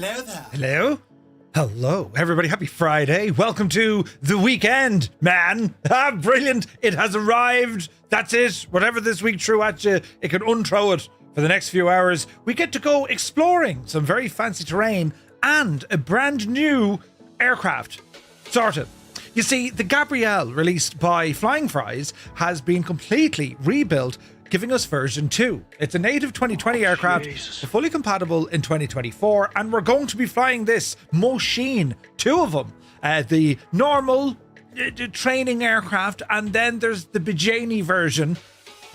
Hello there. Hello? Hello, everybody. Happy Friday. Welcome to the weekend, man. Brilliant. It has arrived. That's it. Whatever this week threw at you, it can unthrow it for the next few hours. We get to go exploring some very fancy terrain and a brand new aircraft. Sort of. You see, the Gabriel, released by Flying Fries, has been completely rebuilt, giving us version 2. It's a native 2020 aircraft, fully compatible in 2024, and we're going to be flying this machine, 2 of them. The normal training aircraft, and then there's the Bajani version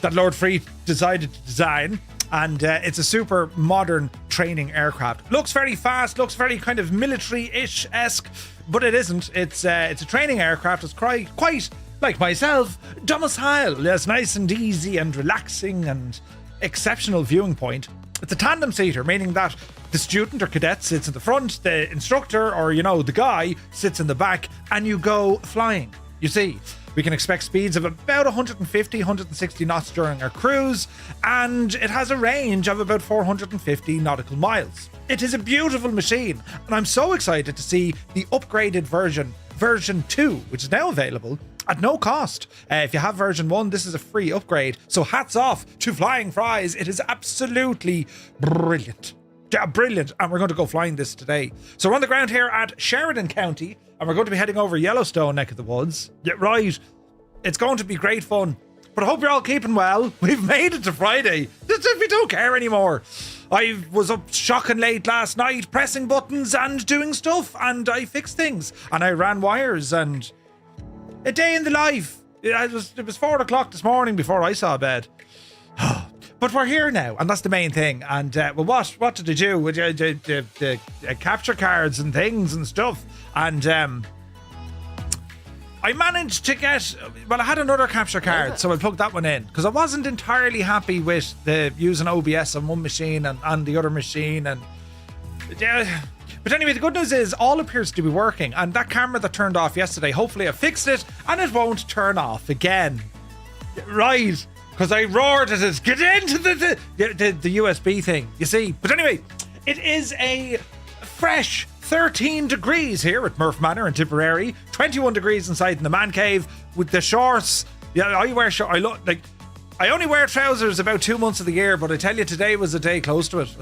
that Lord Free decided to design, and it's a super modern training aircraft. Looks very fast, looks very kind of military-ish-esque, but it isn't. It's a training aircraft. It's quite like myself, domicile. It's nice and easy and relaxing and exceptional viewing point. It's a tandem seater, meaning that the student or cadet sits in the front, the instructor or, the guy sits in the back, and you go flying. You see, we can expect speeds of about 150, 160 knots during our cruise, and it has a range of about 450 nautical miles. It is a beautiful machine, and I'm so excited to see the upgraded version 2, which is now available at no cost. If you have version 1, this is a free upgrade. So hats off to Flying Fries. It is absolutely brilliant. Yeah, brilliant. And we're going to go flying this today. So we're on the ground here at Sheridan County, and we're going to be heading over Yellowstone neck of the woods. Yeah, right. It's going to be great fun. But I hope you're all keeping well. We've made it to Friday. We don't care anymore. I was up shocking late last night, pressing buttons and doing stuff, and I fixed things. And I ran wires, and a day in the life. It was 4 o'clock this morning before I saw bed. But we're here now, and that's the main thing. And what did I do with the capture cards and things and stuff? And I managed to get. I had another capture card, so I plugged that one in because I wasn't entirely happy with the using OBS on one machine and on the other machine, and But anyway, the good news is all appears to be working, and that camera that turned off yesterday, hopefully I fixed it and it won't turn off again. Right, because I roared at it. Get into the USB thing, you see. But anyway, it is a fresh 13 degrees here at Murph Manor in Tipperary, 21 degrees inside in the man cave with the shorts. Yeah, I wear shorts. I only wear trousers about 2 months of the year, but I tell you, today was a day close to it.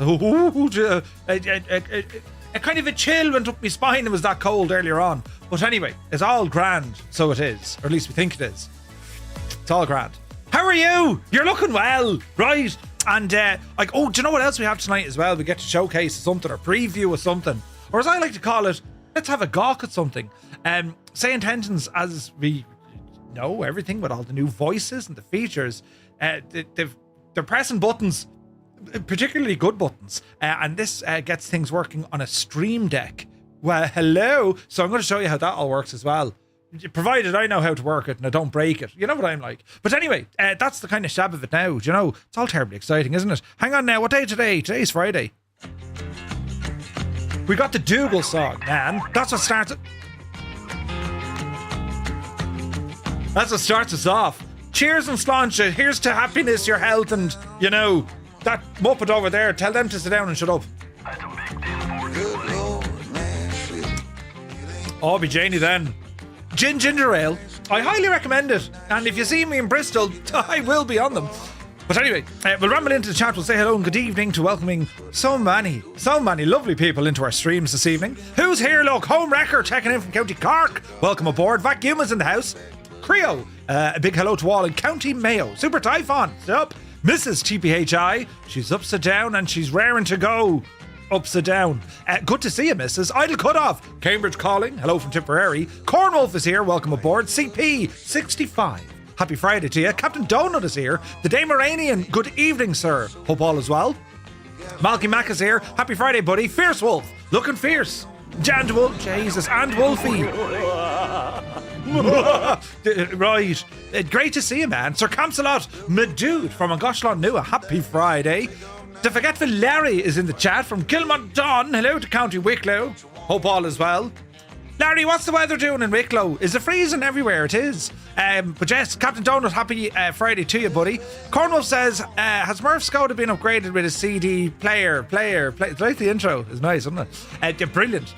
A kind of a chill went up my spine. It was that cold earlier on. But anyway, it's all grand, so it is. Or at least we think it is. It's all grand. How are you? You're looking well, right? And do you know what else we have tonight as well? We get to showcase something or preview of something. Or as I like to call it, let's have a gawk at something. Say intentions, as we know everything with all the new voices and the features. They're pressing buttons, particularly good buttons, and this gets things working on a stream deck. Well, hello. So I'm going to show you how that all works as well, provided I know how to work it and I don't break it. You know what I'm like. But anyway, that's the kind of shab of it now. Do you know, it's all terribly exciting, isn't it? Hang on now, what day today? Today's Friday. We got the Dougal song, man. That's what starts us off. Cheers and sláinte. Here's to happiness, your health, and, that muppet over there, tell them to sit down and shut up. Oh, Bajani then. Ginger ale. I highly recommend it. And if you see me in Bristol, I will be on them. But anyway, we'll ramble into the chat. We'll say hello and good evening to welcoming so many lovely people into our streams this evening. Who's here, look? Home Wrecker checking in from County Cork. Welcome aboard. Vacuuma's in the house. Creo. A big hello to all in County Mayo. Super Typhon. Up. Mrs. TPHI, she's upside down and she's raring to go. Upside down. Good to see you, Mrs. Idle Cutoff. Cambridge calling. Hello from Tipperary. Cornwolf is here. Welcome aboard. CP65. Happy Friday to you. Captain Donut is here. The Dameranian. Good evening, sir. Hope all is well. Malky Mac is here. Happy Friday, buddy. Fierce Wolf. Looking fierce. Jan Wolf. Jesus. And Wolfie. Right. Great to see you, man. Sir Camsalot, my dude from Angoshlan Nua. Happy Friday. The Forgetful Larry is in the chat from Kilmont Don. Hello to County Wicklow. Hope all is well. Larry, what's the weather doing in Wicklow? Is it freezing everywhere? It is. But yes, Captain Donut, happy Friday to you, buddy. Cornwall says, has Murph's Skoda been upgraded with a CD player? I like the intro. It's nice, isn't it? Yeah, brilliant.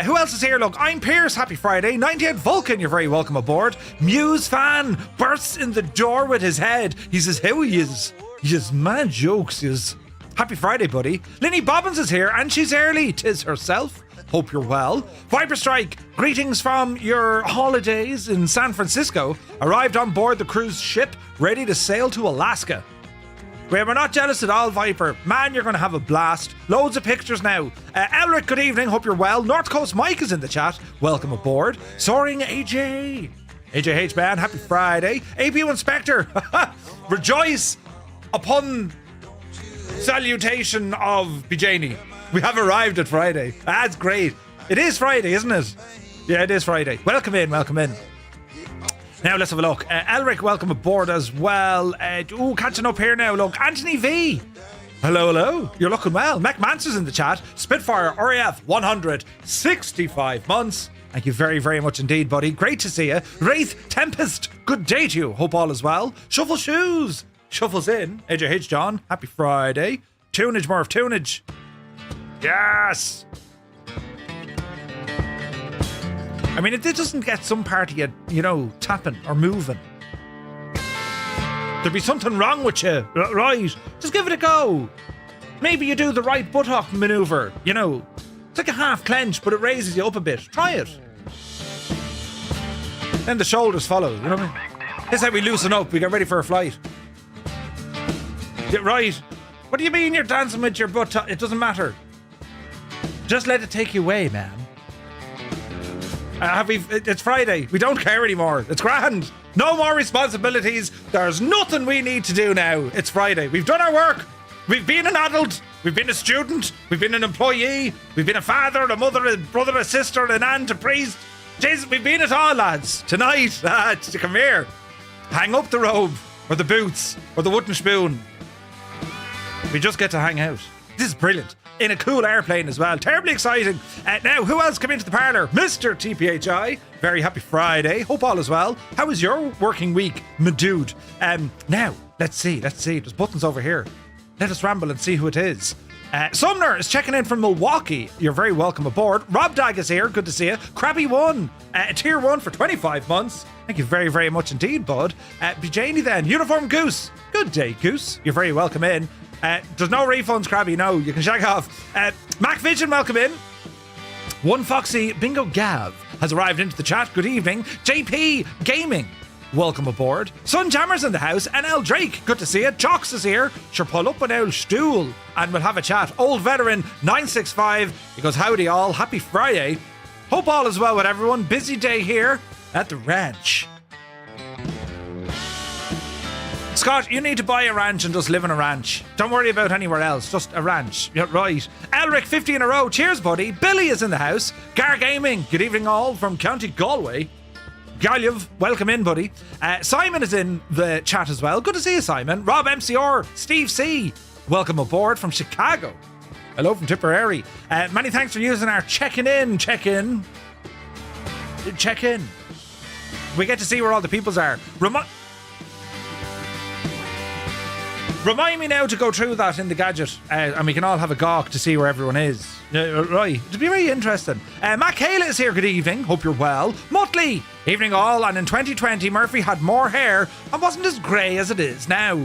Who else is here? Look, I'm Pierce. Happy Friday. 98 Vulcan, you're very welcome aboard. Muse fan bursts in the door with his head. He says, how he is. He is mad jokes. He is. Happy Friday, buddy. Linny Bobbins is here, and she's early. 'Tis herself. Hope you're well. Viper Strike, greetings from your holidays in San Francisco. Arrived on board the cruise ship, ready to sail to Alaska. We're not jealous at all, Viper. Man, you're going to have a blast. Loads of pictures now. Elric, good evening. Hope you're well. North Coast Mike is in the chat. Welcome aboard. Soaring AJ. AJH, man. Happy Friday. APU Inspector. Rejoice upon salutation of Bijani. We have arrived at Friday. That's great. It is Friday, isn't it? Yeah, it is Friday. Welcome in, welcome in. Now let's have a look. Elric, welcome aboard as well. Catching up here now. Look, Anthony V. Hello, hello. You're looking well. Mac Mansers in the chat. Spitfire RAF 165 months. Thank you very, very much indeed, buddy. Great to see you. Wraith Tempest, good day to you. Hope all is well. Shuffle Shoes. Shuffles in. AJH John, happy Friday. Tunage Murph, tunage. Yes! I mean, if it doesn't get some part of you, tapping or moving, there'd be something wrong with you, right? Just give it a go. Maybe you do the right buttock maneuver, It's like a half clench, but it raises you up a bit. Try it. Then the shoulders follow, you know what I mean? This is how we loosen up. We get ready for a flight. Get right. What do you mean you're dancing with your butt? It doesn't matter. Just let it take you away, man. It's Friday. We don't care anymore. It's grand. No more responsibilities. There's nothing we need to do now. It's Friday. We've done our work. We've been an adult. We've been a student. We've been an employee. We've been a father, a mother, a brother, a sister, an aunt, a priest. Jesus, we've been it all, lads. Tonight, lads, come here. Hang up the robe, or the boots, or the wooden spoon. We just get to hang out. This is brilliant. In a cool airplane as well. Terribly exciting. Now, who else came into the parlour? Mr. TPHI. Very happy Friday. Hope all is well. How was your working week, my dude? Now, let's see. There's buttons over here. Let us ramble and see who it is. Sumner is checking in from Milwaukee. You're very welcome aboard. Rob Dag is here. Good to see you. Krabby 1. Tier 1 for 25 months. Thank you very, very much indeed, bud. Bijani then. Uniform Goose. Good day, Goose. You're very welcome in. There's no refunds, Krabby. No, you can shag off. Mac Vision, welcome in. One Foxy Bingo Gav has arrived into the chat. Good evening. JP Gaming, welcome aboard. Sunjammer's in the house. NL Drake, good to see you. Jocks is here. Sure, pull up an old stool and we'll have a chat. Old Veteran 965, he goes, howdy all. Happy Friday. Hope all is well with everyone. Busy day here at the ranch. Scott, you need to buy a ranch and just live in a ranch. Don't worry about anywhere else, just a ranch. You're right. Elric, 50 in a row. Cheers, buddy. Billy is in the house. Gar Gaming, good evening all from County Galway. Gallev, welcome in, buddy. Simon is in the chat as well. Good to see you, Simon. Rob MCR, Steve C, welcome aboard from Chicago. Hello from Tipperary. Many thanks for using our check-in. We get to see where all the peoples are. Remind me now to go through that in the gadget, and we can all have a gawk to see where everyone is. Right, it'll be very interesting. Matt Kayla is here, good evening, hope you're well. Muttley, evening all, and in 2020 Murphy had more hair and wasn't as grey as it is now.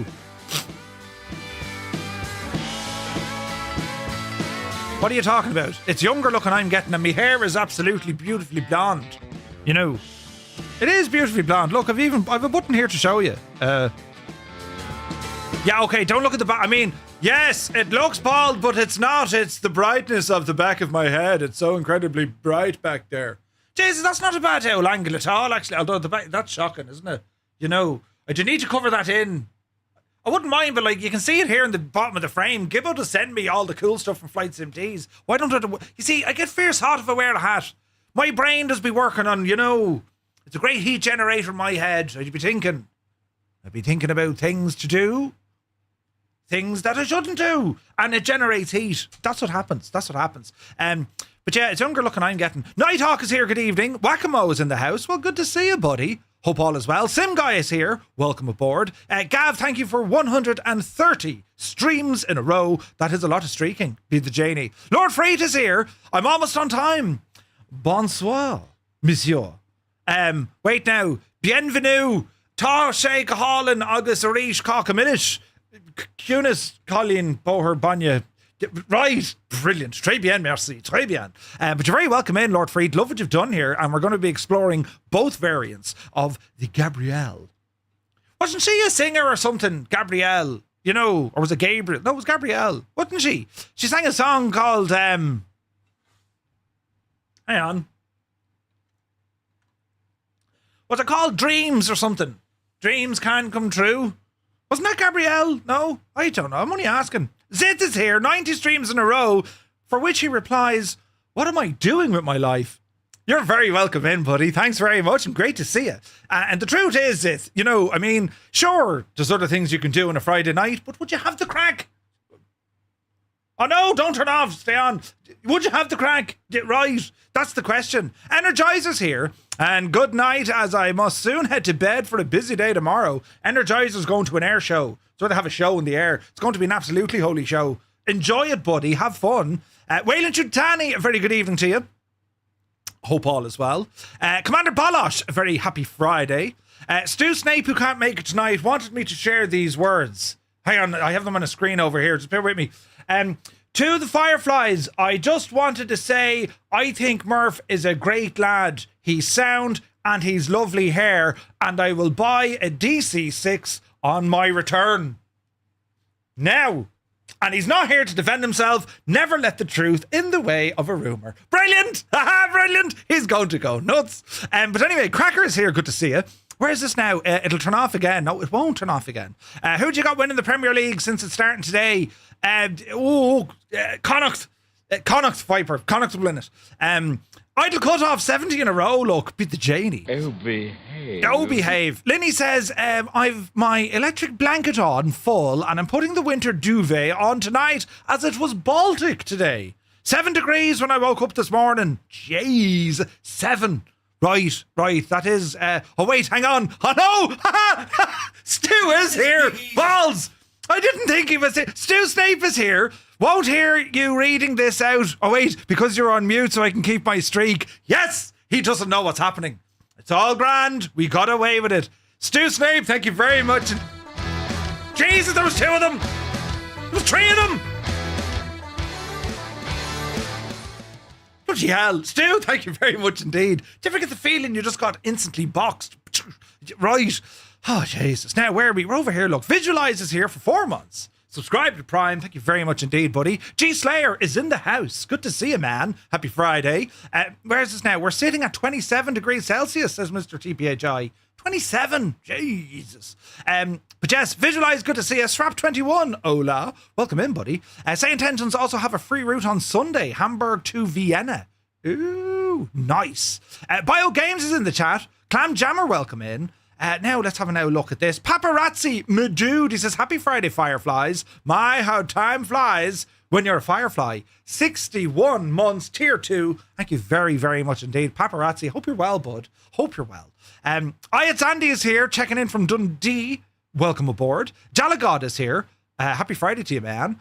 What are you talking about? It's younger looking I'm getting, and my hair is absolutely beautifully blonde. It is beautifully blonde. Look, I've a button here to show you. Yeah, okay, don't look at the back. I mean, yes, it looks bald, but it's not. It's the brightness of the back of my head. It's so incredibly bright back there. Jesus, that's not a bad old angle at all, actually. Although the back, that's shocking, isn't it? I do need to cover that in. I wouldn't mind, but you can see it here in the bottom of the frame. Gibbo to send me all the cool stuff from Flight Sim Ds. Why don't I? You see, I get fierce hot if I wear a hat. My brain does be working on, it's a great heat generator in my head. I'd be thinking about things to do. Things that I shouldn't do, and it generates heat. That's what happens. But yeah, it's younger looking I'm getting. Nighthawk is here, good evening. Whack-A-Mo is in the house. Well, good to see you, buddy. Hope all is well. Sim Guy is here. Welcome aboard. Gav, thank you for 130 streams in a row. That is a lot of streaking. Be the Janie. Lord Freight is here. I'm almost on time. Bonsoir, monsieur. Wait now. Bienvenue. Tá sé Cahalan agus Arish Cockaminish. Cunis Colleen Boher Banya. Right, brilliant. Très bien, merci. Très bien. But you're very welcome in, Lord Freed. Love what you've done here, and we're going to be exploring both variants of the Gabrielle. Wasn't she a singer or something, Gabrielle? You know, or was it Gabriel? No, it was Gabrielle. Wasn't she? She sang a song called, hang on. Was it called Dreams or something? Dreams Can Come True? Wasn't that Gabrielle? No? I don't know. I'm only asking. Zit is here, 90 streams in a row, for which he replies, what am I doing with my life? You're very welcome in, buddy. Thanks very much and great to see you. And the truth is, Zit, you know, I mean, sure, there's other things you can do on a Friday night, but would you have the crack? Oh no, don't turn off, stay on. Would you have the crack? Get right. That's the question. Energizer's here. And good night, as I must soon head to bed for a busy day tomorrow. Energizer's going to an air show. So they have a show in the air. It's going to be an absolutely holy show. Enjoy it, buddy. Have fun. Waylon Chutani, a very good evening to you. Hope all is well. Commander Bolosh, a very happy Friday. Stu Snape, who can't make it tonight, wanted me to share these words. Hang on, I have them on a screen over here. Just bear with me. To the Fireflies, I just wanted to say, I think Murph is a great lad. He's sound and he's lovely hair, and I will buy a DC6 on my return. Now, and he's not here to defend himself. Never let the truth in the way of a rumour. Brilliant! Haha, brilliant! He's going to go nuts. But anyway, Cracker is here. Good to see you. Where is this now? It'll turn off again. No, it won't turn off again. Who'd you got winning the Premier League since it's starting today? Connacht. Connacht Viper. Connacht will win it. Idle cut off 70 in a row. Look, beat the Janie. Oh, behave. Oh, behave. Linny says, I've my electric blanket on full and I'm putting the winter duvet on tonight as it was Baltic today. 7 degrees when I woke up this morning. Jeez, 7. Right. That is, oh wait, hang on. Oh no! Stu is here. Balls! I didn't think he was here. Stu Snape is here. Won't hear you reading this out. Oh wait, because you're on mute so I can keep my streak. Yes! He doesn't know what's happening. It's all grand. We got away with it. Stu Snape, thank you very much. Jesus, there was 2 of them. There was 3 of them. Bloody hell. Stu, thank you very much indeed. Do you ever get the feeling you just got instantly boxed? Right. Oh, Jesus. Now, where are we? We're over here, look. Visualize is here for 4 months. Subscribe to Prime. Thank you very much indeed, buddy. G Slayer is in the house. Good to see you, man. Happy Friday. Where's this now? We're sitting at 27 degrees Celsius, says Mr. TPHI. 27. Jesus. But yes, Visualize, good to see you. Strap21, hola. Welcome in, buddy. Say Intentions also have a free route on Sunday. Hamburg to Vienna. Ooh, nice. Bio Games is in the chat. Clam Jammer, welcome in. Now let's have a now look at this. Paparazzi, my dude, he says, happy Friday, Fireflies. My, how time flies when you're a Firefly. 61 months, tier 2. Thank you very, very much indeed. Paparazzi, hope you're well, bud. Hope you're well. It's Andy is here, checking in from Dundee. Welcome aboard. Jalagod is here. Happy Friday to you, man.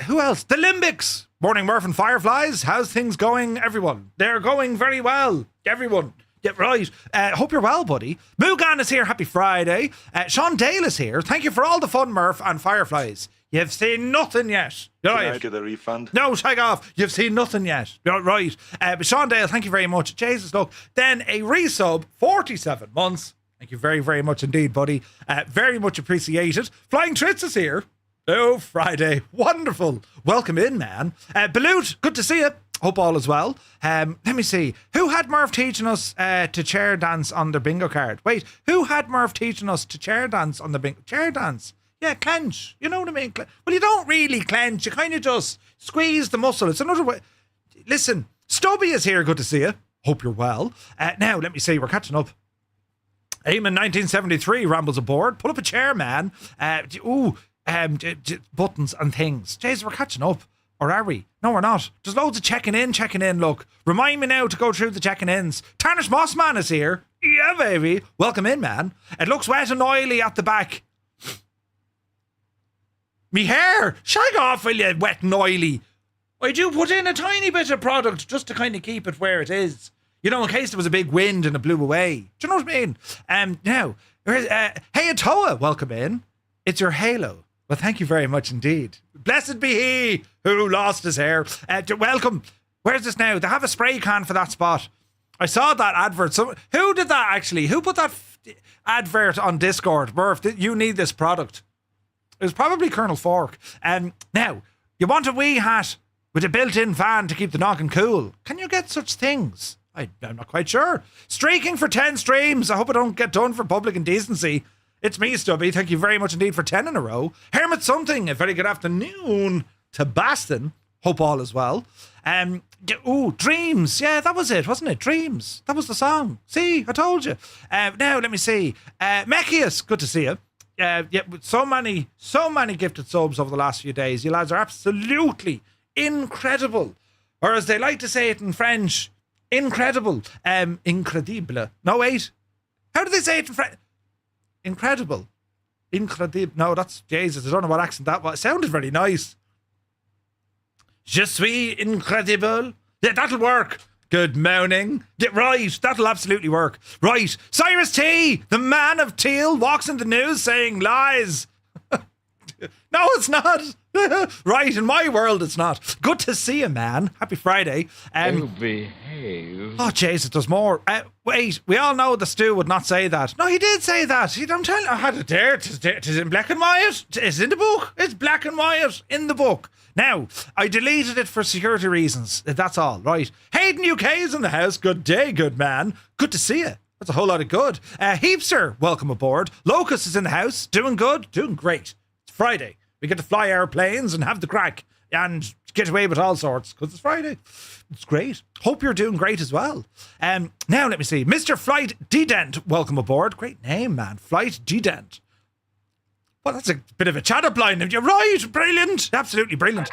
Who else? The Limbics. Morning, Murph and Fireflies. How's things going, everyone? They're going very well. Everyone. Yeah, right. Hope you're well, buddy. Mugan is here. Happy Friday. Sean Dale is here. Thank you for all the fun, Murph and Fireflies. You've seen nothing yet. You're right. Can I get a refund? No, take off. You've seen nothing yet. You're right. But Sean Dale, thank you very much. Jesus, look. Then a resub, 47 months. Thank you very, very much indeed, buddy. Very much appreciated. Flying Tritz is here. Oh, Friday. Wonderful. Welcome in, man. Balut, good to see you. Hope all is well. Let me see. Who had Murph teaching us to chair dance on their bingo card? Wait, who had Murph teaching us to chair dance on the bingo? Chair dance? Yeah, clench. You know what I mean? Well, you don't really clench. You kind of just squeeze the muscle. It's another way. Listen, Stubby is here. Good to see you. Hope you're well. Now, let me see. We're catching up. Eamon 1973 rambles aboard. Pull up a chair, man. Buttons and things. Jeez, we're catching up. Or are we? No, we're not. There's loads of checking in. Look, remind me now to go through the checking ins. Tarnish Mossman is here. Yeah, baby. Welcome in, man. It looks wet and oily at the back. Me hair. Shag off, will you, wet and oily. I do put in a tiny bit of product just to kind of keep it where it is. You know, in case there was a big wind and it blew away. Do you know what I mean? Now, hey, Atoa, welcome in. It's your halo. Well, thank you very much indeed. Blessed be he who lost his hair. Welcome. Where's this now? They have a spray can for that spot. I saw that advert. So, who did that actually? Who put that advert on Discord? Murph, you need this product. It was probably Colonel Fork. Now, you want a wee hat with a built-in fan to keep the noggin cool. Can you get such things? I'm not quite sure. Streaking for 10 streams. I hope I don't get done for public indecency. It's me, Stubby. Thank you very much indeed for 10 in a row. Hermit something. A very good afternoon to Baston. Hope all is well. Dreams. Yeah, that was it, wasn't it? Dreams. That was the song. See, I told you. Now, let me see. Mechius, good to see you. With so many gifted subs over the last few days. You lads are absolutely incredible. Or as they like to say it in French, incredible. Incredible. No, wait. How do they say it in French? Incredible. Incredible. No, that's Jesus. I don't know what accent that was. It sounded very nice. Je suis incredible. Yeah, that'll work. Good morning. Yeah, right, that'll absolutely work. Right, Cyrus T, the man of teal, walks in the news saying lies. No, it's not. Right, in my world, it's not. Good to see you, man. Happy Friday. Behave. Oh, Jesus, there's more. Wait, we all know the Stu would not say that. No, he did say that. I'm telling you, I had it there. It's in black and white. It's in the book. It's black and white in the book. Now, I deleted it for security reasons. That's all, right? Hayden UK is in the house. Good day, good man. Good to see you. That's a whole lot of good. Heapster, welcome aboard. Locust is in the house. Doing good. Doing great. It's Friday. We get to fly airplanes and have the crack and get away with all sorts because it's Friday. It's great. Hope you're doing great as well. Now, let me see. Mr. Flight D-Dent, welcome aboard. Great name, man. Flight D-Dent. Well, that's a bit of a chatterblind. You're right. Brilliant. Absolutely brilliant.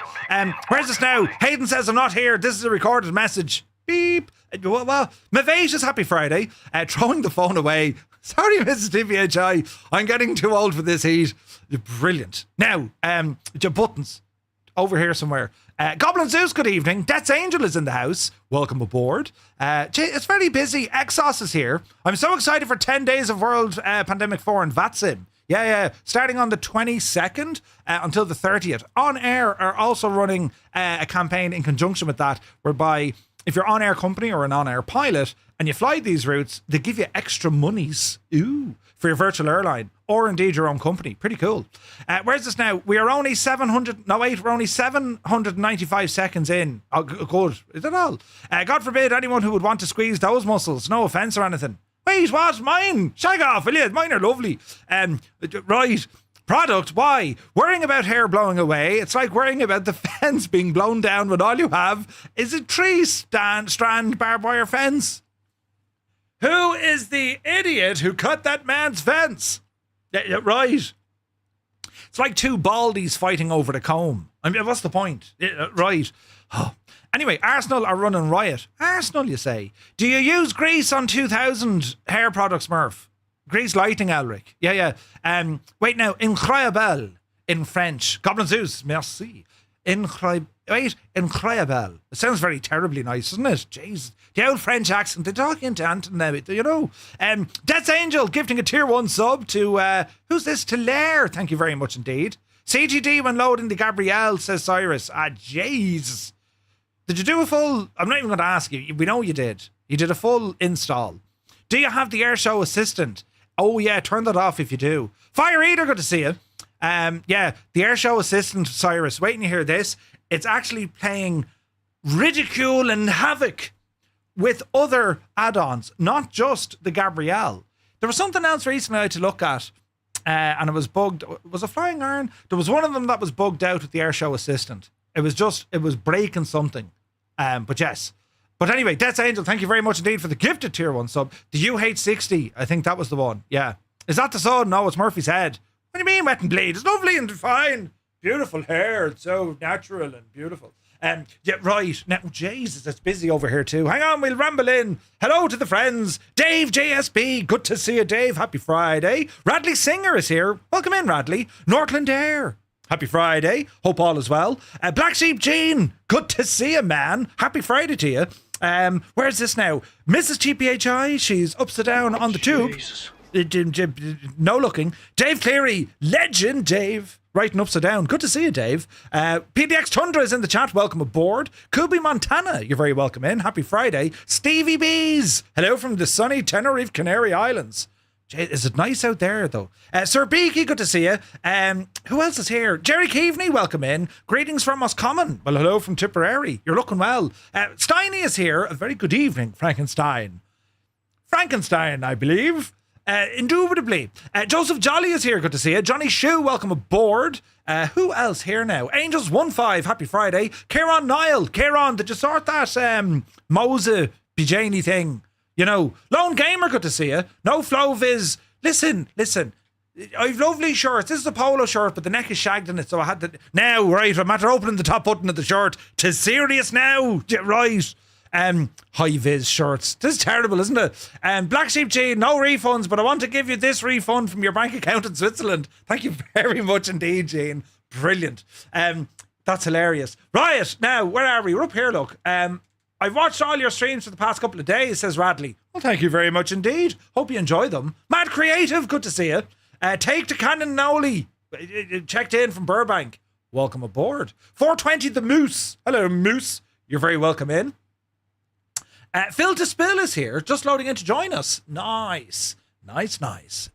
Where's this now? Hayden says I'm not here. This is a recorded message. Beep. Well, Mavacious Happy Friday. Throwing the phone away. Sorry, Mrs. TVHI. I'm getting too old for this heat. Brilliant. Now, your buttons. Over here somewhere. Goblin Zeus, good evening. Death's Angel is in the house. Welcome aboard. It's very busy. Exos is here. I'm so excited for 10 days of World Pandemic 4 and VATSIM. Yeah. Starting on the 22nd until the 30th. On Air are also running a campaign in conjunction with that, whereby if you're on-air company or an on-air pilot and you fly these routes, they give you extra monies. Ooh, for your virtual airline or indeed your own company. Pretty cool. Where's this now? We're only 795 seconds in. Oh, good. Is that all? God forbid anyone who would want to squeeze those muscles. No offense or anything. Wait, what? Mine? Shag off, will you? Mine are lovely. Right. Product, why? Worrying about hair blowing away, it's like worrying about the fence being blown down when all you have is a strand barbed wire fence. Who is the idiot who cut that man's fence? Right. It's like two baldies fighting over the comb. I mean, what's the point? Right. Oh. Anyway, Arsenal are running riot. Arsenal, you say? Do you use grease on 2000 hair products, Murph? Grease lighting, Elric. Yeah. Wait now. Incroyable in French. Goblin Zeus, merci. Incroyable. It sounds very terribly nice, doesn't it? Jeez. The old French accent. They talk into Anton now, you know. Death's Angel gifting a tier 1 sub to, who's this? To Lair. Thank you very much indeed. CGD when loading the Gabriel, says Cyrus. Jesus. Did you do a full... I'm not even going to ask you. We know you did. You did a full install. Do you have the Airshow Assistant? Oh, yeah. Turn that off if you do. Fire Eater, good to see you. Yeah, the Airshow Assistant, Cyrus. Wait till you hear this. It's actually playing Ridicule and Havoc with other add-ons, not just the Gabrielle. There was something else recently I had to look at, and it was bugged. Was it Flying Iron? There was one of them that was bugged out with the Airshow Assistant. It was breaking something. But yes. But anyway, Death's Angel, thank you very much indeed for the gifted tier 1 sub. The UH60, I think that was the one. Yeah. Is that the sun? No, it's Murphy's head. What do you mean wet and bleed? It's lovely and fine. Beautiful hair. It's so natural and beautiful. Yeah, right. Now, Jesus, it's busy over here too. Hang on, we'll ramble in. Hello to the friends. Dave JSB, good to see you, Dave. Happy Friday. Radley Singer is here. Welcome in, Radley. Northland Air. Happy Friday. Hope all is well. Black Sheep Jean, good to see you, man. Happy Friday to you. Where's this now? Mrs. TPHI, she's upside down on the tube. Jesus. No looking. Dave Cleary, legend Dave. Writing upside down. Good to see you, Dave. PDX Tundra is in the chat. Welcome aboard. Kubi Montana, you're very welcome in. Happy Friday. Stevie Bees, hello from the sunny Tenerife, Canary Islands. Is it nice out there, though? Sir Beaky, good to see you. Who else is here? Jerry Keaveney, welcome in. Greetings from Roscommon. Well, hello from Tipperary. You're looking well. Steiny is here. A very good evening, Frankenstein, I believe. Indubitably. Joseph Jolly is here. Good to see you. Johnny Shue, welcome aboard. Who else here now? Angels15, happy Friday. Kieran Niall. Kieran, did you sort that Mosa Bijani thing? You know, Lone Gamer, good to see you. No Flow Viz. Listen. I've lovely shirts. This is a polo shirt, but the neck is shagged in it, so I had to... Now, right, I'm after opening the top button of the shirt. 'Tis serious now. Right. High vis shirts. This is terrible, isn't it? Black Sheep G, no refunds, but I want to give you this refund from your bank account in Switzerland. Thank you very much indeed, Gene. Brilliant. That's hilarious. Right, now, where are we? We're up here, look. I've watched all your streams for the past couple of days, says Radley. Well, thank you very much indeed. Hope you enjoy them. Mad Creative, good to see you. Take to Cannon Noli, checked in from Burbank. Welcome aboard. 420 the Moose. Hello, Moose. You're very welcome in. Phil to Spill is here, just loading in to join us. Nice.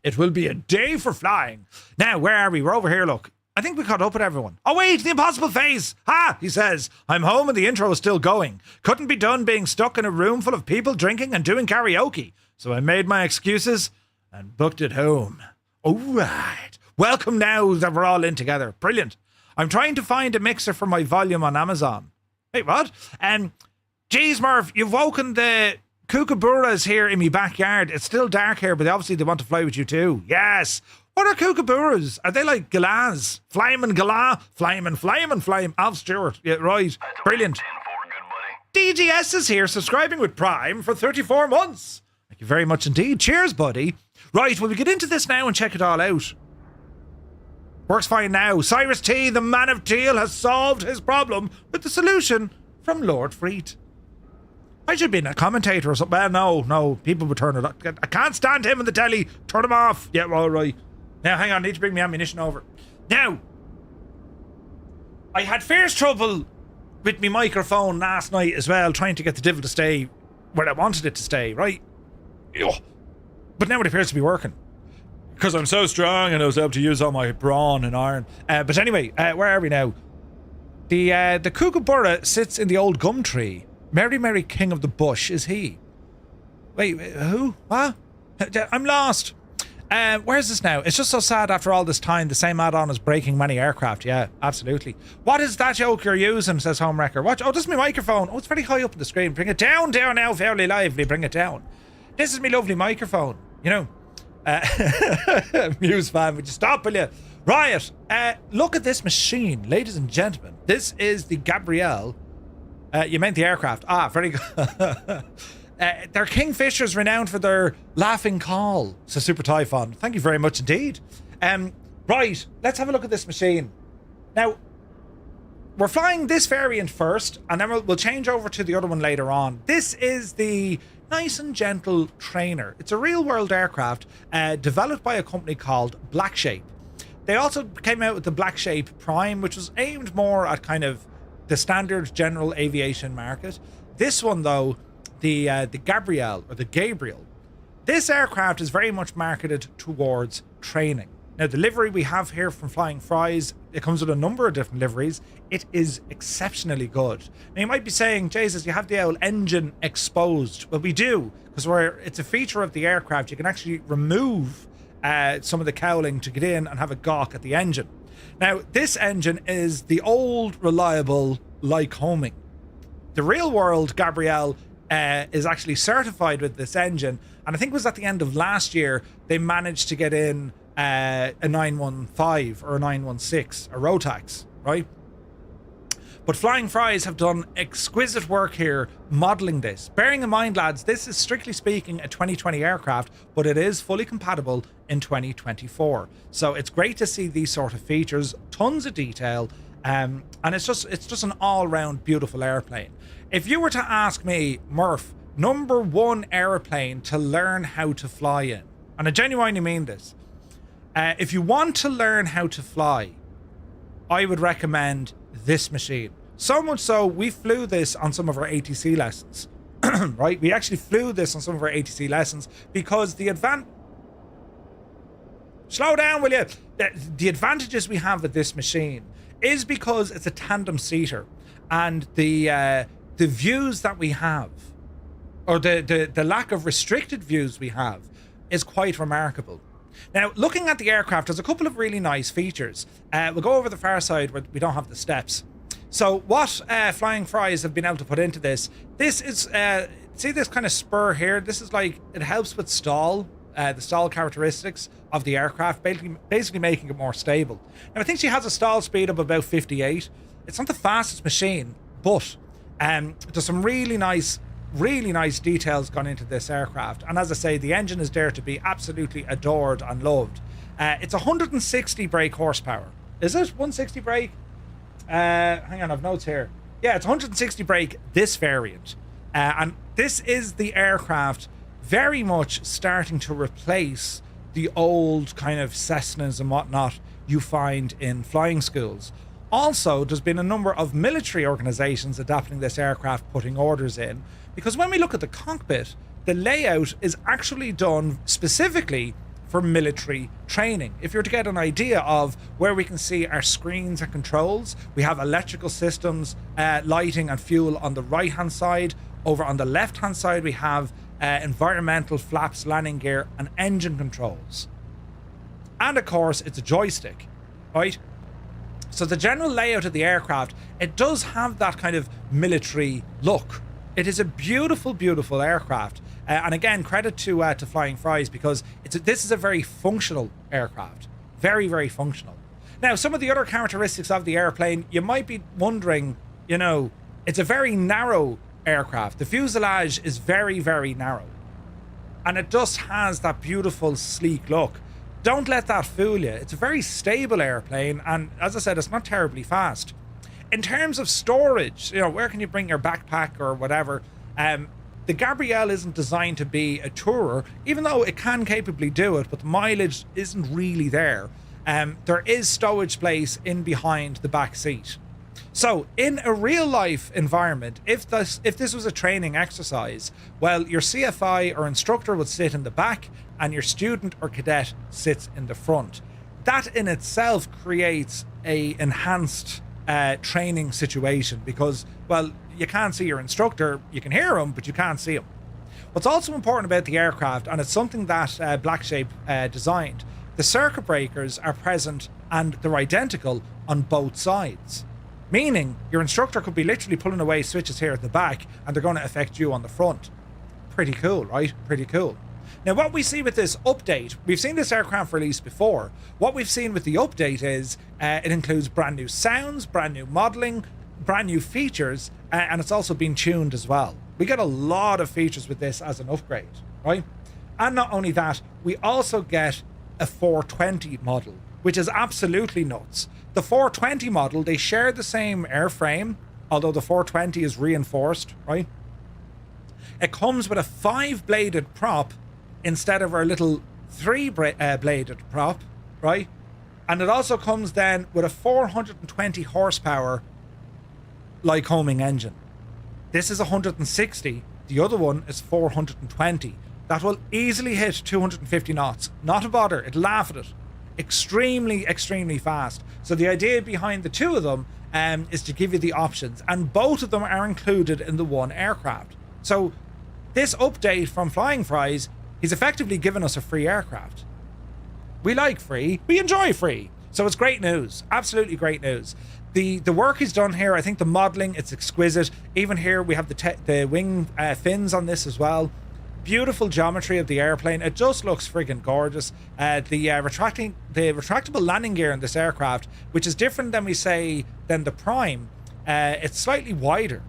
It will be a day for flying. Now, where are we? We're over here, look. I think we caught up with everyone. Oh, wait, the impossible phase. Ha, he says. I'm home and the intro is still going. Couldn't be done being stuck in a room full of people drinking and doing karaoke. So I made my excuses and booked it home. All right. Welcome now that we're all in together. Brilliant. I'm trying to find a mixer for my volume on Amazon. Wait, what? Jeez, Murph, you've woken the kookaburras here in my backyard. It's still dark here, but obviously they want to fly with you too. Yes. What are kookaburras? Are they like galas? Flying gala? Flying. Alf Stewart. Yeah, right. Brilliant. DGS is here, subscribing with Prime for 34 months. Thank you very much indeed. Cheers, buddy. Right, well, we get into this now and check it all out. Works fine now. Cyrus T, the man of teal, has solved his problem with the solution from Lord Freet. I should be a commentator or something. Well, no, people would turn it off. I can't stand him in the telly. Turn him off. Yeah, all right. Now, hang on, I need to bring my ammunition over. Now, I had fierce trouble with my microphone last night as well, trying to get the devil to stay where I wanted it to stay, right? But now it appears to be working. Because I'm so strong and I was able to use all my brawn and iron. But anyway, where are we now? The kookaburra sits in the old gum tree. Merry King of the Bush is he. Wait, who? What? I'm lost. Where's this now? It's just so sad after all this time. The same add-on is breaking many aircraft. Yeah, absolutely. What is that yoke you're using, says Homewrecker. Watch. Oh, this is my microphone. Oh, it's very high up on the screen. Bring it down now, fairly lively. Bring it down. This is my lovely microphone. You know. Muse fan, would you stop, will you? Right. Look at this machine, ladies and gentlemen. This is the Gabriel. You meant the aircraft. Ah, very good. They're Kingfishers renowned for their laughing call, says Super Typhon. Thank you very much indeed. Right, let's have a look at this machine. Now, we're flying this variant first, and then we'll change over to the other one later on. This is the nice and gentle trainer. It's a real-world aircraft developed by a company called Black Shape. They also came out with the Black Shape Prime, which was aimed more at kind of the standard general aviation market. This one, though, the Gabriel, or the Gabriel, this aircraft is very much marketed towards training. Now, the livery we have here from Flying Fries, it comes with a number of different liveries. It is exceptionally good. Now, you might be saying, Jesus, you have the old engine exposed. Well, we do, because it's a feature of the aircraft. You can actually remove some of the cowling to get in and have a gawk at the engine. Now, this engine is the old, reliable Lycoming. The real-world Gabriel is actually certified with this engine, and I think it was at the end of last year they managed to get in a 915 or a 916, a Rotax, right? But Flying Fries have done exquisite work here modelling this. Bearing in mind, lads, this is strictly speaking a 2020 aircraft, but it is fully compatible in 2024. So it's great to see these sort of features, tons of detail, and it's just an all-round beautiful airplane. If you were to ask me, Murph, number one airplane to learn how to fly in, and I genuinely mean this, if you want to learn how to fly, I would recommend this machine. So much so, we flew this on some of our ATC lessons. Right? We actually flew this on some of our ATC lessons because slow down, will you? The advantages we have with this machine is because it's a tandem seater, and the views that we have, or the lack of restricted views we have, is quite remarkable. Now, looking at the aircraft, there's a couple of really nice features. We'll go over the far side where we don't have the steps. So what Flying Fries have been able to put into this is, see this kind of spur here? This is like, it helps with stall, the stall characteristics of the aircraft, basically making it more stable. Now, I think she has a stall speed of about 58. It's not the fastest machine, but there's some really nice details gone into this aircraft, and as I say, the engine is there to be absolutely adored and loved. It's 160 brake horsepower. Is it 160 brake? Hang on, I've notes here. Yeah, it's 160 brake, this variant, and this is the aircraft very much starting to replace the old kind of Cessnas and whatnot you find in flying schools. Also, there's been a number of military organizations adapting this aircraft, putting orders in, because when we look at the cockpit, the layout is actually done specifically for military training. If you're to get an idea of where we can see our screens and controls, we have electrical systems, lighting and fuel on the right hand side. Over on the left hand side, we have environmental, flaps, landing gear and engine controls. And of course, it's a joystick, right? So the general layout of the aircraft, it does have that kind of military look. It is a beautiful, beautiful aircraft. And again, credit to Flying Fries, because this is a very functional aircraft. Very, very functional. Now, some of the other characteristics of the airplane, you might be wondering, you know, it's a very narrow aircraft. The fuselage is very, very narrow. And it just has that beautiful, sleek look. Don't let that fool you. It's a very stable airplane, and as I said, it's not terribly fast. In terms of storage, you know, where can you bring your backpack or whatever? The Gabrielle isn't designed to be a tourer, even though it can capably do it, but the mileage isn't really there. There is stowage space in behind the back seat. So in a real life environment, if this was a training exercise, well, your CFI or instructor would sit in the back and your student or cadet sits in the front. That in itself creates a enhanced training situation, because, well, you can't see your instructor, you can hear him, but you can't see him. What's also important about the aircraft, and it's something that Black Shape designed, the circuit breakers are present and they're identical on both sides. Meaning your instructor could be literally pulling away switches here at the back and they're going to affect you on the front. Pretty cool, right? Pretty cool. Now, what we see with this update, we've seen this aircraft released before. What we've seen with the update is it includes brand new sounds, brand new modeling, brand new features, and it's also been tuned as well. We get a lot of features with this as an upgrade, right? And not only that, we also get a 420 model, which is absolutely nuts. The 420 model, they share the same airframe, although the 420 is reinforced, right? It comes with a 5-bladed prop instead of our little 3-bladed prop, right? And it also comes then with a 420 horsepower Lycoming engine. This is 160, the other one is 420. That will easily hit 250 knots. Not a bother, it'll laugh at it. Extremely, extremely fast. So the idea behind the two of them is to give you the options, and both of them are included in the one aircraft. So this update from Flying Fries, he's effectively given us a free aircraft. We like free, we enjoy free. So it's great news, absolutely great news. The work is done here. I think the modeling, it's exquisite. Even here we have the wing fins on this as well. Beautiful geometry of the airplane. It just looks friggin' gorgeous. The retractable landing gear in this aircraft, which is different than the Prime. It's slightly wider.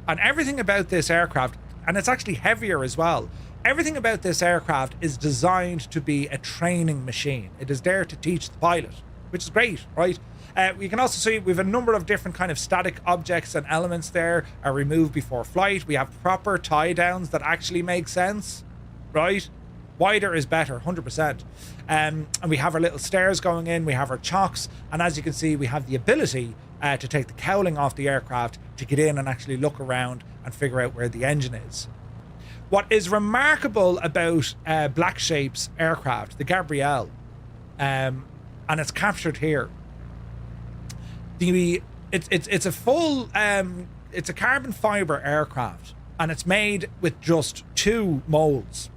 And everything about this aircraft, and it's actually heavier as well, everything about this aircraft is designed to be a training machine. It is there to teach the pilot, which is great, right? We can also see we have a number of different kind of static objects and elements there are removed before flight. We have proper tie downs that actually make sense, right? Wider is better, 100%. And we have our little stairs going in, we have our chocks, and as you can see, we have the ability to take the cowling off the aircraft to get in and actually look around and figure out where the engine is. What is remarkable about Black Shape's aircraft, the Gabriel, and it's captured here, it's a full it's a carbon fiber aircraft, and it's made with just 2 molds.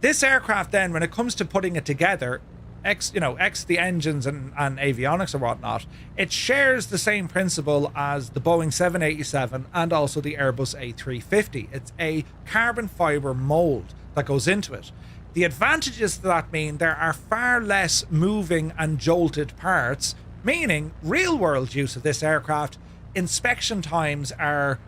This aircraft then, when it comes to putting it together, X the engines and avionics or whatnot, it shares the same principle as the Boeing 787 and also the Airbus A350. It's a carbon fiber mold that goes into it. The advantages to that mean there are far less moving and jolted parts, meaning real world use of this aircraft, inspection times are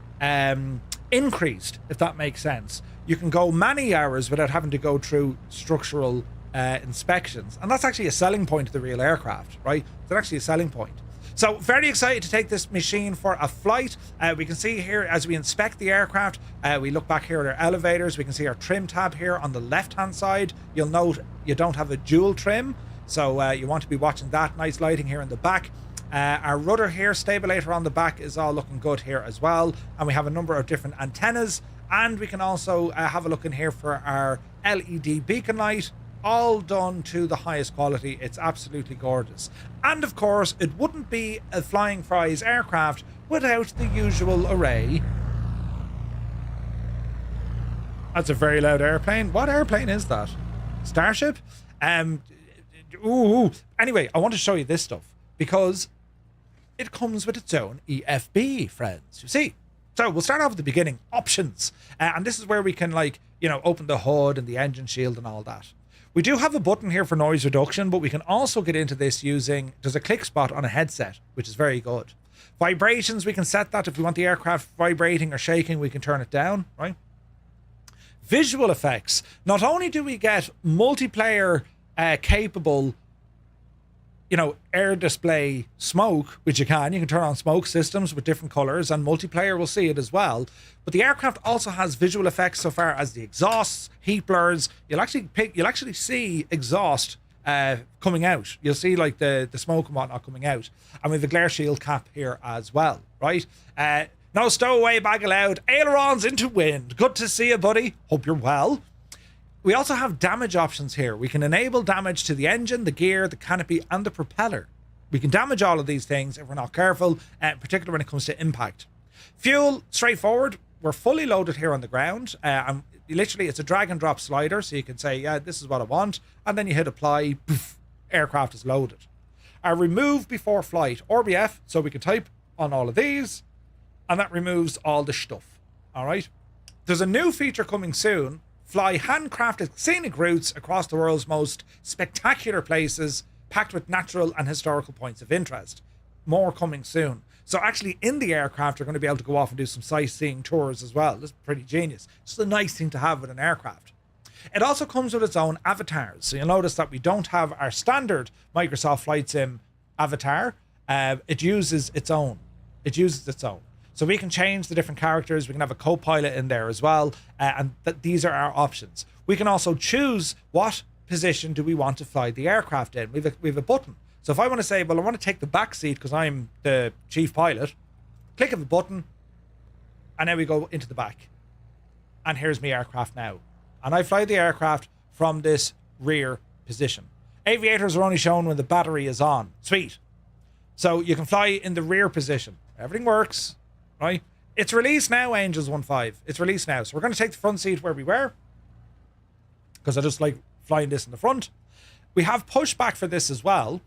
increased, if that makes sense. You can go many hours without having to go through structural inspections, and that's actually a selling point of the real aircraft, right? It's actually a selling point. So very excited to take this machine for a flight. We can see here as we inspect the aircraft, we look back here at our elevators, we can see our trim tab here on the left hand side. You'll note you don't have a dual trim, so you want to be watching that. Nice lighting here in the back. Our rudder here, stabilator on the back, is all looking good here as well, and we have a number of different antennas, and we can also have a look in here for our LED beacon light, all done to the highest quality. It's absolutely gorgeous. And of course, it wouldn't be a Flying Fries aircraft without the usual array. That's a very loud airplane. What airplane is that? Starship? Ooh. Anyway, I want to show you this stuff because it comes with its own EFB, friends. You see? So we'll start off at the beginning. Options. And this is where we can, like, open the hood and the engine shield and all that. We do have a button here for noise reduction, but we can also get into this using, there's a click spot on a headset, which is very good. Vibrations, we can set that. If we want the aircraft vibrating or shaking, we can turn it down, right? Visual effects. Not only do we get multiplayer capable, air display smoke, which you can turn on smoke systems with different colors, and multiplayer will see it as well. But the aircraft also has visual effects so far as the exhausts, heat blurs. You'll actually see exhaust coming out. You'll see like the smoke and whatnot coming out. And we have a glare shield cap here as well, right? No stowaway bag allowed. Ailerons into wind. Good to see you, buddy. Hope you're well. We also have damage options here. We can enable damage to the engine, the gear, the canopy, and the propeller. We can damage all of these things if we're not careful, particularly when it comes to impact. Fuel, straightforward. We're fully loaded here on the ground. And literally, it's a drag and drop slider, so you can say, yeah, this is what I want. And then you hit apply, poof, aircraft is loaded. Remove before flight, RBF, so we can type on all of these, and that removes all the stuff. All right. There's a new feature coming soon. Fly handcrafted scenic routes across the world's most spectacular places, packed with natural and historical points of interest. More coming soon. So actually in the aircraft, you're going to be able to go off and do some sightseeing tours as well. This is pretty genius. It's a nice thing to have with an aircraft. It also comes with its own avatars. So you'll notice that we don't have our standard Microsoft Flight Sim avatar. It uses its own. So we can change the different characters. We can have a co-pilot in there as well. And these are our options. We can also choose what position do we want to fly the aircraft in. We have a button. So if I want to say, well, I want to take the back seat because I'm the chief pilot, click of the button, and then we go into the back. And here's my aircraft now. And I fly the aircraft from this rear position. Aviators are only shown when the battery is on. Sweet. So you can fly in the rear position. Everything works. Right? It's released now, Angels 1.5. It's released now. So we're going to take the front seat where we were, because I just like flying this in the front. We have pushback for this as well.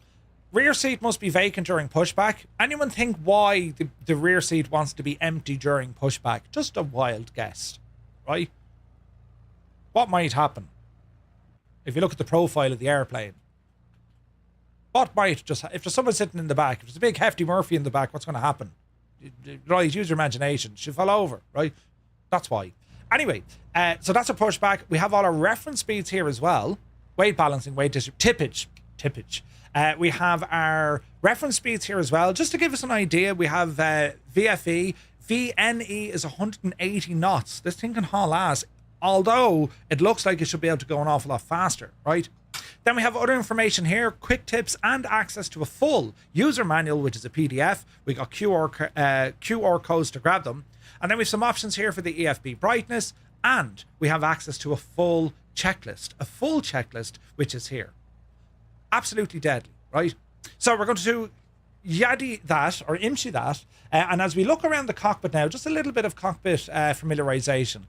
Rear seat must be vacant during pushback. Anyone think why the rear seat wants to be empty during pushback? Just a wild guess, right? What might happen? If you look at the profile of the airplane, what might if there's someone sitting in the back, if there's a big hefty Murphy in the back, what's going to happen? right, use your imagination. She'll fall over, right? That's why. Anyway, so that's a pushback. We have all our reference speeds here as well. Weight balancing, weight tippage. We have our reference speeds here as well. Just to give us an idea, we have VFE. VNE is 180 knots. This thing can haul ass, although it looks like it should be able to go an awful lot faster, right? Then we have other information here, quick tips and access to a full user manual, which is a PDF. We got QR codes to grab them. And then we have some options here for the EFB brightness, and we have access to a full checklist, which is here. Absolutely deadly, right? So we're going to yaddy that, or imshi that, and as we look around the cockpit now, just a little bit of cockpit familiarization.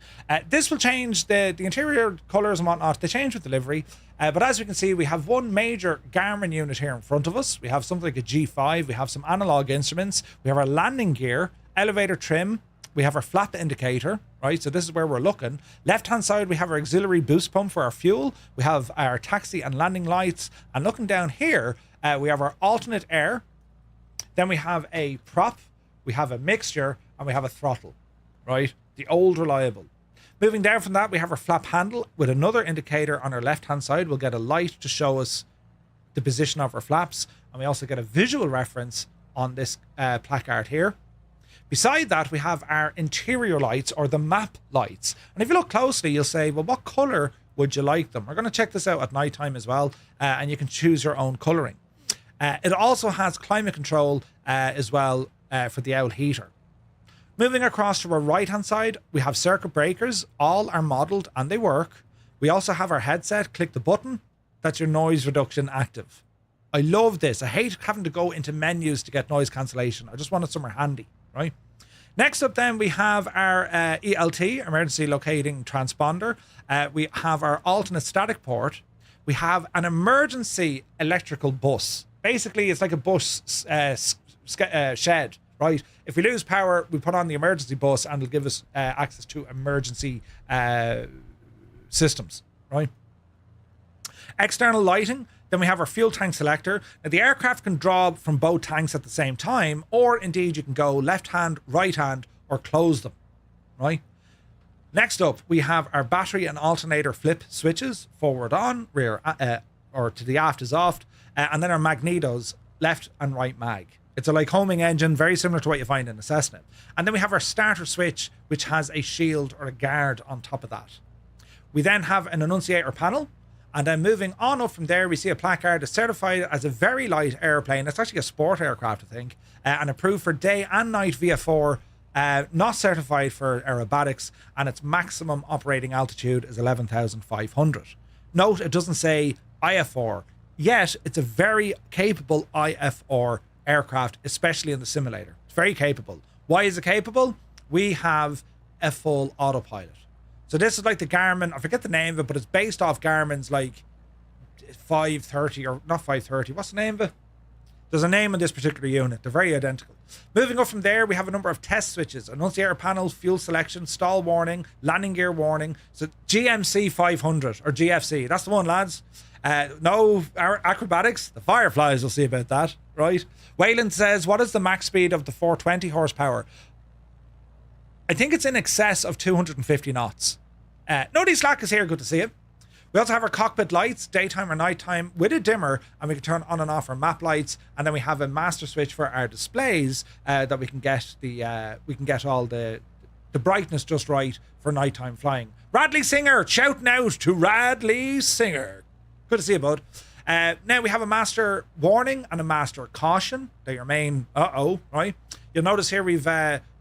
This will change the interior colors and whatnot. They change with delivery, but as we can see, we have one major Garmin unit here in front of us. We have something like a G5. We have some analog instruments. We have our landing gear, elevator trim. We have our flap indicator, right? So this is where we're looking. Left-hand side, we have our auxiliary boost pump for our fuel. We have our taxi and landing lights. And looking down here, we have our alternate air. Then we have a prop, we have a mixture, and we have a throttle, right? The old reliable. Moving down from that, we have our flap handle with another indicator on our left-hand side. We'll get a light to show us the position of our flaps. And we also get a visual reference on this placard here. Beside that, we have our interior lights, or the map lights. And if you look closely, you'll say, well, what color would you like them? We're going to check this out at nighttime as well, and you can choose your own coloring. It also has climate control as well for the owl heater. Moving across to our right-hand side, we have circuit breakers. All are modeled and they work. We also have our headset. Click the button. That's your noise reduction active. I love this. I hate having to go into menus to get noise cancellation. I just want it somewhere handy, right? Next up then, we have our ELT, emergency locating transponder. We have our alternate static port. We have an emergency electrical bus. Basically, it's like a bus shed, right? If we lose power, we put on the emergency bus and it'll give us access to emergency systems, right? External lighting. Then we have our fuel tank selector. Now, the aircraft can draw from both tanks at the same time, or indeed you can go left hand, right hand, or close them, right? Next up, we have our battery and alternator flip switches, forward on, rear, or to the aft is off, and then our magnetos, left and right mag. It's a like homing engine, very similar to what you find in a Cessna. And then we have our starter switch, which has a shield or a guard on top of that. We then have an annunciator panel. And then moving on up from there, we see a placard. It's certified as a very light airplane. It's actually a sport aircraft, I think, and approved for day and night VF4, not certified for aerobatics, and its maximum operating altitude is 11,500. Note, it doesn't say IFR, yet it's a very capable IFR aircraft, especially in the simulator. It's very capable. Why is it capable? We have a full autopilot. So this is like the Garmin, I forget the name of it, but it's based off Garmin's like 530, or not 530, what's the name of it? There's a name in this particular unit. They're very identical. Moving up from there, we have a number of test switches, annunciator panel, fuel selection, stall warning, landing gear warning. So GMC 500, or GFC, that's the one, lads. No acrobatics, the Fireflies will see about that, right? Wayland says, what is the max speed of the 420 horsepower? I think it's in excess of 250 knots. Nobody Slack is here, good to see you. We also have our cockpit lights, daytime or nighttime, with a dimmer, and we can turn on and off our map lights. And then we have a master switch for our displays that we can get all the brightness just right for nighttime flying. Radley Singer, shouting out to Radley Singer. Good to see you, bud. Now we have a master warning and a master caution. They're your main right? You'll notice here we've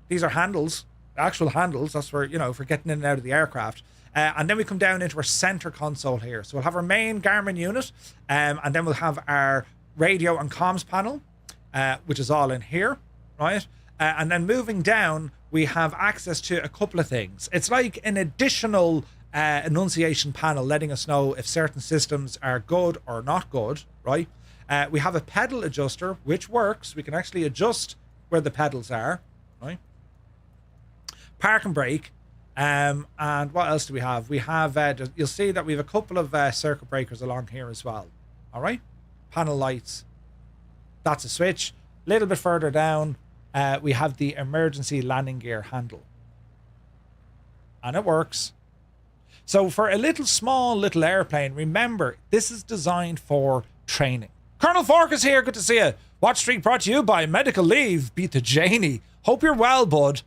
these are handles. Actual handles, that's for, for getting in and out of the aircraft. And then we come down into our center console here. So we'll have our main Garmin unit, and then we'll have our radio and comms panel, which is all in here, right? And then moving down, we have access to a couple of things. It's like an additional annunciation panel letting us know if certain systems are good or not good, right? We have a pedal adjuster, which works. We can actually adjust where the pedals are, right? Park and brake, and what else do we have? We have you'll see that we have a couple of circuit breakers along here as well. All right, panel lights, that's a switch. A little bit further down, we have the emergency landing gear handle. And it works. So for a small little airplane, remember, this is designed for training. Colonel Fork is here. Good to see you. Watch Street brought to you by Medical Leave. Beat the Janie. Hope you're well, bud.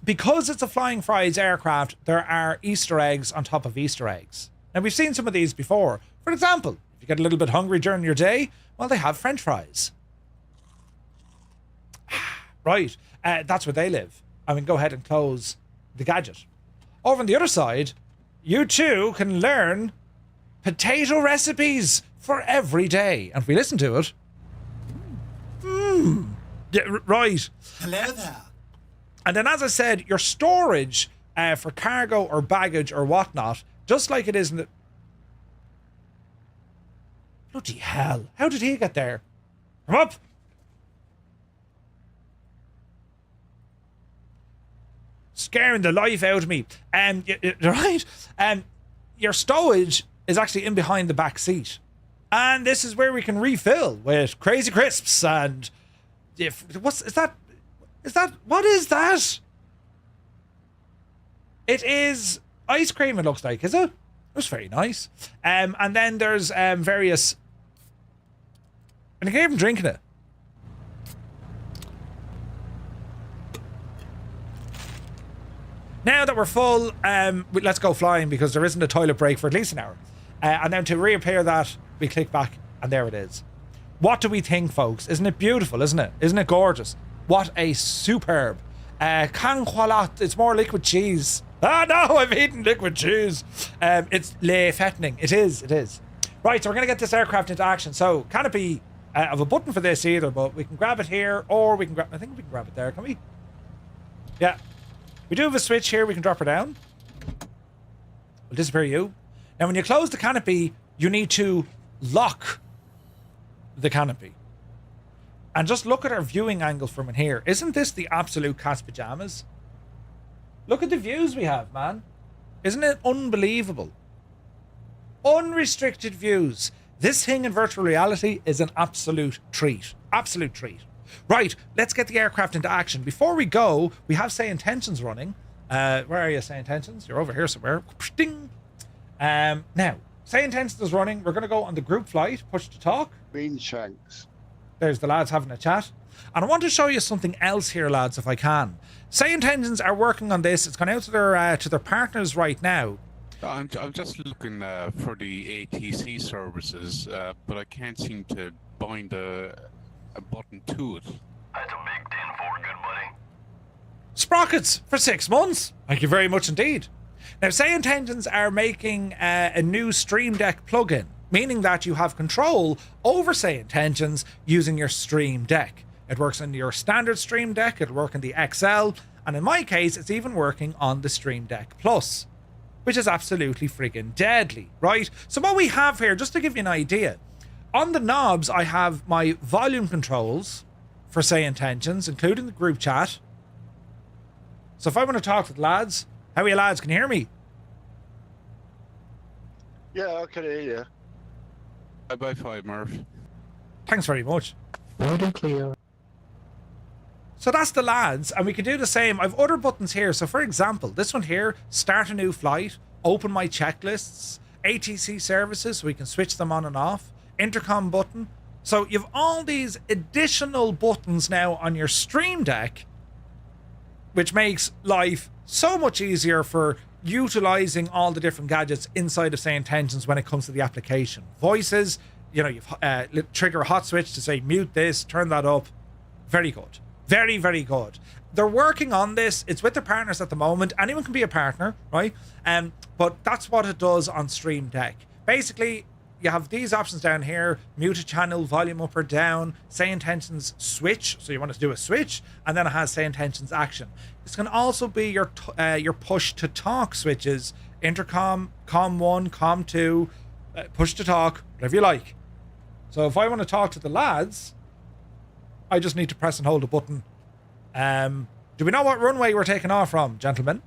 Because it's a Flying Fries aircraft, there are Easter eggs on top of Easter eggs. Now, we've seen some of these before. For example, if you get a little bit hungry during your day, well, they have French fries. Right. That's where they live. I mean, go ahead and close the gadget. Over on the other side, you too can learn potato recipes for every day. And if we listen to it... Yeah, right. Hello there. And then, as I said, your storage for cargo or baggage or whatnot, just like it is in the... Bloody hell. How did he get there? Come up. Scaring the life out of me. Right? Your stowage is actually in behind the back seat. And this is where we can refill with crazy crisps and... what is that? It is ice cream, it looks like, is it? It was very nice. And then there's various... And I can't even drink it. Now that we're full, let's go flying because there isn't a toilet break for at least an hour. And then to reappear that, we click back and there it is. What do we think, folks? Isn't it beautiful, isn't it? Isn't it gorgeous? What a superb. Canqualat, it's more liquid cheese. Ah, no, I've eaten liquid cheese. It's le fattening. It is. Right, so we're going to get this aircraft into action. So, canopy of a button for this either, but we can grab it here or we can grab... I think we can grab it there, can we? Yeah. We do have a switch here. We can drop her down. We'll disappear you. Now, when you close the canopy, you need to lock the canopy. And just look at our viewing angle from in here. Isn't this the absolute cat's pajamas? Look at the views we have, man. Isn't it unbelievable? Unrestricted views. This thing in virtual reality is an absolute treat. Absolute treat. Right, let's get the aircraft into action. Before we go, we have Say Intentions running. Where are you, Say Intentions? You're over here somewhere. Ding. Now, Say Intentions is running. We're going to go on the group flight. Push to talk. Green Shanks. There's the lads having a chat. And I want to show you something else here, lads, if I can. Say Intentions are working on this. It's gone out to their partners right now. I'm just looking for the ATC services, but I can't seem to bind a button to it. That's a big 10-4, good buddy. Sprockets for 6 months. Thank you very much indeed. Now, Say Intentions are making a new Stream Deck plugin, meaning that you have control over Say Intentions using your Stream Deck. It works on your standard Stream Deck, it'll work on the XL, and in my case, it's even working on the Stream Deck Plus, which is absolutely friggin' deadly, right? So what we have here, just to give you an idea, on the knobs, I have my volume controls for Say Intentions, including the group chat. So if I want to talk to the lads, how are you lads? Can you hear me? Yeah, I can hear you. Bye-bye, 5, Murph. Thanks very much. Loud and clear. So that's the lads, and we can do the same. I've other buttons here. So for example, this one here, start a new flight, open my checklists, ATC services, so we can switch them on and off, intercom button. So you've all these additional buttons now on your Stream Deck, which makes life so much easier for utilizing all the different gadgets inside of Say Intentions when it comes to the application. Voices, you know, you've trigger a hot switch to say mute this, turn that up. Very good. Very, very good. They're working on this. It's with their partners at the moment. Anyone can be a partner, right? But that's what it does on Stream Deck. Basically, you have these options down here: mute a channel, volume up or down, Say Intentions switch. So you want to do a switch, and then it has Say Intentions action. This can also be your push to talk switches: intercom, com1, com2, push to talk, whatever you like. So if I want to talk to the lads, I just need to press and hold a button. Do we know what runway we're taking off from, gentlemen?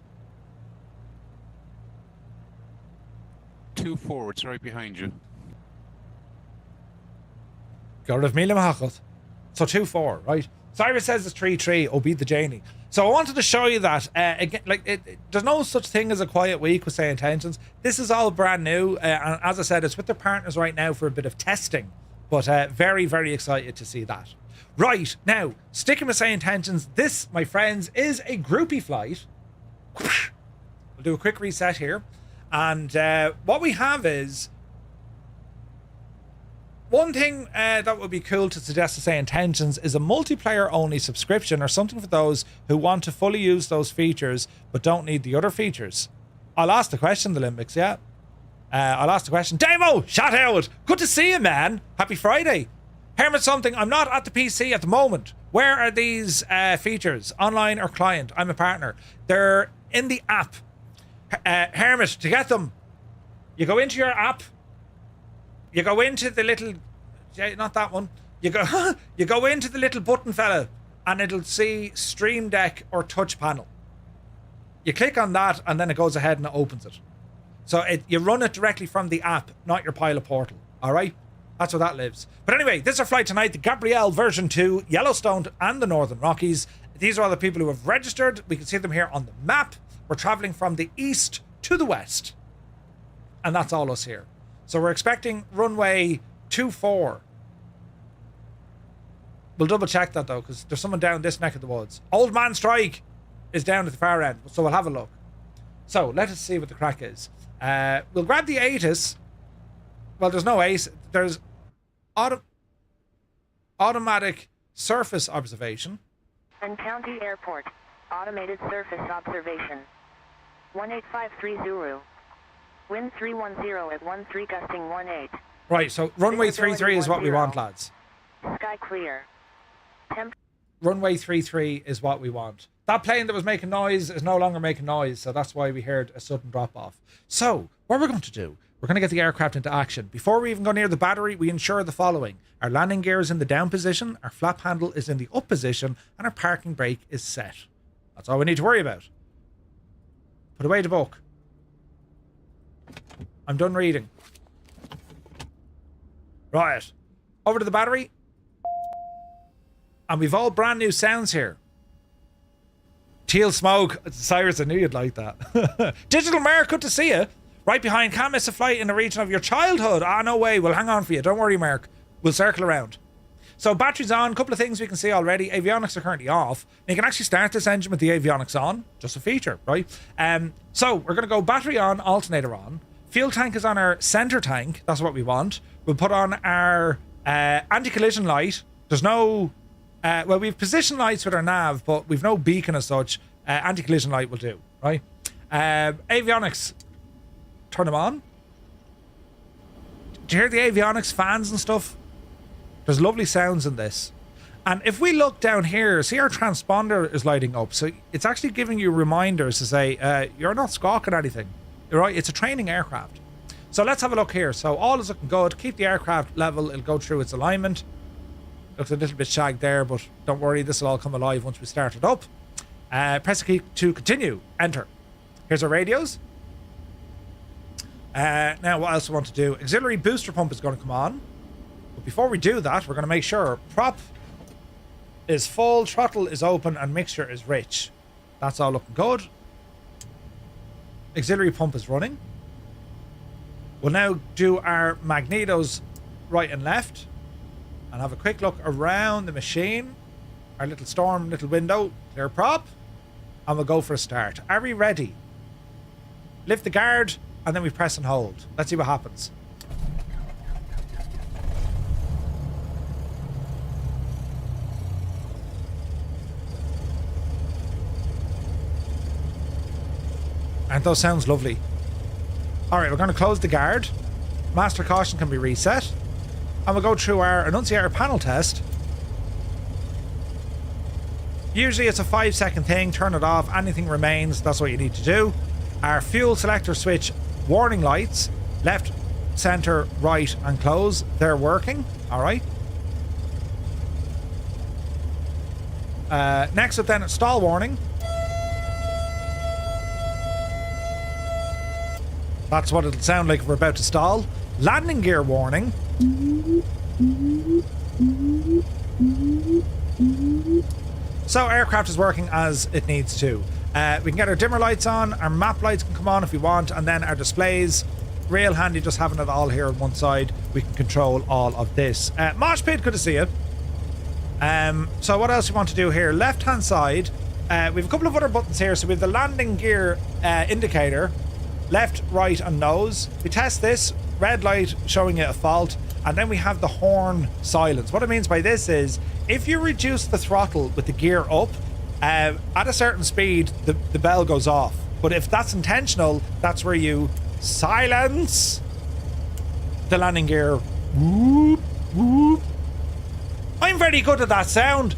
2 forwards, right behind you. Got rid of Mila Mahakot. So 2-4, right? Cyrus says it's 3-3. Oh, beat the Janie. So I wanted to show you that. Again, there's no such thing as a quiet week with Say Intentions. This is all brand new. And as I said, it's with their partners right now for a bit of testing. But very, very excited to see that. Right, now, sticking with Say Intentions, this, my friends, is a groupie flight. We'll do a quick reset here. And what we have is... One thing that would be cool to suggest to Say Intentions is a multiplayer only subscription or something for those who want to fully use those features but don't need the other features. I'll ask the question, the Limbics, yeah. I'll ask the question. Damo, shout out. Good to see you, man. Happy Friday. Hermit something. I'm not at the PC at the moment. Where are these features? Online or client? I'm a partner. They're in the app. Hermit, to get them, you go into your app. You go into the little, not that one. You go into the little button fella, and it'll see Stream Deck or Touch Panel. You click on that, and then it goes ahead and it opens it. So you run it directly from the app, not your pilot portal. All right, that's where that lives. But anyway, this is our flight tonight: the Gabriel version 2, Yellowstone, and the Northern Rockies. These are all the people who have registered. We can see them here on the map. We're traveling from the east to the west, and that's all us here. So we're expecting runway 24. We'll double check that though, because there's someone down this neck of the woods. Old Man Strike is down at the far end, so we'll have a look. So let us see what the crack is. We'll grab the ATIS. Well, there's no ACE. There's automatic surface observation. And County Airport. Automated surface observation. 18530 Zulu. Wind 310 at 13 gusting 18. Right, so runway 33 is what we want, lads. Sky clear. Runway 33 is what we want. That plane that was making noise is no longer making noise, so that's why we heard a sudden drop off. So, what we're going to do, we're going to get the aircraft into action. Before we even go near the battery, we ensure the following. Our landing gear is in the down position, our flap handle is in the up position, and our parking brake is set. That's all we need to worry about. Put away the book. I'm done reading. Right. Over to the battery. And we've all brand new sounds here. Teal smoke. Cyrus, I knew you'd like that. Digital Mark, good to see you. Right behind. Can't miss a flight in the region of your childhood. Ah, no way. We'll hang on for you. Don't worry, Mark. We'll circle around. So batteries on. A couple of things we can see already. Avionics are currently off. And you can actually start this engine with the avionics on. Just a feature, right? So we're going to go battery on, alternator on. Fuel tank is on our center tank. That's what we want. We'll put on our anti-collision light. There's no... well, we've position lights with our nav, but we've no beacon as such. Anti-collision light will do, right? Avionics. Turn them on. Do you hear the avionics fans and stuff? There's lovely sounds in this. And if we look down here, see our transponder is lighting up. So it's actually giving you reminders to say, you're not squawking anything. Right, it's a training aircraft. So let's have a look here. So all is looking good. Keep the aircraft level. It'll go through its alignment. Looks a little bit shagged there, but don't worry. This will all come alive once we start it up. Press the key to continue. Enter. Here's our radios. Now, what else I want to do? Auxiliary booster pump is going to come on. But before we do that, we're going to make sure prop is full, throttle is open, and mixture is rich. That's all looking good. Auxiliary pump is running. We'll now do our magnetos right and left and have a quick look around the machine. Our little storm, little window, clear prop, and we'll go for a start. Are we ready? Lift the guard and then we press and hold. Let's see what happens. Aren't those sounds lovely? Alright, we're going to close the guard. Master caution can be reset. And we'll go through our annunciator panel test. Usually it's a 5-second thing. Turn it off. Anything remains. That's what you need to do. Our fuel selector switch warning lights. Left, center, right and close. They're working. Alright. Next up then, stall warning. That's what it'll sound like if we're about to stall. Landing gear warning. So aircraft is working as it needs to. We can get our dimmer lights on, our map lights can come on if we want, and then our displays. Real handy just having it all here on one side. We can control all of this. Mosh Pit, good to see you. So what else we want to do here? Left hand side, we have a couple of other buttons here. So we have the landing gear indicator, left, right and nose. We test this, red light showing you a fault, and then we have the horn silence. What it means by this is if you reduce the throttle with the gear up at a certain speed, the bell goes off. But if that's intentional, that's where you silence the landing gear. Whoop, whoop. I'm very good at that sound.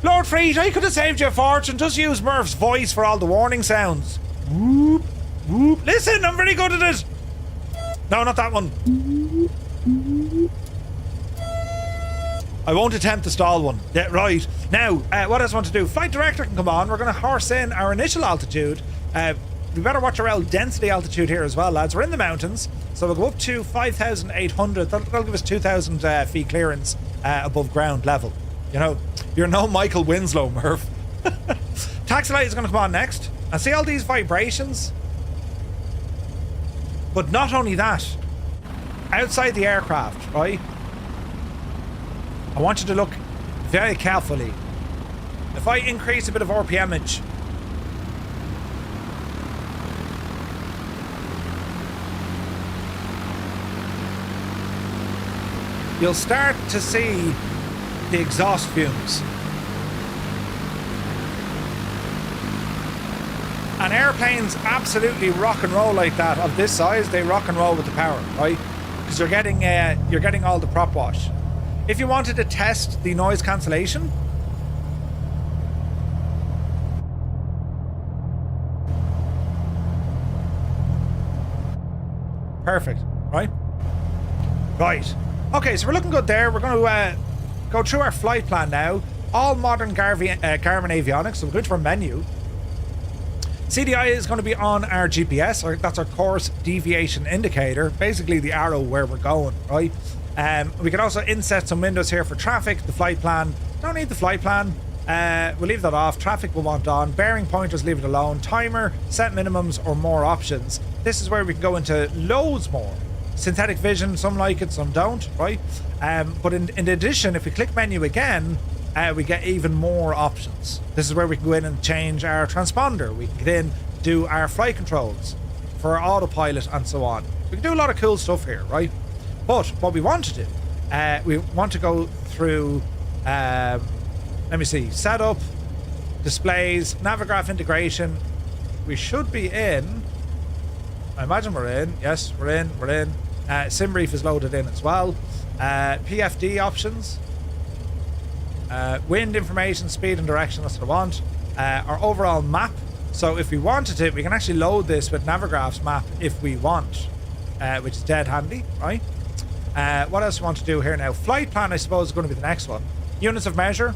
Lord Freed, I could have saved you a fortune. Just use Murph's voice for all the warning sounds. Whoop, whoop. Listen, I'm very good at it. No, not that one. I won't attempt the stall one. Yeah, right. Now, what else I want to do? Flight director can come on. We're going to horse in our initial altitude. We better watch our density altitude here as well, lads. We're in the mountains, so we'll go up to 5,800. That'll give us 2,000 feet clearance above ground level. You know, you're no Michael Winslow, Murph. Taxi light is going to come on next. And see all these vibrations? But not only that, outside the aircraft, right? I want you to look very carefully. If I increase a bit of RPMage, you'll start to see the exhaust fumes. And airplanes absolutely rock and roll like that. Of this size, they rock and roll with the power, right? Because you're getting all the prop wash. If you wanted to test the noise cancellation, perfect, right? Right. Okay, so we're looking good there. We're going to go through our flight plan now. All modern Garmin avionics. So we're going to our menu. CDI is going to be on our GPS, or that's our course deviation indicator, basically the arrow where we're going, right? We can also inset some windows here for traffic, the flight plan. Don't need the flight plan. We'll leave that off. Traffic we'll want on. Bearing pointers, leave it alone. Timer, set minimums or more options. This is where we can go into loads more. Synthetic vision, some like it, some don't, right? But in addition, if we click menu again, we get even more options. This is where we can go in and change our transponder. We can get in, do our flight controls for our autopilot and so on. We can do a lot of cool stuff here, right? But what we want to do, we want to go through, let me see, setup, displays, Navigraph integration. We should be in, I imagine we're in, yes, we're in. SimBrief is loaded in as well. PFD options, wind information, speed and direction, that's what I want. Our overall map, so if we wanted it, we can actually load this with Navigraph's map if we want, which is dead handy, right? What else do we want to do here now? Flight plan, I suppose, is going to be the next one. Units of measure.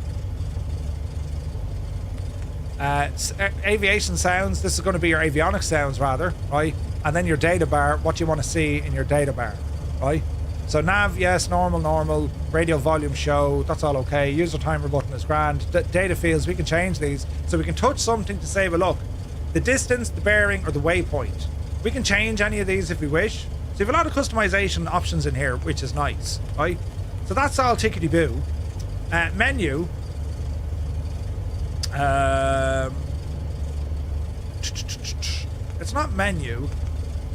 Aviation sounds. This is going to be your avionics sounds, rather, right? And then your data bar, what you want to see in your data bar, right? So nav, yes, normal. Radio volume, show, that's all okay. User timer button is grand. Data fields, we can change these. So we can touch something to say, well, look, the distance, the bearing, or the waypoint. We can change any of these if we wish. So you have a lot of customization options in here, which is nice, right? So that's all tickety-boo. Menu. It's not menu.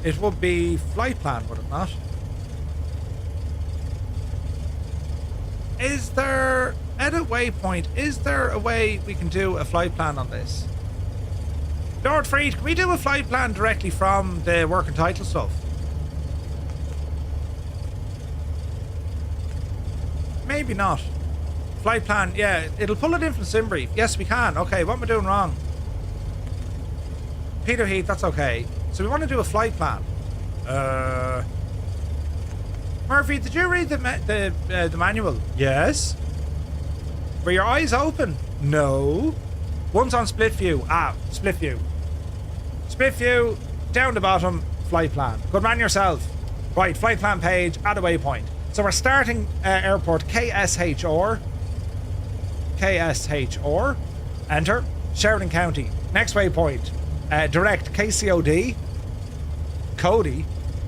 It would be flight plan, would it not? Is there... Edit waypoint. Is there a way we can do a flight plan on this? Lord Freed, can we do a flight plan directly from the work and title stuff? Maybe not. Flight plan, yeah, it'll pull it in from SimBrief. Yes, we can. Okay, what am I doing wrong? Peter Heath, that's okay. So we want to do a flight plan. Murphy, did you read the manual? Yes. Were your eyes open? No. One's on split view. Split view. Split view, down the bottom, flight plan. Good man yourself. Right, flight plan page, add a waypoint. So we're starting airport KSHR. KSHR. Enter. Sheridan County. Next waypoint. Direct KCOD. Cody.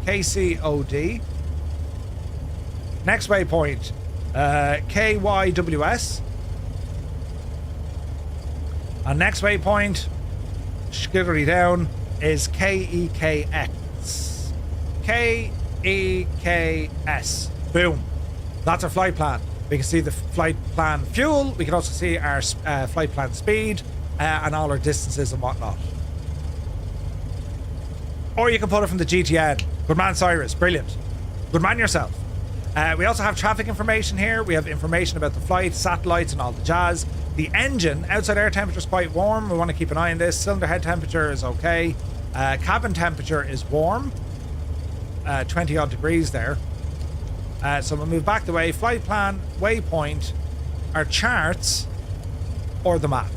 KCOD. Next waypoint. KYWS. And next waypoint, skittery down, is KEKS. KEKS. Boom. That's our flight plan. We can see the flight plan fuel. We can also see our flight plan speed and all our distances and whatnot. Or you can put it from the GTN. Good man, Cyrus. Brilliant. Good man yourself. We also have traffic information here. We have information about the flight, satellites, and all the jazz. The engine, outside air temperature is quite warm. We want to keep an eye on this. Cylinder head temperature is okay. Cabin temperature is warm. 20 odd degrees there. So we'll move back the way. Flight plan, waypoint, our charts, or the map.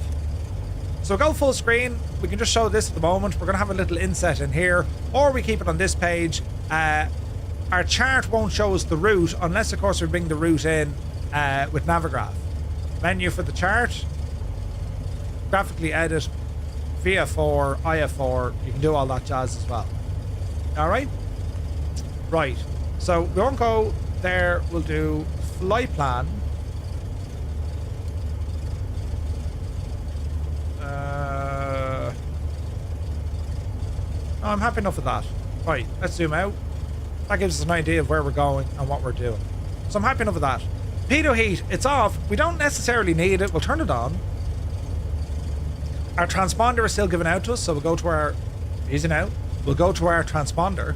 So go full screen. We can just show this at the moment. We're going to have a little inset in here, or we keep it on this page. Our chart won't show us the route unless, of course, we bring the route in with Navigraph. Menu for the chart. Graphically edit. VF4, IF4. You can do all that jazz as well. Alright? Right. So we won't go there. We'll do flight plan. No, I'm happy enough with that. Right, let's zoom out. That gives us an idea of where we're going and what we're doing. So I'm happy enough with that. Pitot heat, it's off. We don't necessarily need it. We'll turn it on. Our transponder is still giving out to us, so we'll go to our... Easy now. We'll go to our transponder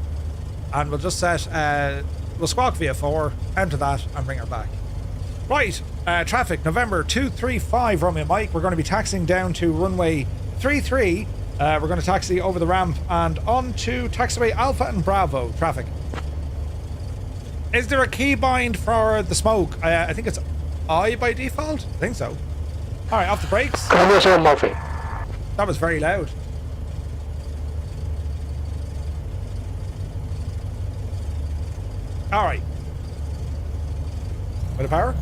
and we'll just set... we'll squawk VF4, enter that and bring her back. Right, traffic, November 235, Romeo Mike. We're going to be taxiing down to runway 33. We're going to taxi over the ramp and on to taxiway Alpha and Bravo. Traffic. Is there a key bind for the smoke? I think it's I by default. I think so. All right, off the brakes. That was very loud. All right. Bit of power.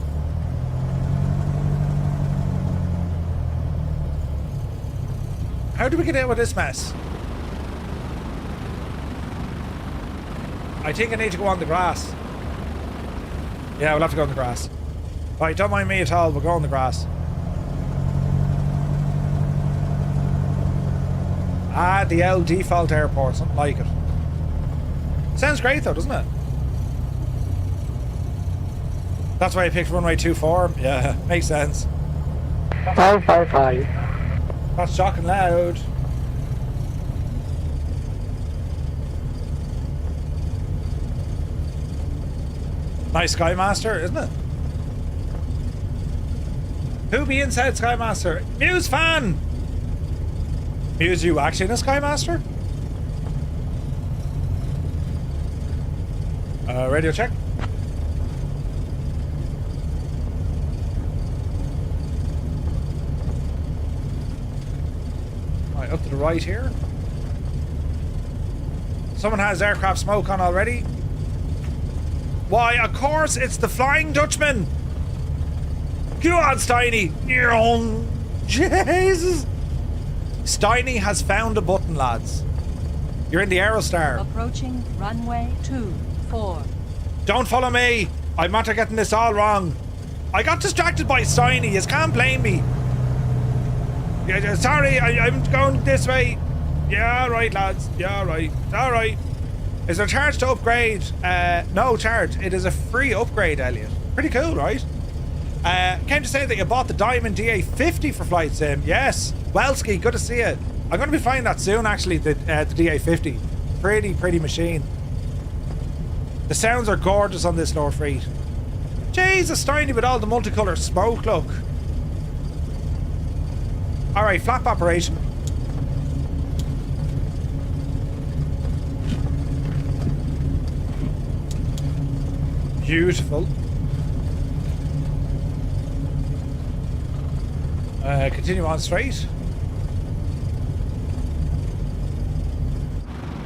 How do we get out of this mess? I think I need to go on the grass. Yeah, we'll have to go on the grass. Right, don't mind me at all. We'll go on the grass. Ah, the L default airport. Something like it. Sounds great though, doesn't it? That's why I picked runway 24. Yeah, makes sense. 555. That's shocking loud. Nice Skymaster, isn't it? Who be inside Skymaster? Muse fan! Muse, you actually in a Skymaster? Radio check. Right, up to the right here. Someone has aircraft smoke on already. Why, of course, it's the Flying Dutchman. Go on, Steiny. Jesus. Steiny has found a button, lads. You're in the Aerostar. Approaching runway 24. Don't follow me. I'm after getting this all wrong. I got distracted by Steiny. You can't blame me. Yeah, sorry, I'm going this way. Yeah, all right, lads. Yeah, all right. All right. Is there a charge to upgrade? No charge. It is a free upgrade, Elliot. Pretty cool, right? Came to say that you bought the Diamond DA50 for Flight Sim. Yes. Welski, good to see you. I'm going to be flying that soon, actually, the DA50. Pretty machine. The sounds are gorgeous on this Lord Freet. Jesus, Steiny with all the multicolour smoke, look. Alright, flap operation. Beautiful. Continue on straight.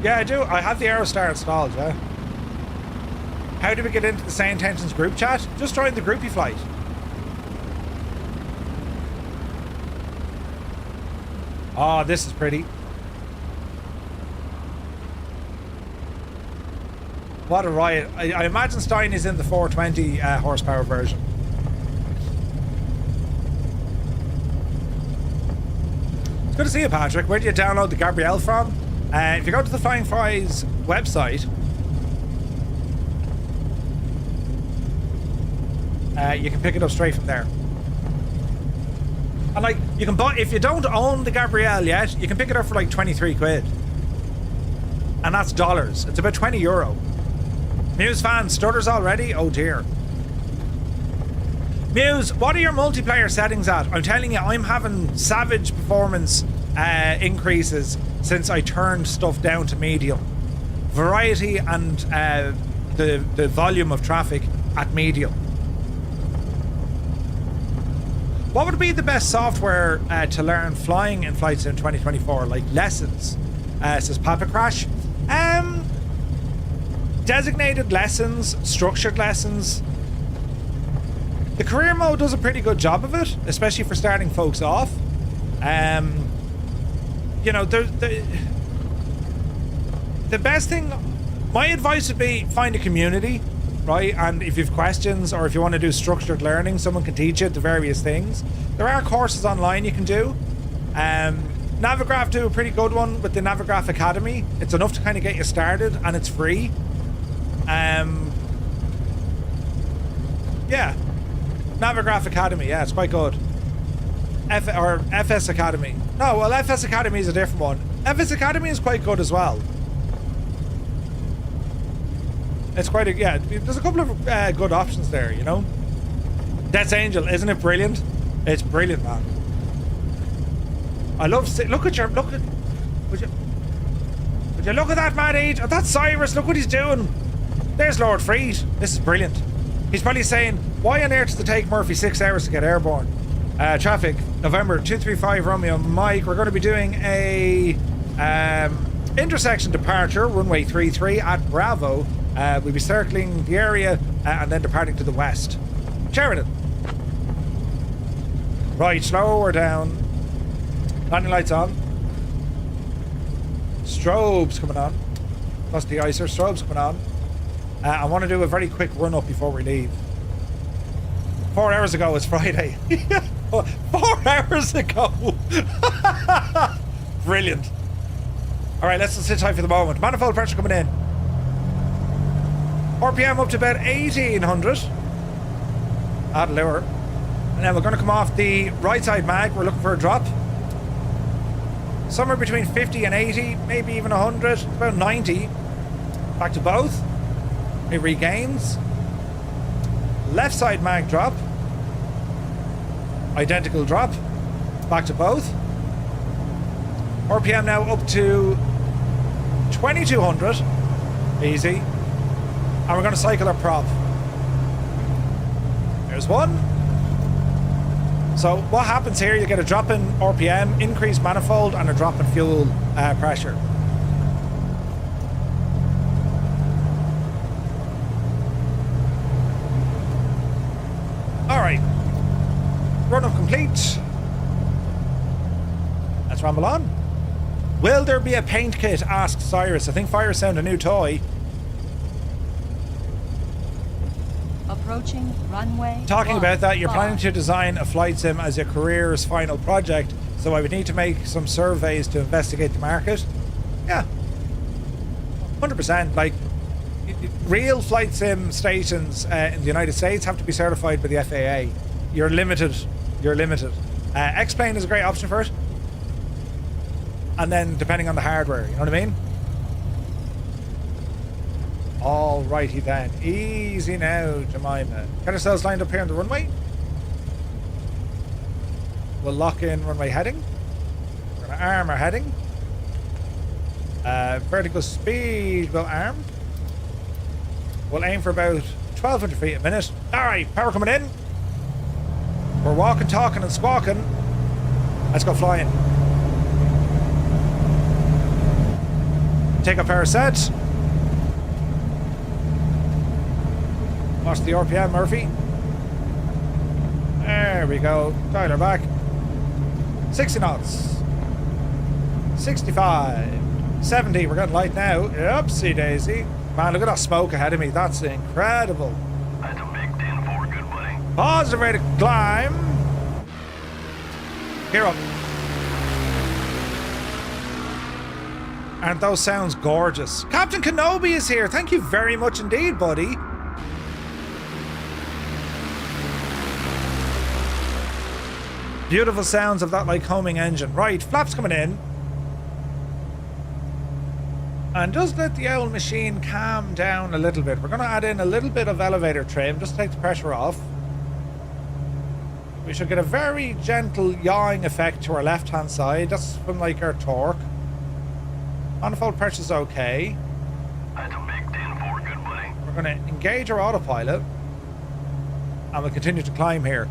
Yeah, I do. I have the Aerostar installed, yeah. How do we get into the Sane Tensions group chat? Just join the groupie flight. Oh, this is pretty. What a riot. I imagine Stein is in the 420 horsepower version. It's good to see you, Patrick. Where do you download the Gabrielle from? If you go to the Flying Fries website, you can pick it up straight from there. And like, you can buy, if you don't own the Gabrielle yet, you can pick it up for like 23 quid. And that's dollars. It's about 20 euro. Muse fans, stutters already? Oh dear. Muse, what are your multiplayer settings at? I'm telling you, I'm having savage performance increases since I turned stuff down to medium. Variety and the volume of traffic at medium. What would be the best software to learn flying in Flight Sim 2024? Like lessons? Says Papa Crash. Designated lessons, structured lessons. The career mode does a pretty good job of it, especially for starting folks off. You know, the best thing, my advice would be find a community, right? And if you have questions or if you want to do structured learning, someone can teach you the various things. There are courses online you can do. Navigraph do a pretty good one with the Navigraph Academy. It's enough to kind of get you started and it's free. Yeah. Navigraph Academy, yeah, it's quite good. FS Academy. No, well, FS Academy is a different one. FS Academy is quite good as well. It's quite a, yeah, there's a couple of good options there, you know? Death's Angel, isn't it brilliant? It's brilliant, man. I love, look at, would you look at that, Mad Age? Oh, that's Cyrus, look what he's doing. There's Lord Freed. This is brilliant. He's probably saying, why on earth does it take Murphy 6 hours to get airborne? Traffic, November 235 Romeo Mike. We're going to be doing a intersection departure, runway 33 at Bravo. We'll be circling the area and then departing to the west. Sheridan. Right, slower down. Landing lights on. Strobes coming on. Plus the icer, strobes coming on. I want to do a very quick run up before we leave. 4 hours ago was Friday. 4 hours ago. Brilliant. Alright, let's sit tight for the moment. Manifold pressure coming in. RPM up to about 1800. Add lower. And then we're going to come off the right side mag. We're looking for a drop. Somewhere between 50 and 80, maybe even 100. About 90. Back to both. It regains. Left side mag drop. Identical drop. Back to both. RPM now up to 2200. Easy. And we're going to cycle our prop. There's one. So what happens here, you get a drop in RPM, increased manifold, and a drop in fuel pressure. Alright. Run up complete. Let's ramble on. Will there be a paint kit? Asks Cyrus. I think Fire Sound a new toy. Approaching runway. Talking about that, you're 15. planning to design a flight sim as your career's final project, so I would need to make some surveys to investigate the market. Yeah. 100%. Like, real flight sim stations in the United States have to be certified by the FAA. You're limited. You're limited. X-Plane is a great option for it. And then depending on the hardware, you know what I mean? Alrighty then. Easy now, Jemima. Get ourselves lined up here on the runway. We'll lock in runway heading. We're going to arm our heading. Vertical speed will arm. We'll aim for about 1200 feet a minute. Alright, power coming in. We're walking, talking and squawking. Let's go flying. Take up power set. Watch the RPM, Murphy. There we go. Dial her back. 60 knots. 65, 70. We're getting light now. Oopsie daisy. Man, look at that smoke ahead of me. That's incredible. That's a big 10-4, good buddy. Positive rate of climb. Gear up. Aren't those sounds gorgeous? Captain Kenobi is here. Thank you very much indeed, buddy. Beautiful sounds of that like homing engine. Right, flaps coming in. And just let the old machine calm down a little bit. We're going to add in a little bit of elevator trim just to take the pressure off. We should get a very gentle yawing effect to our left hand side. That's from like our torque. Manifold pressure's okay. That's a big 10-4, good buddy. We're going to engage our autopilot. And we'll continue to climb here.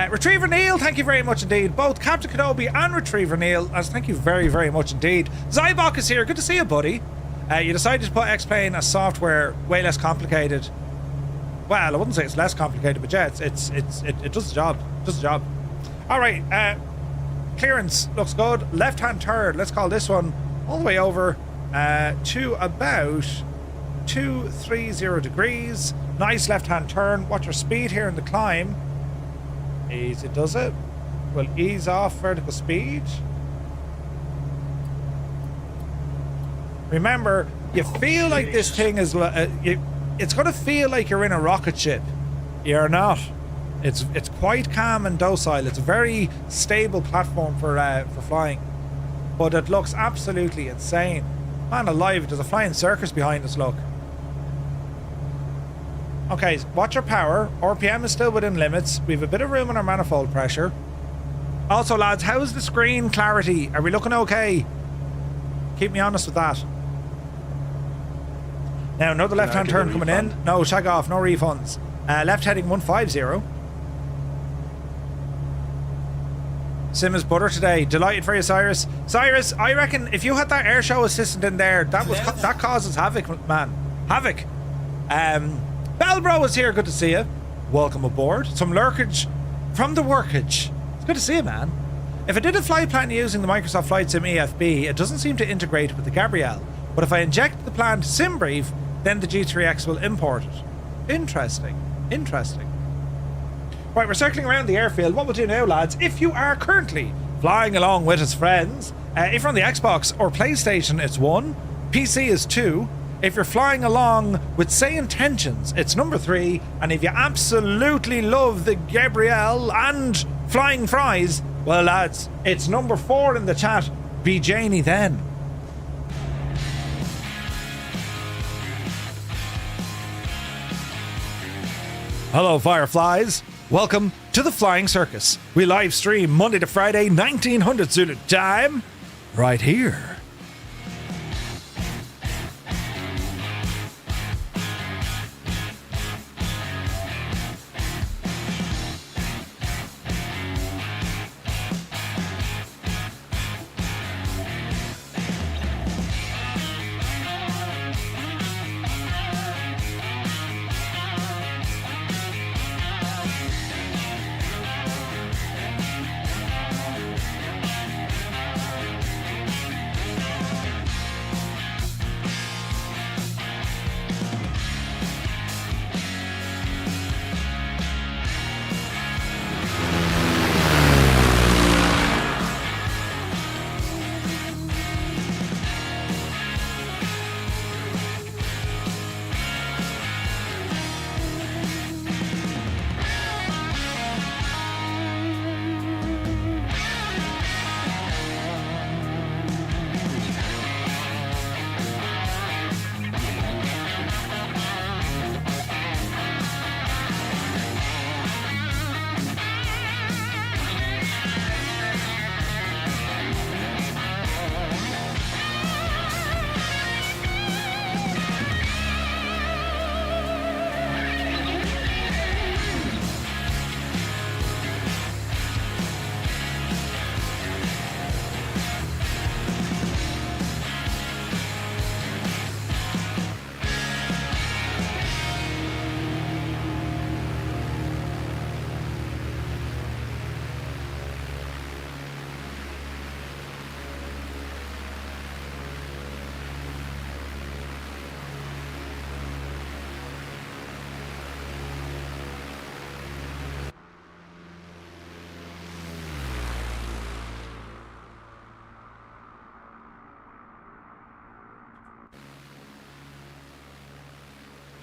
Retriever Neil, thank you very much indeed. Both Captain Kenobi and Retriever Neil, thank you very, very much indeed. Zybok is here. Good to see you, buddy. You decided to put X-Plane as software way less complicated. Well, I wouldn't say it's less complicated, but yeah, it does the job. It does the job. All right. Clearance looks good. Left-hand turn. Let's call this one all the way over to about 230 degrees. Nice left-hand turn. Watch your speed here in the climb. Easy does it. We'll ease off vertical speed. Remember, you feel like this thing is... it's going to feel like you're in a rocket ship. You're not. It's quite calm and docile. It's a very stable platform for flying. But it looks absolutely insane. Man alive, there's a flying circus behind us, look. Okay, watch our power. RPM is still within limits. We have a bit of room on our manifold pressure. Also, lads, how's the screen clarity? Are we looking okay? Keep me honest with that. Now, another left-hand turn coming in. No, shag off, no refunds. Left heading 150. Sim is butter today. Delighted for you, Cyrus. Cyrus, I reckon if you had that airshow assistant in there, that causes havoc, man. Havoc. Bellbro is here. Good to see you. Welcome aboard. Some lurkage from the workage. It's good to see you, man. If I did a flight plan using the Microsoft Flight Sim EFB, it doesn't seem to integrate with the Gabriel. But if I inject the planned SimBrief, then the G3X will import it. Interesting. Interesting. Right, we're circling around the airfield. What we'll do now, lads, if you are currently flying along with us friends, if you're on the Xbox or PlayStation, it's 1. PC is 2. If you're flying along with Say Intentions, it's number 3. And if you absolutely love the Gabriel and Flying Fries, well, lads, it's number 4 in the chat. Be Janie then. Hello, Fireflies. Welcome to the Flying Circus. We live stream Monday to Friday, 1900 Zulu time, right here.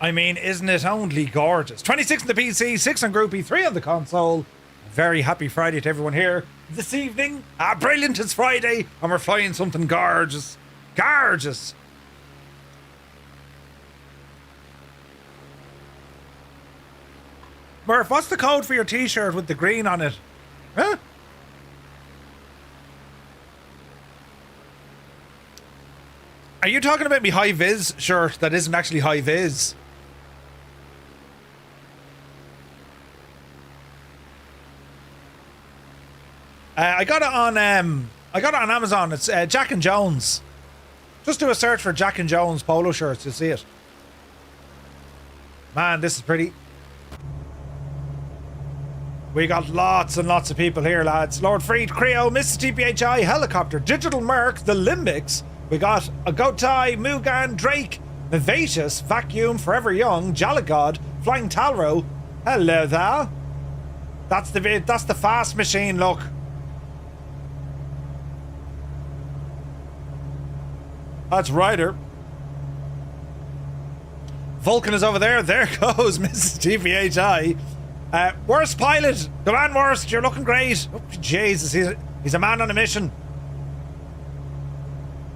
I mean, isn't it only gorgeous? 26 on the PC, 6 on Groupie, 3 on the console. Very happy Friday to everyone here this evening. Brilliant, it's Friday, and we're flying something gorgeous. Gorgeous. Murph, what's the code for your t-shirt with the green on it? Huh? Are you talking about me high-vis shirt that isn't actually high-vis? I got it on Amazon. It's Jack and Jones. Just do a search for Jack and Jones polo shirts, you'll see it. Man, this is pretty. We got lots and lots of people here, lads. Lord Freed, Creo, Mrs. TPHI, Helicopter, Digital Merc, the Limbics. We got Agotai, Mugan, Drake, Vivacious, Vacuum, Forever Young, Jalagod, Flying Talro. Hello there. That's the fast machine, look. That's Ryder. Vulcan is over there. There goes Mrs. TPHI. Worst pilot. Come on, Worst. You're looking great. Oh, Jesus, he's a man on a mission.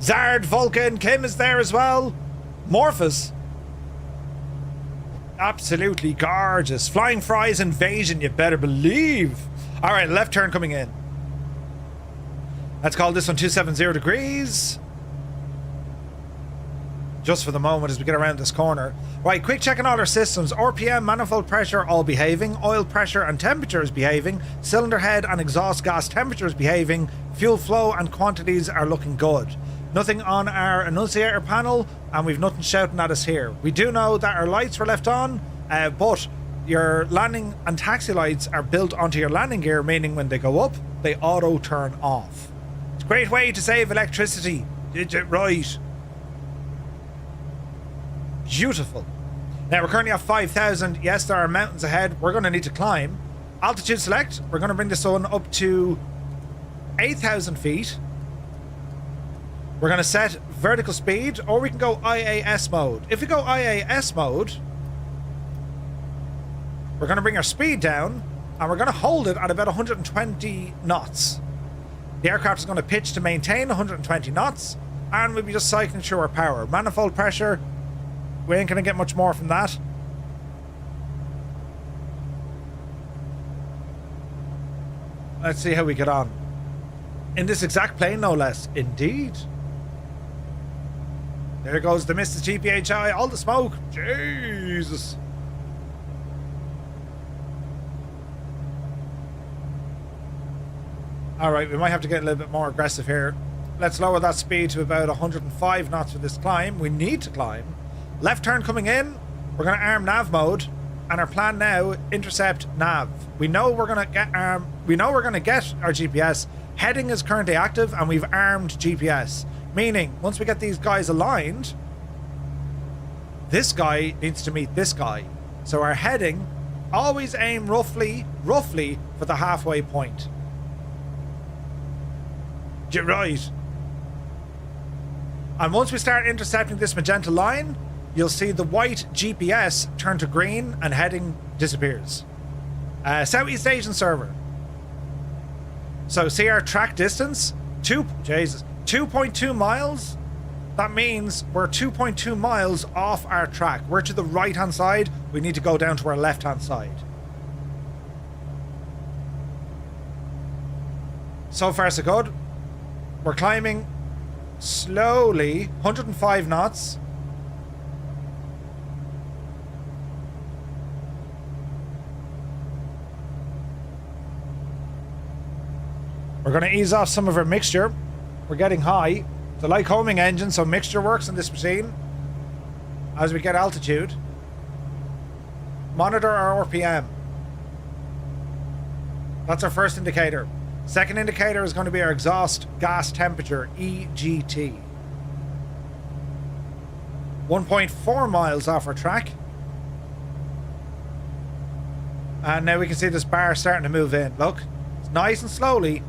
Zard, Vulcan, Kim is there as well. Morphus. Absolutely gorgeous. Flying Fries Invasion, you better believe. Alright, left turn coming in. Let's call this one 270 degrees. Just for the moment as we get around this corner. Right, quick checking all our systems. RPM, manifold pressure, all behaving. Oil pressure and temperature is behaving. Cylinder head and exhaust gas temperature is behaving. Fuel flow and quantities are looking good. Nothing on our annunciator panel, and we've nothing shouting at us here. We do know that our lights were left on, but your landing and taxi lights are built onto your landing gear, meaning when they go up, they auto turn off. It's a great way to save electricity. Did it right. Beautiful. Now we're currently at 5,000. Yes, there are mountains ahead. We're going to need to climb. Altitude select. We're going to bring this one up to 8,000 feet. We're going to set vertical speed, or we can go IAS mode. If we go IAS mode, we're going to bring our speed down, and we're going to hold it at about 120 knots. The aircraft is going to pitch to maintain 120 knots, and we'll be just cycling through our power. Manifold pressure. We ain't gonna get much more from that. Let's see how we get on. In this exact plane, no less. Indeed. There goes the Mrs. GPHI, all the smoke. Jesus. Alright, we might have to get a little bit more aggressive here. Let's lower that speed to about 105 knots for this climb. We need to climb. Left turn coming in. We're going to arm nav mode, and our plan now: intercept nav. We know we're going to get our GPS. Heading is currently active, and we've armed GPS. Meaning, once we get these guys aligned, this guy needs to meet this guy. So our heading, always aim roughly for the halfway point. Get right. And once we start intercepting this magenta line, you'll see the white GPS turn to green and heading disappears. Southeast Asian server. So see our track distance? 2.2 miles. That means we're 2.2 miles off our track. We're to the right hand side. We need to go down to our left hand side. So far so good. We're climbing slowly, 105 knots. We're going to ease off some of our mixture. We're getting high. It's a light homing engine, so mixture works in this machine. As we get altitude. Monitor our RPM. That's our first indicator. Second indicator is going to be our exhaust gas temperature, EGT. 1.4 miles off our track. And now we can see this bar starting to move in. Look, it's nice and slowly.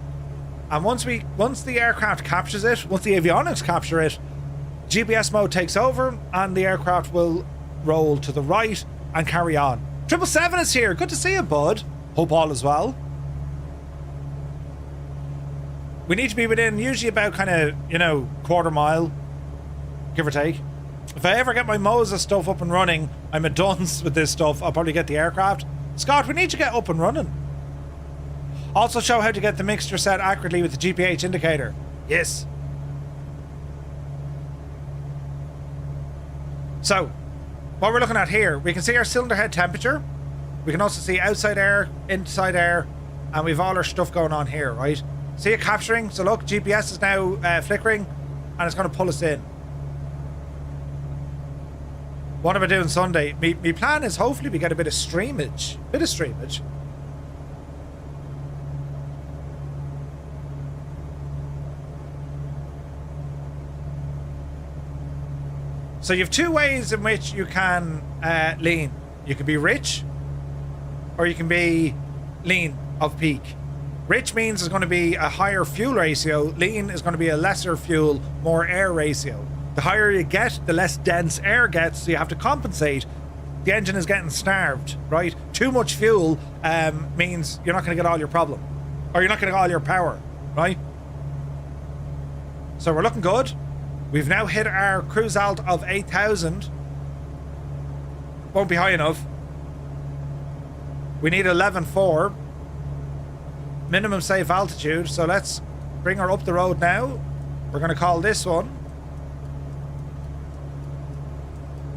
And once the aircraft captures it, once the avionics capture it, GPS mode takes over and the aircraft will roll to the right, and carry on. 777 is here. Good to see you, bud. Hope all is well. We need to be within usually about kind of, you know, quarter mile, give or take. If I ever get my Moses stuff up and running, I'm a dunce with this stuff. I'll probably get the aircraft. Scott, we need to get up and running. Also show how to get the mixture set accurately with the GPH indicator. Yes. So, what we're looking at here, we can see our cylinder head temperature. We can also see outside air, inside air, and we've all our stuff going on here, right? See it capturing? So look, GPS is now flickering, and it's going to pull us in. What am I doing Sunday? My plan is hopefully we get a bit of streamage. So you have two ways in which you can lean. You can be rich, or you can be lean of peak. Rich means there's going to be a higher fuel ratio. Lean is going to be a lesser fuel, more air ratio. The higher you get, the less dense air gets, so you have to compensate. The engine is getting starved, right? Too much fuel means you're not going to get all your problem, or you're not going to get all your power, right? So we're looking good. We've now hit our cruise alt of 8,000. Won't be high enough. We need 11.4. Minimum safe altitude. So let's bring her up the road now. We're going to call this one.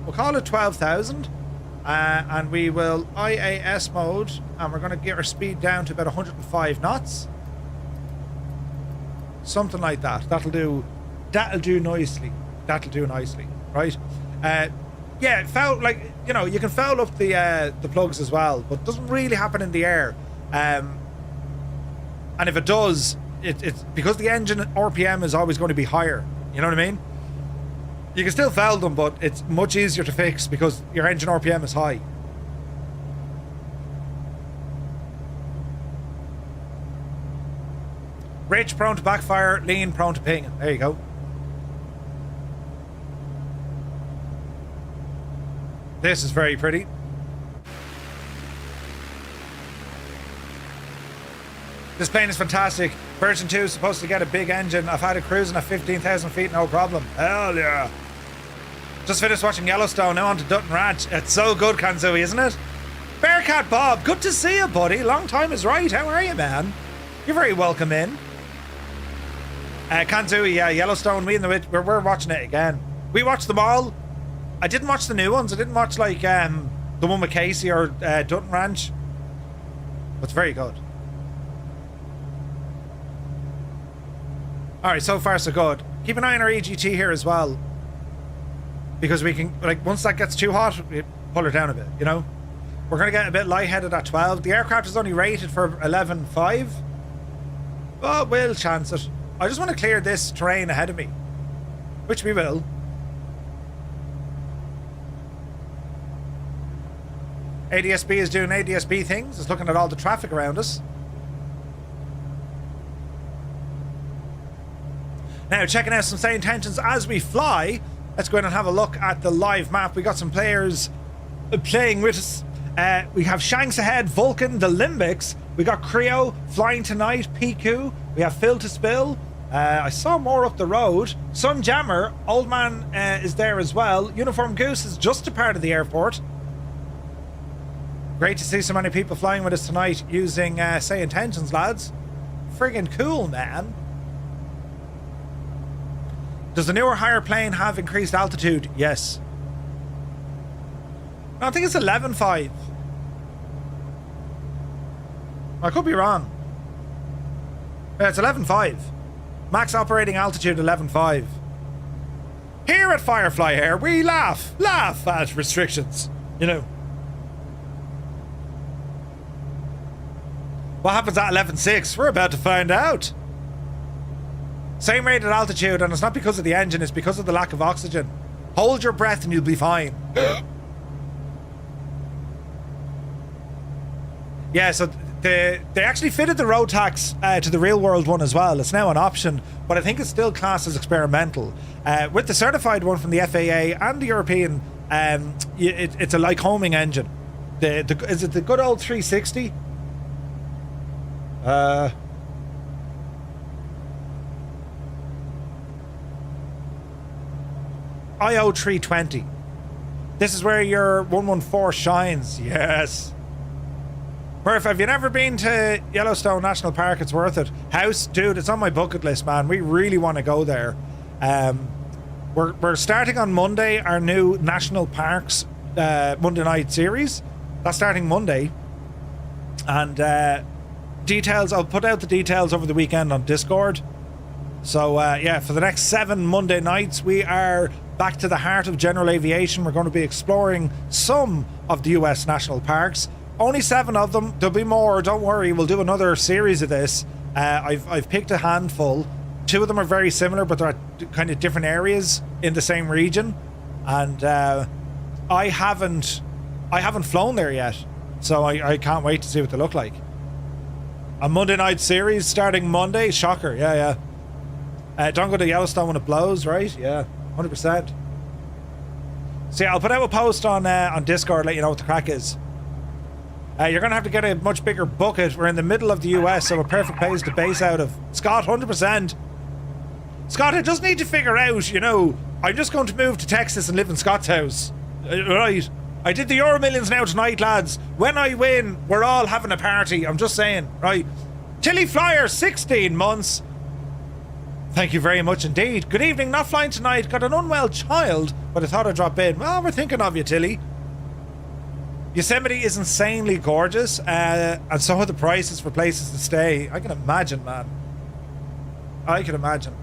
We'll call it 12,000. And we will IAS mode. And we're going to get our speed down to about 105 knots. Something like that. That'll do nicely. Right? Yeah, foul, like, you know, you can foul up the plugs as well, but it doesn't really happen in the air. And if it does, it's because the engine RPM is always going to be higher. You know what I mean? You can still foul them, but it's much easier to fix because your engine RPM is high. Rich, prone to backfire. Lean, prone to ping. There you go. This is very pretty. This plane is fantastic. Version 2 is supposed to get a big engine. I've had it cruising at 15,000 feet, no problem. Hell yeah. Just finished watching Yellowstone, now on to Dutton Ranch. It's so good, Kanzui, isn't it? Bearcat Bob, good to see you, buddy. Long time is right. How are you, man? You're very welcome in. Kanzui, yeah, Yellowstone, we're watching it again. We watched them all. I didn't watch the new ones. I didn't watch, like, the one with Casey or Dutton Ranch. But it's very good. Alright, so far so good. Keep an eye on our EGT here as well. Because we can, like, once that gets too hot, we pull her down a bit, you know? We're going to get a bit lightheaded at 12. The aircraft is only rated for 11.5. Oh, we'll chance it. I just want to clear this terrain ahead of me. Which we will. ADSB is doing ADSB things. It's looking at all the traffic around us. Now, checking out some say intentions as we fly. Let's go in and have a look at the live map. We got some players playing with us. We have Shanks ahead, Vulcan, the Limbics. We got Creo, Flying Tonight, PQ. We have Phil to Spill. I saw more up the road. Sun Jammer, Old Man is there as well. Uniform Goose is just departed the airport. Great to see so many people flying with us tonight using say intentions, lads. Friggin' cool, man. Does the newer higher plane have increased altitude? Yes. No, I think it's 11.5. I could be wrong. Yeah, it's 11.5. Max operating altitude 11.5. Here at Firefly Air, we laugh at restrictions. You know. What happens at 11.6? We're about to find out. Same rated altitude, and it's not because of the engine, it's because of the lack of oxygen. Hold your breath and you'll be fine. Yeah, so they actually fitted the road tax to the real world one as well. It's now an option, but I think it's still classed as experimental. With the certified one from the FAA and the European It's a Lycoming engine. Is it the good old 360? IO 320. This is where your 114 shines. Yes. Murph, have you never been to Yellowstone National Park? It's worth it. House, dude, it's on my bucket list, man. We really want to go there. We're starting on Monday our new National Parks Monday night series. That's starting Monday. And details, I'll put out the details over the weekend on Discord. So yeah, for the next 7 Monday nights, we are back to the heart of general aviation. We're going to be exploring some of the US national parks. Only 7 of them. There'll be more, don't worry. We'll do another series of this. I've picked a handful. 2 of them are very similar, but they're at kind of different areas in the same region. And I haven't flown there yet, so I can't wait to see what they look like. A Monday night series starting Monday. Shocker. Yeah. Don't go to Yellowstone when it blows, right? Yeah, 100%. So yeah, I'll put out a post on Discord, let you know what the crack is. You're going to have to get a much bigger bucket. We're in the middle of the US, so a perfect place to base out of. Scott, 100%. Scott, I just need to figure out, I'm just going to move to Texas and live in Scott's house. Right. I did the Euro Millions now tonight, lads. When I win, we're all having a party. I'm just saying, right? Tilly Flyer, 16 months. Thank you very much indeed. Good evening, not flying tonight. Got an unwell child, but I thought I'd drop in. Well, we're thinking of you, Tilly. Yosemite is insanely gorgeous, and so are the prices for places to stay. I can imagine, man. I can imagine.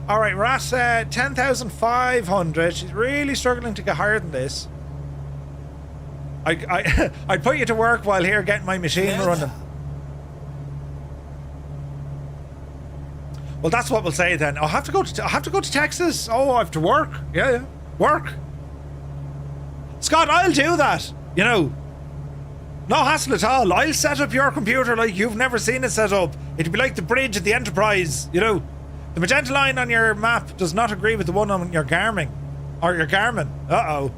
All right, we're at 10,500. She's really struggling to get higher than this. I'd put you to work while here getting my machine running. Well, that's what we'll say then. I have to go to Texas. Oh, I have to work. Yeah. Work. Scott, I'll do that. No hassle at all. I'll set up your computer like you've never seen it set up. It'd be like the bridge at the Enterprise, The magenta line on your map does not agree with the one on your Garmin. Or your Garmin. Uh-oh.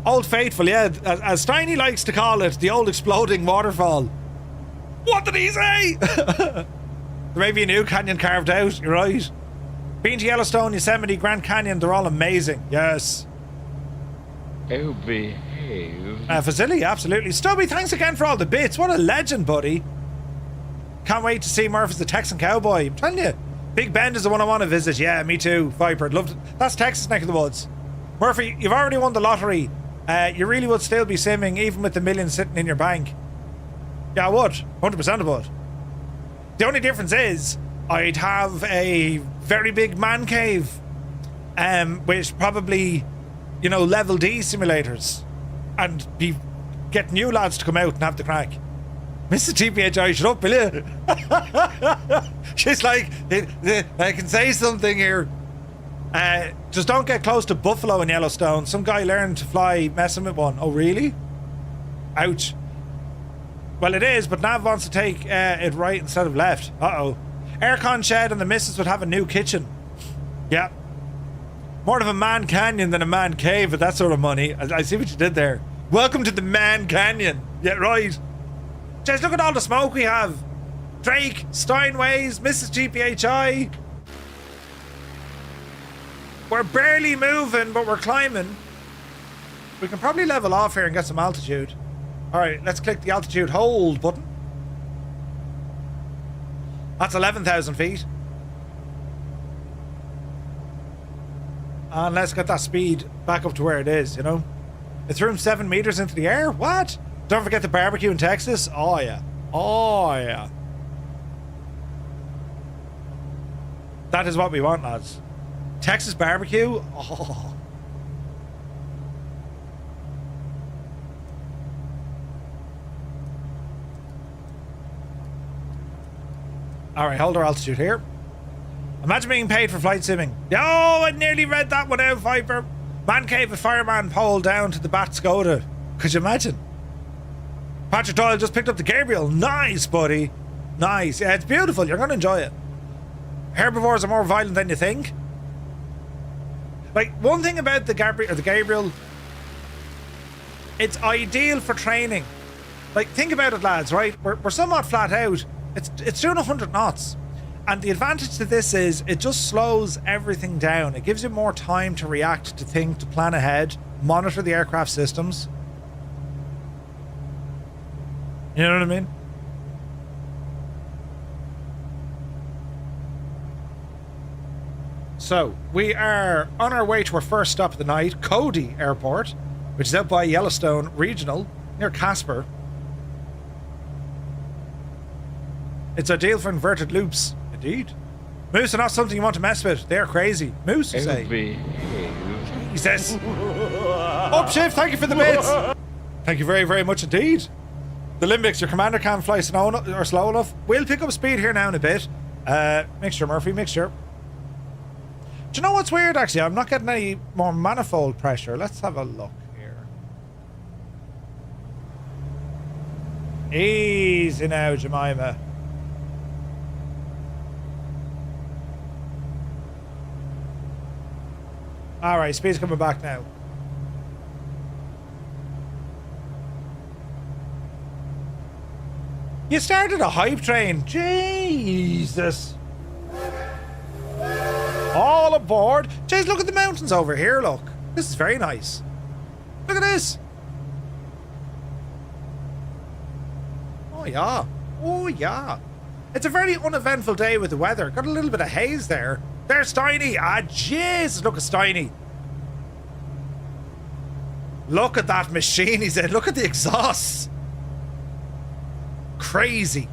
Old Faithful, yeah. As Steiny likes to call it, the old exploding waterfall. What did he say? There may be a new canyon carved out, you're right. Been to Yellowstone, Yosemite, Grand Canyon, they're all amazing. Yes. Oh, behave. Facility, absolutely. Stubby, thanks again for all the bits. What a legend, buddy. Can't wait to see Murph as the Texan cowboy. I'm telling you, Big Bend is the one I want to visit. Yeah, me too, Viper. Loved it. That's Texas neck of the woods. Murphy, you've already won the lottery. You really would still be simming even with the millions sitting in your bank. Yeah, I would. 100% I would. The only difference is I'd have a very big man cave with probably, level D simulators and be getting you lads to come out and have the crack. Mrs. TPHI, shut up, will you? She's like, I can say something here. Just don't get close to buffalo in Yellowstone. Some guy learned to fly messing with one. Oh, really? Ouch. Well, it is, but Nav wants to take it right instead of left. Uh-oh. Aircon shed and the missus would have a new kitchen. Yeah. More of a man canyon than a man cave with that sort of money. I see what you did there. Welcome to the man canyon. Yeah, right. Jeez, look at all the smoke we have. Drake, Steinways, Mrs. GPHI. We're barely moving, but we're climbing. We can probably level off here and get some altitude. Alright, let's click the altitude hold button. That's 11,000 feet. And let's get that speed back up to where it is, It threw him 7 meters into the air? What? Don't forget the barbecue in Texas? Oh, yeah. Oh, yeah. That is what we want, lads. Texas barbecue? Oh. Alright, hold our altitude here. Imagine being paid for flight simming. Oh, I nearly read that one out, Viper. Man cave with fireman pole down to the Bat Skoda. Could you imagine? Patrick Doyle just picked up the Gabriel. Nice, buddy. Nice. Yeah, it's beautiful. You're going to enjoy it. Herbivores are more violent than you think. Like, one thing about the Gabriel, it's ideal for training. Like, think about it, lads, right? We're somewhat flat out. It's doing 100 knots. And the advantage to this is it just slows everything down. It gives you more time to react, to think, to plan ahead, monitor the aircraft systems. You know what I mean? So, we are on our way to our first stop of the night, KCOD Airport, which is out by Yellowstone Regional, near Casper. It's ideal for inverted loops. Indeed. Moose are not something you want to mess with. They're crazy. Moose, you say? He says. Upshift, thank you for the bits. Thank you very, very much indeed. The Limbics, your commander can't fly slow enough. We'll pick up speed here now in a bit. Mixture, Murphy, mixture. Do you know what's weird, actually? I'm not getting any more manifold pressure. Let's have a look here. Easy now, Jemima. Alright, speed's coming back now. You started a hype train. Jesus. All aboard. Jeez, look at the mountains over here, look. This is very nice. Look at this. Oh, yeah. Oh, yeah. It's a very uneventful day with the weather. Got a little bit of haze there. There's Steiny. Ah, jeez. Look at Steiny. Look at that machine, he said. Look at the exhausts. Crazy.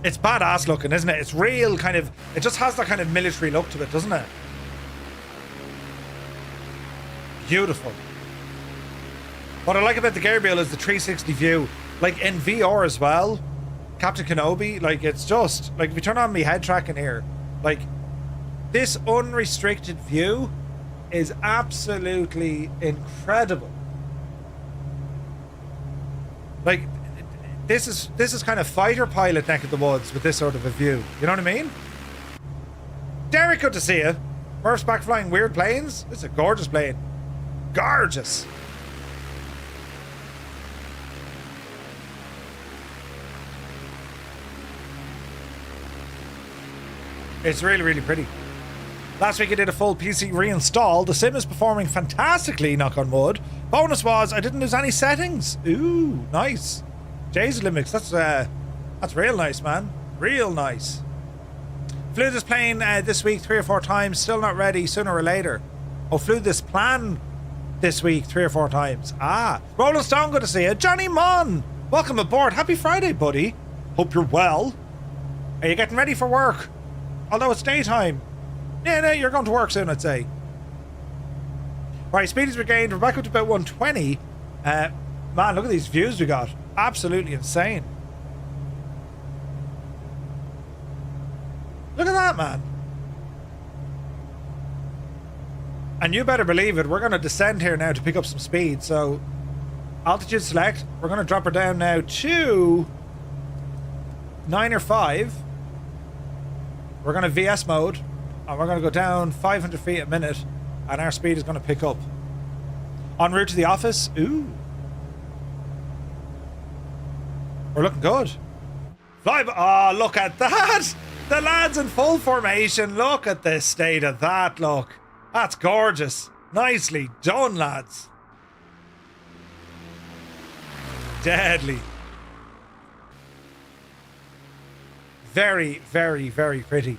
It's badass looking, isn't it? It's real kind of... It just has that kind of military look to it, doesn't it? Beautiful. What I like about the Gabriel is the 360 view. Like in VR as well, Captain Kenobi, like it's just... Like if you turn on me head tracking here, like this unrestricted view is absolutely incredible. Like... This is kind of fighter pilot neck of the woods with this sort of a view. You know what I mean? Derek, good to see you. Murph's back flying weird planes. This is a gorgeous plane. Gorgeous. It's really, really pretty. Last week I did a full PC reinstall. The sim is performing fantastically, knock on wood. Bonus was I didn't lose any settings. Ooh, nice. Jay's Limits, that's real nice, man. Real nice. Flew this plane this week 3 or 4 times. Still not ready. Sooner or later. Oh, flew this plan this week 3 or 4 times. Ah, Roland Stone, good to see you. Johnny Mon, welcome aboard. Happy Friday, buddy. Hope you're well. Are you getting ready for work? Although it's daytime. Yeah, no, you're going to work soon, I'd say. Right, speed is regained. We're back up to about 120. Man, look at these views we got. Absolutely insane. Look at that, man. And you better believe it, we're going to descend here now to pick up some speed. So, altitude select. We're going to drop her down now to 9 or 5. We're going to VS mode. And we're going to go down 500 feet a minute. And our speed is going to pick up. En route to the office. Ooh. We're looking good. Fly. Oh, look at that. The lads in full formation. Look at the state of that. Look. That's gorgeous. Nicely done, lads. Deadly. Very, very, very pretty.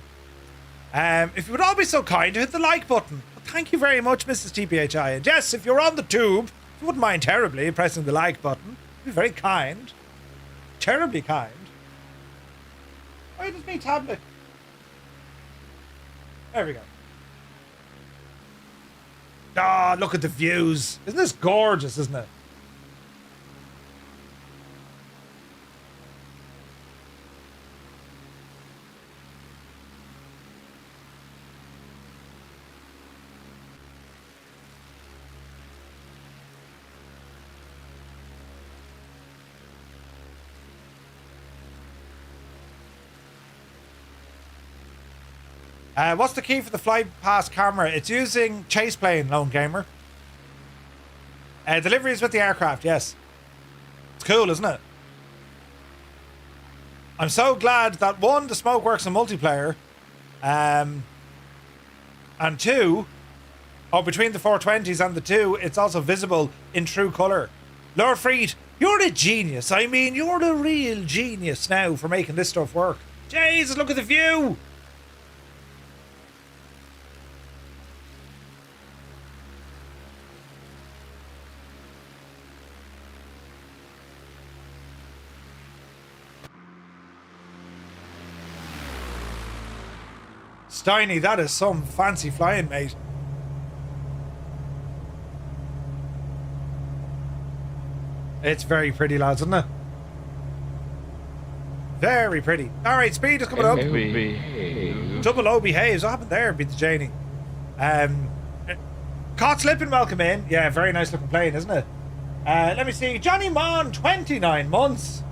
If you would all be so kind to hit the like button. Thank you very much, Mrs. TPHI. And yes, if you're on the tube, you wouldn't mind terribly pressing the like button. Be very kind. Terribly kind. Why does me tablet? There we go. Ah, look at the views. Isn't this gorgeous, isn't it? What's the key for the fly past camera? It's using chase plane, Lone Gamer. Delivery is with the aircraft, yes. It's cool, isn't it? I'm so glad that one, the smoke works in multiplayer. And two, between the 420s and the 2, it's also visible in true colour. Lord Freed, you're a genius. I mean, you're a real genius now for making this stuff work. Jesus, look at the view. Steiny, that is some fancy flying, mate. It's very pretty, lads, isn't it? Very pretty. Alright, speed is coming up. Double O behaves. What happened there? Beat the Janie. Caught slipping, welcome in. Yeah, very nice looking plane, isn't it? Let me see. Johnny Mon, 29 months.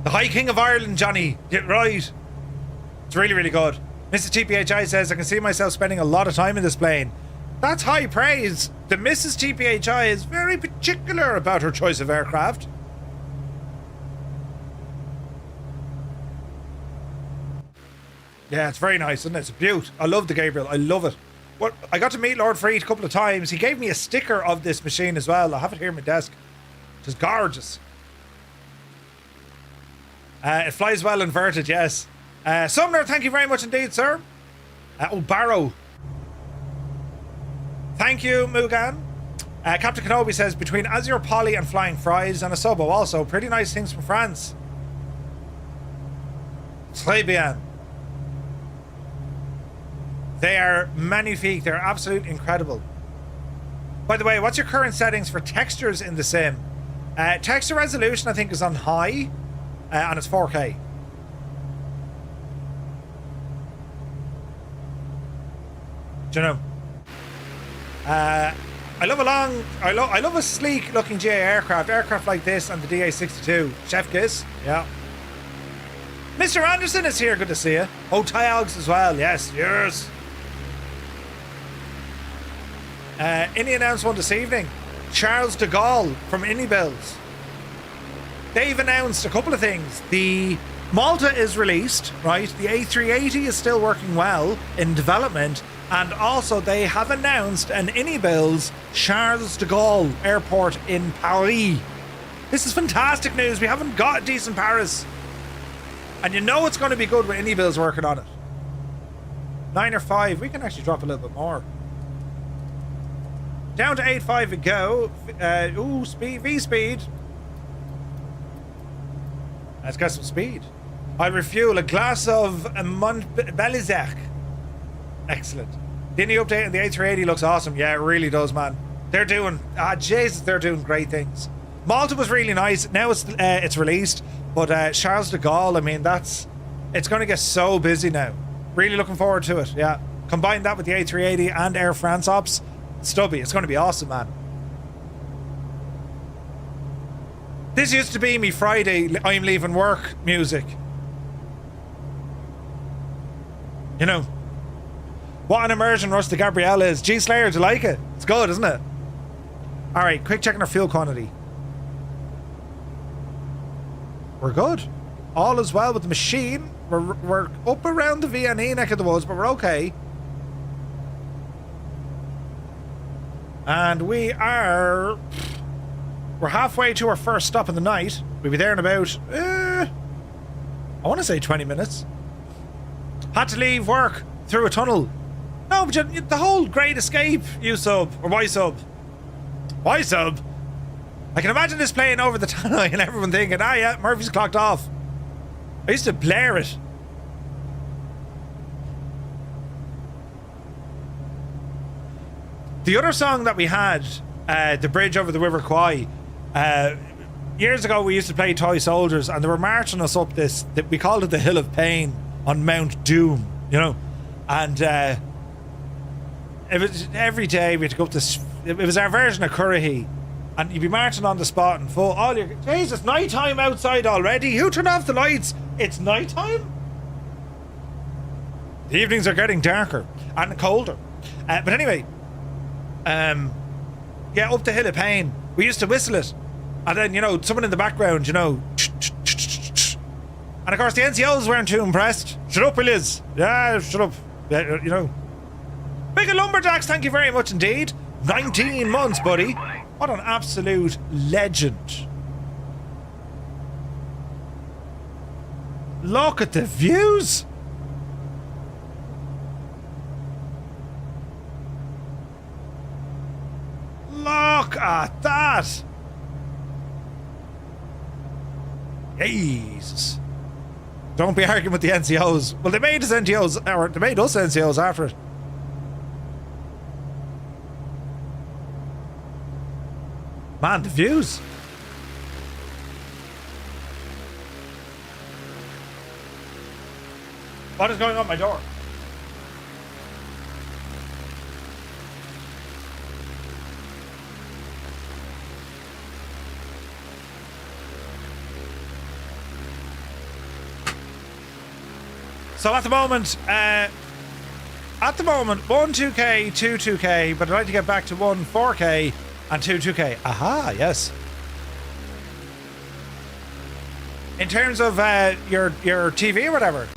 The High King of Ireland, Johnny. Get right. It's really, really good. Mr. TPHI says, I can see myself spending a lot of time in this plane. That's high praise. The Mrs. TPHI is very particular about her choice of aircraft. Yeah, it's very nice, isn't it? It's a beaut. I love the Gabriel. I love it. Well, I got to meet Lord Freed a couple of times. He gave me a sticker of this machine as well. I have it here on my desk. It's gorgeous. It flies well inverted, yes. Sumner, thank you very much indeed, sir. Barrow. Thank you, Mugan. Captain Kenobi says, between Azure Polly and Flying Fries and a Sobo also. Pretty nice things from France. Très bien. They are magnifique. They're absolutely incredible. By the way, what's your current settings for textures in the sim? Texture resolution, I think, is on high. And it's 4K. Do you know? I love a sleek looking GA aircraft like this and the DA62. Chef Kiss, yeah. Mr. Anderson is here, good to see you. Oh, Tyogs as well, yes. Any announced one this evening? Charles de Gaulle from Innibills. They've announced a couple of things. The Malta is released, right? The A380 is still working well in development. And also they have announced an Innibills Charles de Gaulle airport in Paris. This is fantastic news. We haven't got a decent Paris. And you know it's going to be good with Innibills working on it. 9 or 5. We can actually drop a little bit more. Down to 8.5 we go. Speed, V-speed. Let's get some speed. I'll refuel a glass of Montbelisac. Excellent. The new update on the A380 looks awesome. Yeah, it really does, man. They're doing... Jesus, they're doing great things. Malta was really nice. Now it's released. But Charles de Gaulle, I mean, it's going to get so busy now. Really looking forward to it, yeah. Combine that with the A380 and Air France ops. Stubby, it's going to be awesome, man. This used to be me Friday, I'm leaving work music. You know. What an immersion rush the Gabrielle is. G Slayer, do you like it? It's good, isn't it? Alright, quick checking our fuel quantity. We're good. All is well with the machine. We're up around the VNE neck of the woods, but we're okay. And we're halfway to our first stop in the night. We'll be there in about, I want to say 20 minutes. Had to leave work through a tunnel. No, but the whole Great Escape, U-sub, or Y-sub. Y-sub? I can imagine this playing over the tunnel and everyone thinking, yeah, Murphy's clocked off. I used to blare it. The other song that we had, The Bridge Over the River Kwai, years ago we used to play Toy Soldiers and they were marching us up this, we called it the Hill of Pain on Mount Doom, you know, and it was every day we had to go up this, it was our version of Currahee, and you'd be marching on the spot and full, Jesus, night time outside already, who turned off the lights? It's night time? The evenings are getting darker and colder. But anyway, yeah, Up the Hill of Pain. We used to whistle it. And then, you know, someone in the background, you know. And of course, the NCOs weren't too impressed. Shut up, Liz. Yeah, shut up. Yeah, you know. Big Lumberjacks, thank you very much indeed. 19 months, buddy. What an absolute legend. Look at the views. Look at that. Jesus. Don't be arguing with the NCOs. Well, they made us NCOs, or they made us NCOs after it. Man, the views. What is going on my door? So at the moment, 1 2K, 2 2K, but I'd like to get back to 1 4K and 2 2K. Aha, yes. In terms of your TV or whatever,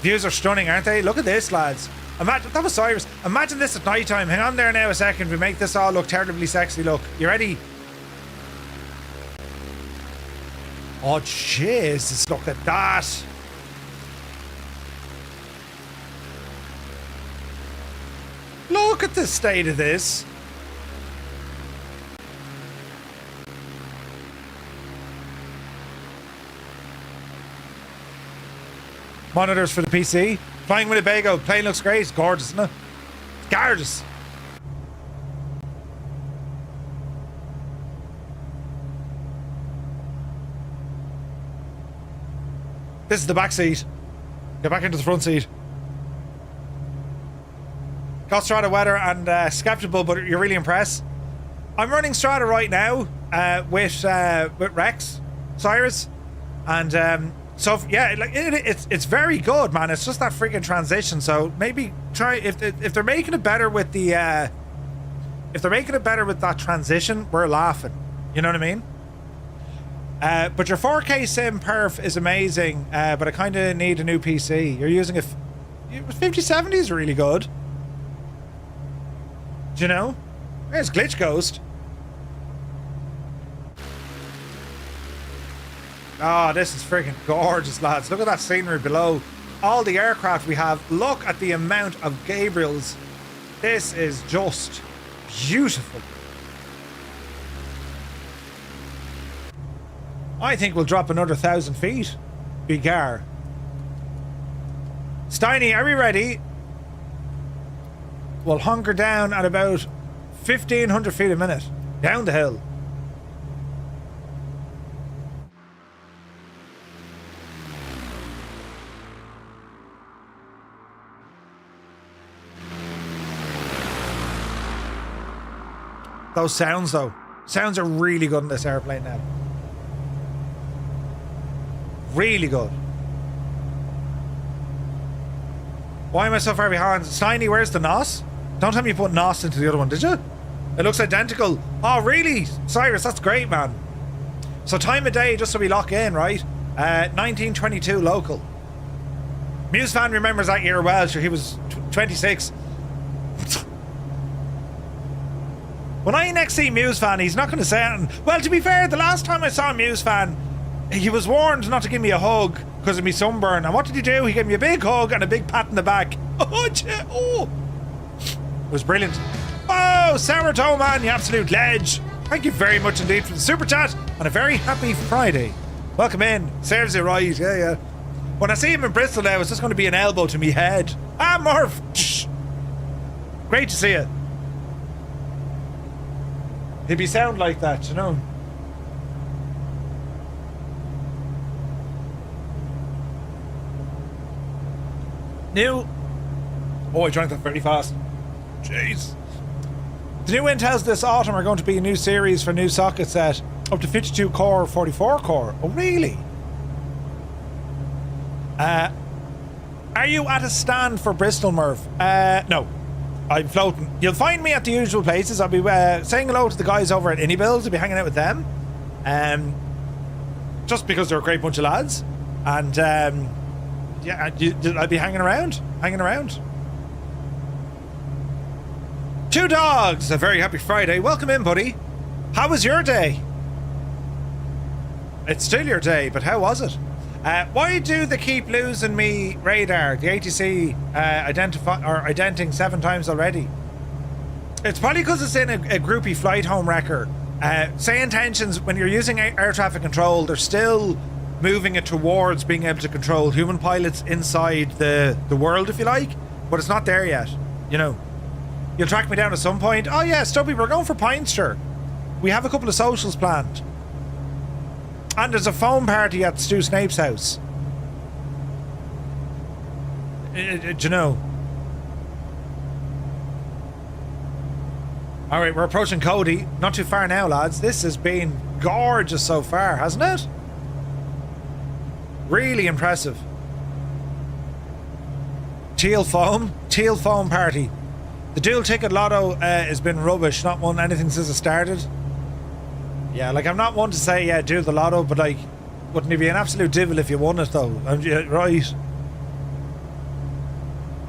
views are stunning, aren't they? Look at this, lads. Imagine that was Cyrus. Imagine this at night time. Hang on there now a second. We make this all look terribly sexy. Look, you ready? Oh Jesus! Look at that. Look at the state of this. Monitors for the PC. Flying Winnebago. Plane looks great. It's gorgeous, isn't it? It's gorgeous. This is the back seat. Get back into the front seat. Got Strata weather and skeptical, but you're really impressed. I'm running Strata right now with Rex, Cyrus, and so yeah, like it's very good, man. It's just that freaking transition. So maybe try if they're making it better with the if they're making it better with that transition, we're laughing. You know what I mean? But your 4K sim perf is amazing, but I kind of need a new PC. You're using a 5070 is really good. Do you know? There's Glitch Ghost. Oh, this is freaking gorgeous, lads. Look at that scenery below. All the aircraft we have. Look at the amount of Gabriels. This is just beautiful. I think we'll drop another 1,000 feet. Begar. Steiny, are we ready? We'll hunker down at about 1,500 feet a minute. Down the hill. Those sounds, though. Sounds are really good in this airplane now. Really good. Why am I so far behind? Steiny, where's the NOS? Don't tell me you put NOS into the other one, did you? It looks identical. Oh, really? Cyrus, that's great, man. So time of day, just so we lock in, right? 1922 local. Muse fan remembers that year well. Sure, he was 26. When I next see Muse fan, he's not going to say anything. Well, to be fair, the last time I saw Muse fan, he was warned not to give me a hug because of me sunburn. And what did he do? He gave me a big hug and a big pat in the back. Oh, it was brilliant. Oh, Sourdough Man, you absolute ledge. Thank you very much indeed for the super chat and a very happy Friday. Welcome in. Serves you right. Yeah. When I see him in Bristol now, it's just going to be an elbow to me head. Ah, Murph. Great to see you. He'd be sound like that, you know. New. Oh, I drank that very fast. Jeez. The new Intels this autumn are going to be a new series for new socket set. Up to 52 core, 44 core. Oh, really? Are you at a stand for Bristol, Merv? No. I'm floating. You'll find me at the usual places. I'll be saying hello to the guys over at Innybills. I'll be hanging out with them. Just because they're a great bunch of lads. And, yeah, I'll be hanging around. Two Dogs, a very happy Friday. Welcome in, buddy. How was your day? It's still your day, but how was it? Why do they keep losing me radar? The ATC identing 7 times already. It's probably because it's in a groupie flight home wrecker. Say intentions, when you're using air traffic control, they're still moving it towards being able to control human pilots inside the world, if you like, but it's not there yet. You know, you'll track me down at some point. Oh yeah, Stubby, we're going for Pinester. We have a couple of socials planned. And there's a foam party at Stu Snape's house. Do you know? Alright, we're approaching Cody. Not too far now, lads. This has been gorgeous so far, hasn't it? Really impressive. Teal foam party. The dual ticket lotto has been rubbish. Not won anything since it started. Yeah, like, I'm not one to say, yeah, do the lotto, but, like, wouldn't it be an absolute divil if you won it, though? Right.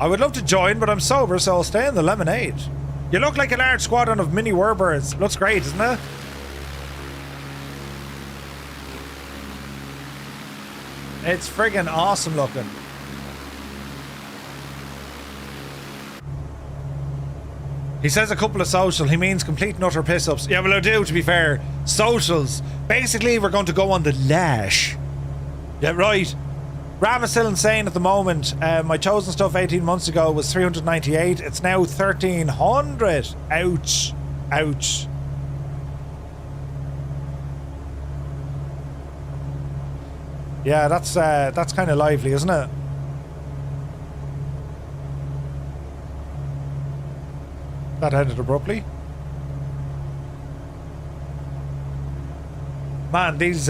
I would love to join, but I'm sober, so I'll stay in the lemonade. You look like a large squadron of mini whirbirds. Looks great, isn't it? It's friggin' awesome looking. He says a couple of social. He means complete and utter piss-ups. Yeah, well, I do, to be fair. Socials. Basically, we're going to go on the lash. Yeah, right. Ram is still insane at the moment. My chosen stuff 18 months ago was 398. It's now 1,300. Ouch. Ouch. Yeah, that's kind of lively, isn't it? That ended abruptly. Man, these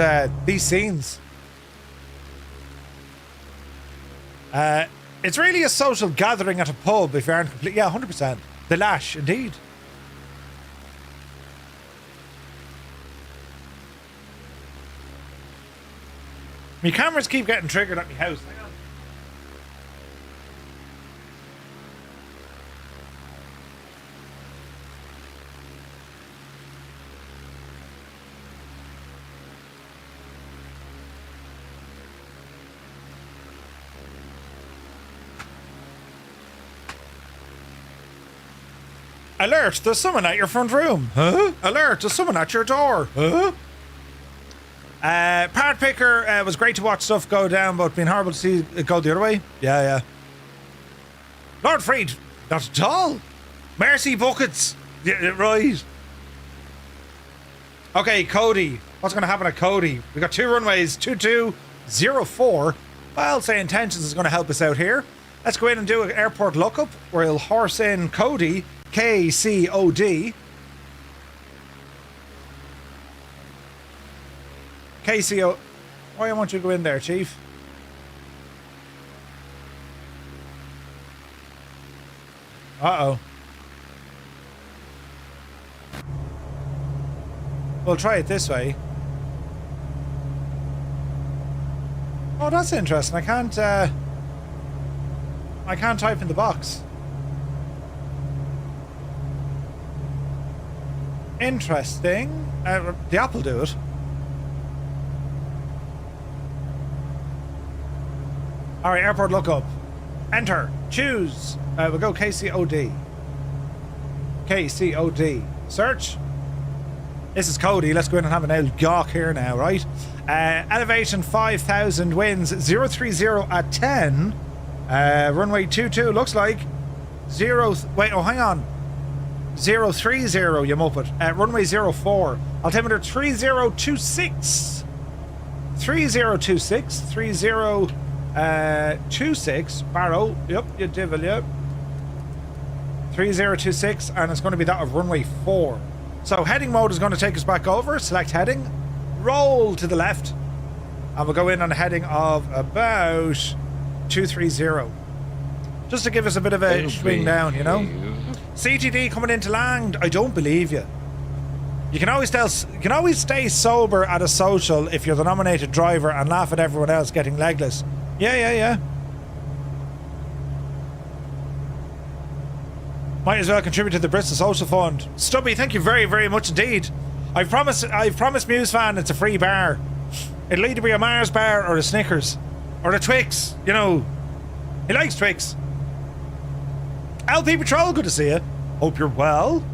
scenes. It's really a social gathering at a pub if you aren't complete. Yeah, 100%. The lash, indeed. My cameras keep getting triggered at my house. Hang on. Alert, there's someone at your front room. Huh? Alert, there's someone at your door. Huh? Part picker was great to watch stuff go down, but been horrible to see it go the other way. Yeah. Lord Freed, not at all. Mercy buckets. Yeah, right. Okay, Cody. What's going to happen at Cody? We got 2 runways, 2204. Well, say intentions is going to help us out here. Let's go in and do an airport lookup. We'll horse in Cody, KCOD. Why I want you to go in there, Chief? Uh-oh. We'll try it this way. Oh, that's interesting. I can't type in the box. Interesting. The app will do it. Alright, airport lookup. Enter. Choose. We'll go KCOD. KCOD. Search. This is Cody. Let's go in and have an old gawk here now, right? Elevation 5,000, winds 030 at 10. Runway 22 looks like 0. Wait, oh, hang on. 030, you muppet. Runway 04. Altimeter 3026. 3026. 3026. Barrow. Yep, you devil, yep. 3026, and it's going to be that of runway 4. So heading mode is going to take us back over. Select heading. Roll to the left. And we'll go in on a heading of about 230. Just to give us a bit of a I'll swing down, you know? behave. CTD coming into land. I don't believe you. You can always stay sober at a social if you're the nominated driver and laugh at everyone else getting legless. Yeah. Might as well contribute to the Bristol Social Fund. Stubby, thank you very, very much indeed. I've promised Muse fan it's a free bar. It'll either be a Mars bar or a Snickers. Or a Twix, you know. He likes Twix. LP Patrol, good to see you. Hope you're well.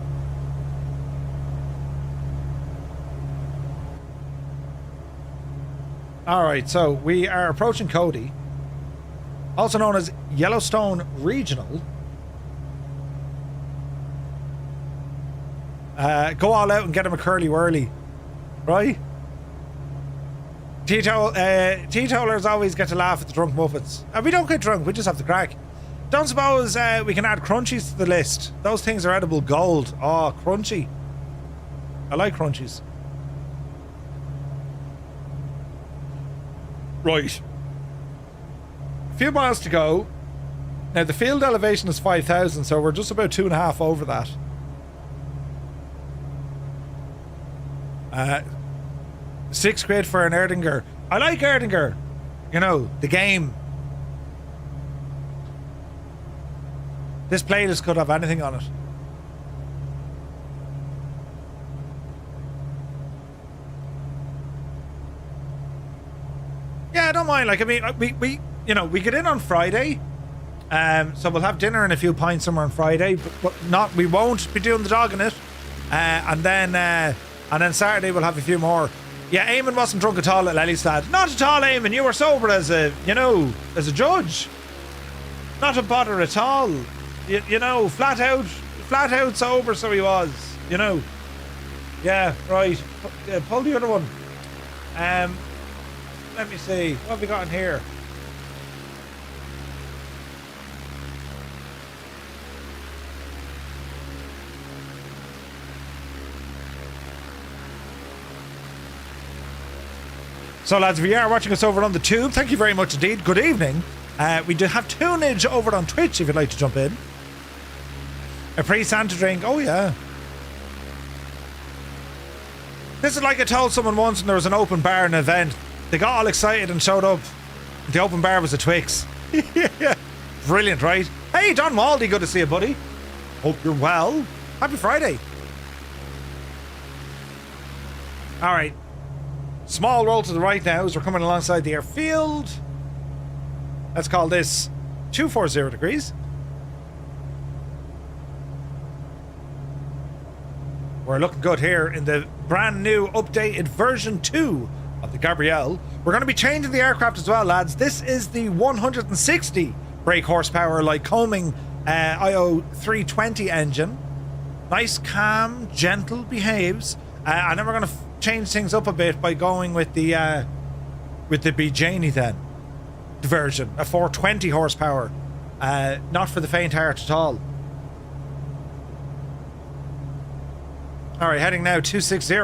Alright, so we are approaching Cody, also known as Yellowstone Regional. Go all out and get him a curly whirly, right? Teetotalers always get to laugh at the drunk Muppets. We don't get drunk, we just have the crack. Don't suppose we can add crunchies to the list. Those things are edible gold. Oh, crunchy. I like crunchies. Right. A few miles to go. Now, the field elevation is 5,000, so we're just about 2.5 over that. £6 for an Erdinger. I like Erdinger. You know, the game. This playlist could have anything on it. Yeah, I don't mind. Like, I mean, we get in on Friday, so we'll have dinner and a few pints somewhere on Friday, but we won't be doing the dog in it, and then Saturday we'll have a few more. Yeah, Eamon wasn't drunk at all at Lelystad. Not at all, Eamon. You were sober as a judge. Not a bother at all. You know, flat out sober. So he was. You know. Yeah, right. Pull the other one. Let me see. What have we got in here? So, lads, if you are watching us over on the tube, thank you very much indeed. Good evening. We do have tunage over on Twitch if you'd like to jump in. A pre-Santa drink. Oh, yeah. This is like I told someone once when there was an open bar in an event. They got all excited and showed up. The open bar was a Twix. Yeah. Brilliant, right? Hey, Don Waldy, good to see you, buddy. Hope you're well. Happy Friday. All right. Small roll to the right now as we're coming alongside the airfield. Let's call this 240 degrees. We're looking good here in the brand new updated version 2 of the Gabriel. We're going to be changing the aircraft as well, lads. This is the 160 brake horsepower Lycoming IO320 engine. Nice, calm, gentle, behaves. And then we're going to change things up a bit by going with the Bijani then version, a 420 horsepower. Not for the faint heart at all. All right, heading now 260,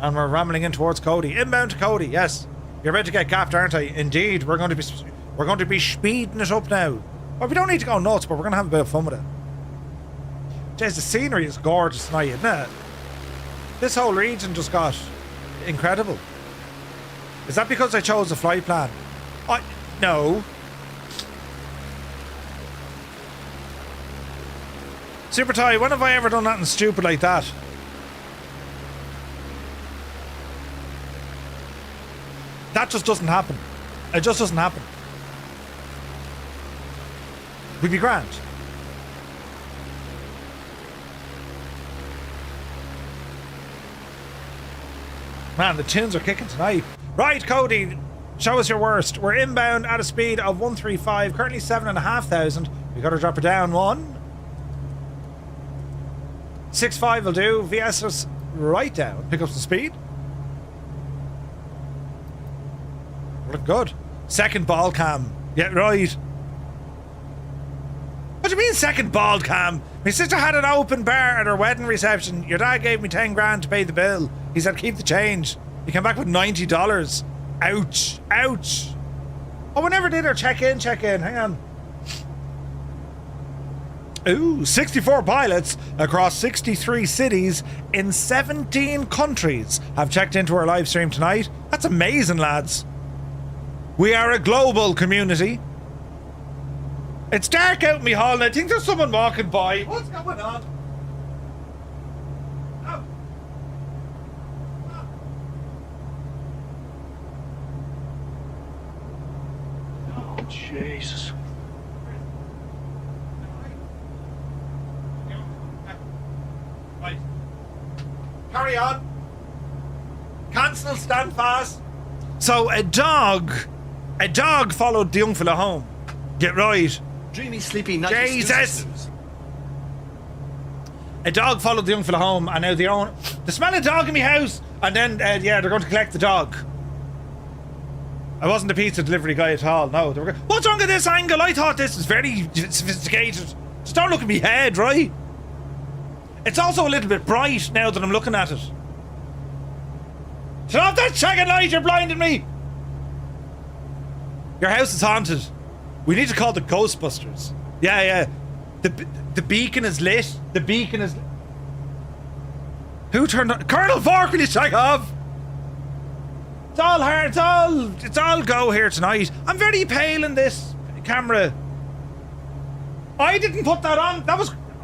and we're rambling in towards Cody. Inbound to Cody. Yes, you're about to get gapped, aren't I? Indeed, we're going to be speeding it up now. Well, we don't need to go nuts, but we're going to have a bit of fun with it. Jeez, the scenery is gorgeous tonight, isn't it? This whole region just got incredible. Is that because I chose a flight plan? No. Super Ty, when have I ever done nothing stupid like that? That just doesn't happen. It just doesn't happen. We'd be grand. Man, the tunes are kicking tonight. Right, Cody, show us your worst. We're inbound at a speed of 135, currently 7,500. We got to drop her down one. 6.5 will do. VS us right down. Pick up some speed. Look good. Second ball cam. Yeah, right. What do you mean second ball cam? My sister had an open bar at her wedding reception. Your dad gave me 10 grand to pay the bill. He said keep the change. He came back with $90. Ouch. Ouch. Oh, we never did our check-in. Hang on. Ooh, 64 pilots across 63 cities in 17 countries have checked into our live stream tonight. That's amazing, lads. We are a global community. It's dark out in me hall and I think there's someone walking by. What's going on? Oh. Oh, Jesus. Right. Carry on. Cancel, stand fast. So a dog followed the young fella home. Get right. Dreamy, sleepy night. Jesus! A dog followed the young fella home, and now they smell a dog in my house, and then yeah, they're going to collect the dog. I wasn't a pizza delivery guy at all. No, they were. What's wrong with this angle? I thought this was very sophisticated. Just don't look at me head, right? It's also a little bit bright now that I'm looking at it. Shut off that shagging light! You're blinding me. Your house is haunted. We need to call the Ghostbusters. Yeah. The beacon is lit. The beacon is... Who turned on... Colonel Fork, will you check off? It's all hard. It's all go here tonight. I'm very pale in this camera. I didn't put that on.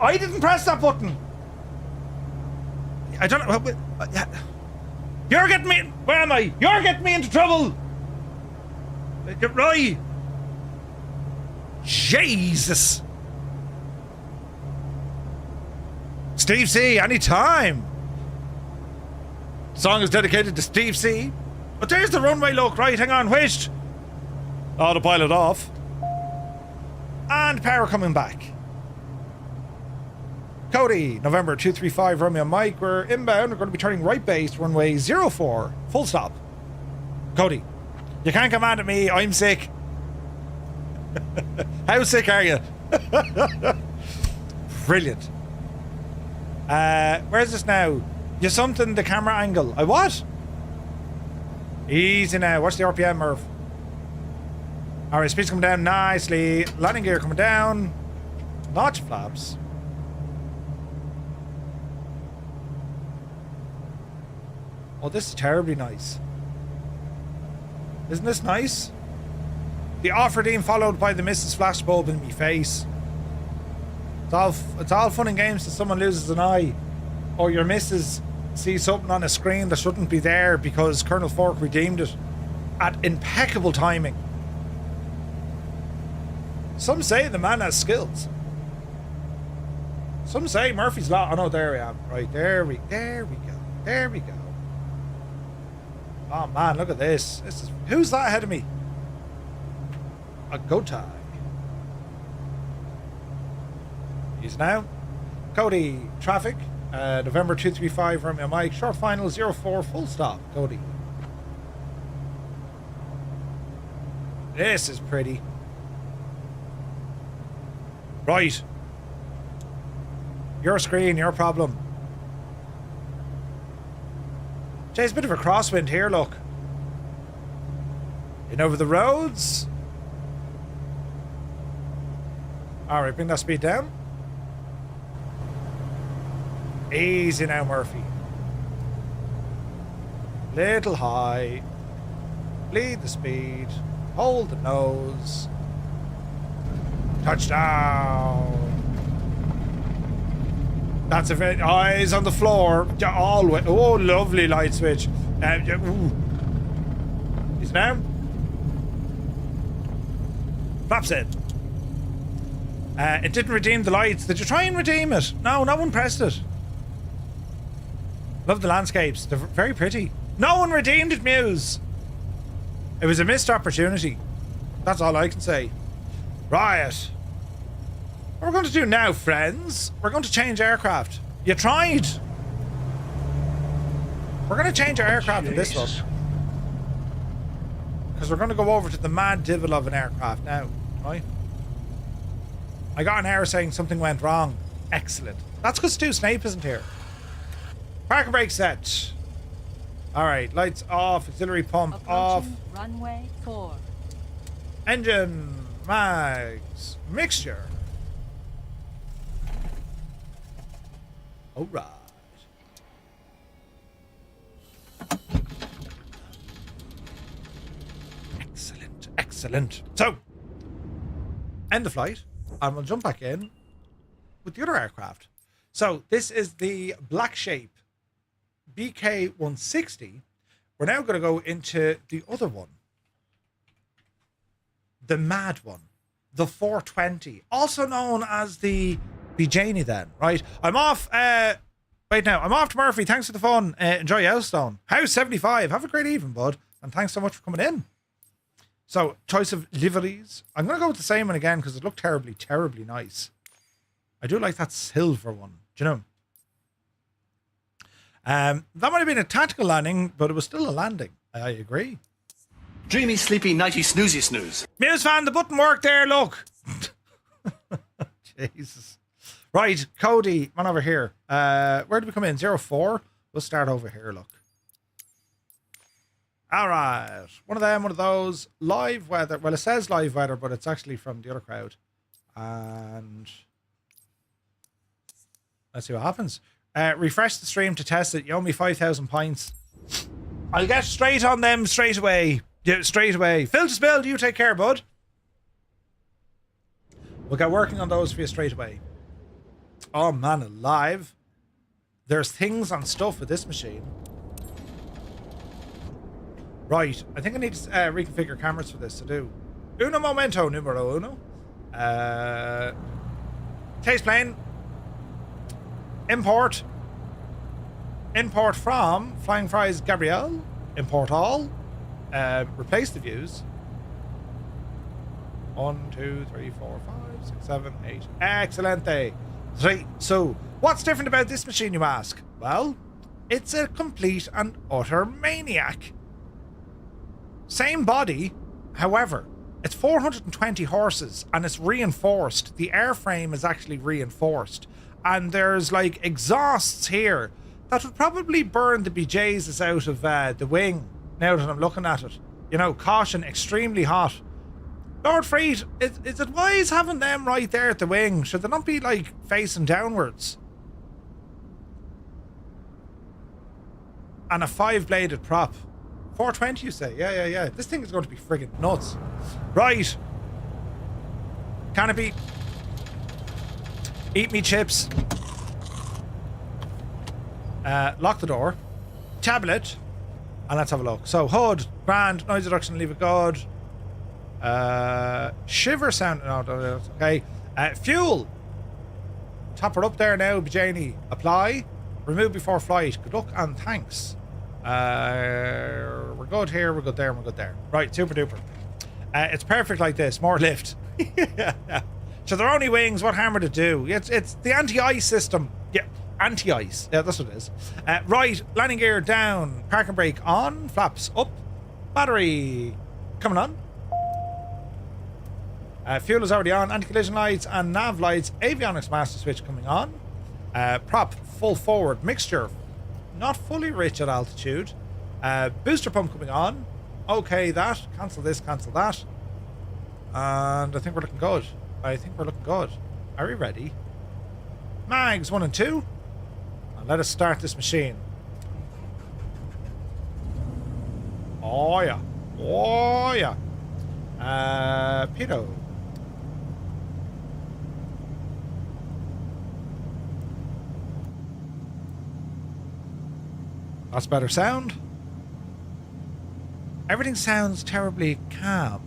I didn't press that button. I don't know... You're getting me... Where am I? You're getting me into trouble. Get right. Jesus. Steve C, anytime. Song is dedicated to Steve C. But there's the runway look. Right, hang on, wait. Autopilot off. And power coming back. Cody, November 235, Romeo Mike. We're inbound. We're going to be turning right base, runway 04. Full stop. Cody, you can't come mad at me. I'm sick. How sick are you? Brilliant. Where's this now? You something the camera angle. I what? Easy now. Watch the RPM, Murph. Alright, speed's coming down nicely. Landing gear coming down. Notch flaps. Oh, this is terribly nice. Isn't this nice? The Offerdene followed by the Mrs. Flashbulb in me face. It's all fun and games till someone loses an eye. Or your missus sees something on a screen that shouldn't be there because Colonel Fork redeemed it at impeccable timing. Some say the man has skills. Some say Murphy's Law. Oh no, there I am. Right, there we go. Oh man, look at this. Who's that ahead of me? A go tag. He's now. Cody, traffic. November 235, Romeo Mike. Short final 04, full stop. Cody. This is pretty. Right. Your screen, your problem. Jay's a bit of a crosswind here, look. In over the roads. Alright, bring that speed down. Easy now, Murphy. Little high. Lead the speed. Hold the nose. Touchdown. That's a very... Eyes on the floor. All way. Oh, lovely light switch. He's now. Flaps in. It didn't redeem the lights. Did you try and redeem it? No, no one pressed it. Love the landscapes. They're very pretty. No one redeemed it, Muse. It was a missed opportunity. That's all I can say. Right. What we're going to do now, friends, we're going to change aircraft. You tried. We're going to change our aircraft in this one. Because we're going to go over to the mad devil of an aircraft now, right? I got an error saying something went wrong. Excellent. That's because Stu Snape isn't here. Park and brake set. Alright, lights off, auxiliary pump off. Runway 4. Engine, mags, mixture. All right. Excellent, excellent. So, end the flight, and we'll jump back in with the other aircraft. So, this is the Black Shape BK-160. We're now going to go into the other one. The mad one. The 420. Also known as the Janie then, right? I'm off, wait now, I'm off to Murphy. Thanks for the fun. Enjoy Yellowstone. House 75. Have a great evening, bud. And thanks so much for coming in. So, choice of liveries. I'm going to go with the same one again because it looked terribly, terribly nice. I do like that silver one. Do you know? That might have been a tactical landing, but it was still a landing. I agree. Dreamy, sleepy, nighty, snoozy, snooze. Muse fan, the button worked there, look. Jesus. Right, Cody, man over here. Where did we come in? 04? We'll start over here, look. All right. One of them, one of those. Live weather. Well, it says live weather, but it's actually from the other crowd. And let's see what happens. Refresh the stream to test it. You owe me 5,000 points. I'll get straight on them straight away. Yeah, straight away. Phil to spill, you take care, bud. We'll get working on those for you straight away. Oh, man, alive. There's things and stuff with this machine. Right, I think I need to reconfigure cameras for this to do. Uno momento, numero uno. Taste plane. Import. Import from Flying Fries Gabriel. Import all. Replace the views. 1, 2, 3, 4, 5, 6, 7, 8. Excelente. 3. So, what's different about this machine, you ask? Well, it's a complete and utter maniac. Same body, however, it's 420 horses and it's reinforced. The airframe is actually reinforced. And there's like exhausts here that would probably burn the bejesus out of the wing now that I'm looking at it. You know, caution, extremely hot. Lord Freed, is it wise having them right there at the wing? Should they not be like facing downwards? And a 5-bladed prop. 420 you say? Yeah. This thing is going to be friggin' nuts. Right. Canopy. Eat me chips. Lock the door. Tablet. And let's have a look. So, HUD, grand, noise reduction, leave it good. Shiver sound, no, that's okay. Fuel. Top her up there now, Janie. Apply. Remove before flight. Good luck and thanks. We're good here, we're good there, we're good there. Right, super duper. It's perfect like this. More lift. Yeah. So they're only wings. What harm would it do? It's the anti-ice system. Yeah, anti-ice. Yeah, that's what it is. Right, landing gear down. Parking brake on. Flaps up. Battery coming on. Fuel is already on. Anti-collision lights and nav lights. Avionics master switch coming on. Prop full forward. Mixture not fully rich at altitude. Booster pump coming on. Okay, that. Cancel this, cancel that. And I think we're looking good. Are we ready? Mags 1 and 2. And let us start this machine. Oh yeah. Pedo. That's better sound. Everything sounds terribly calm.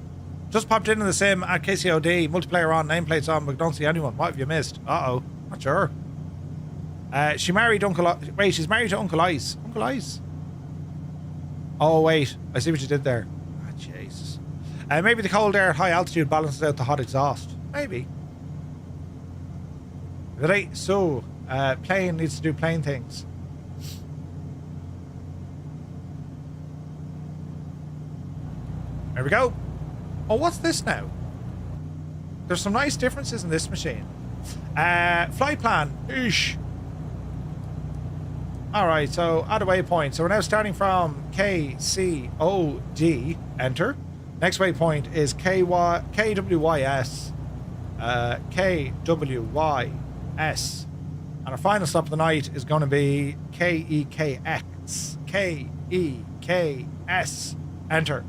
Just popped into the sim at KCOD. Multiplayer on, nameplates on, but don't see anyone. What have you missed? Uh-oh. Not sure. She married Uncle... Wait, she's married to Uncle Ice. Uncle Ice? Oh, wait. I see what you did there. Ah, Jesus. Maybe the cold air at high altitude balances out the hot exhaust. Maybe. Right, so... plane needs to do plane things. There we go. Oh, what's this now? There's some nice differences in this machine. Flight plan. Oosh. Alright, so add a waypoint. So we're now starting from KCOD. Enter. Next waypoint is KWYS. KWYS. And our final stop of the night is going to be KEKX. KEKS. Enter.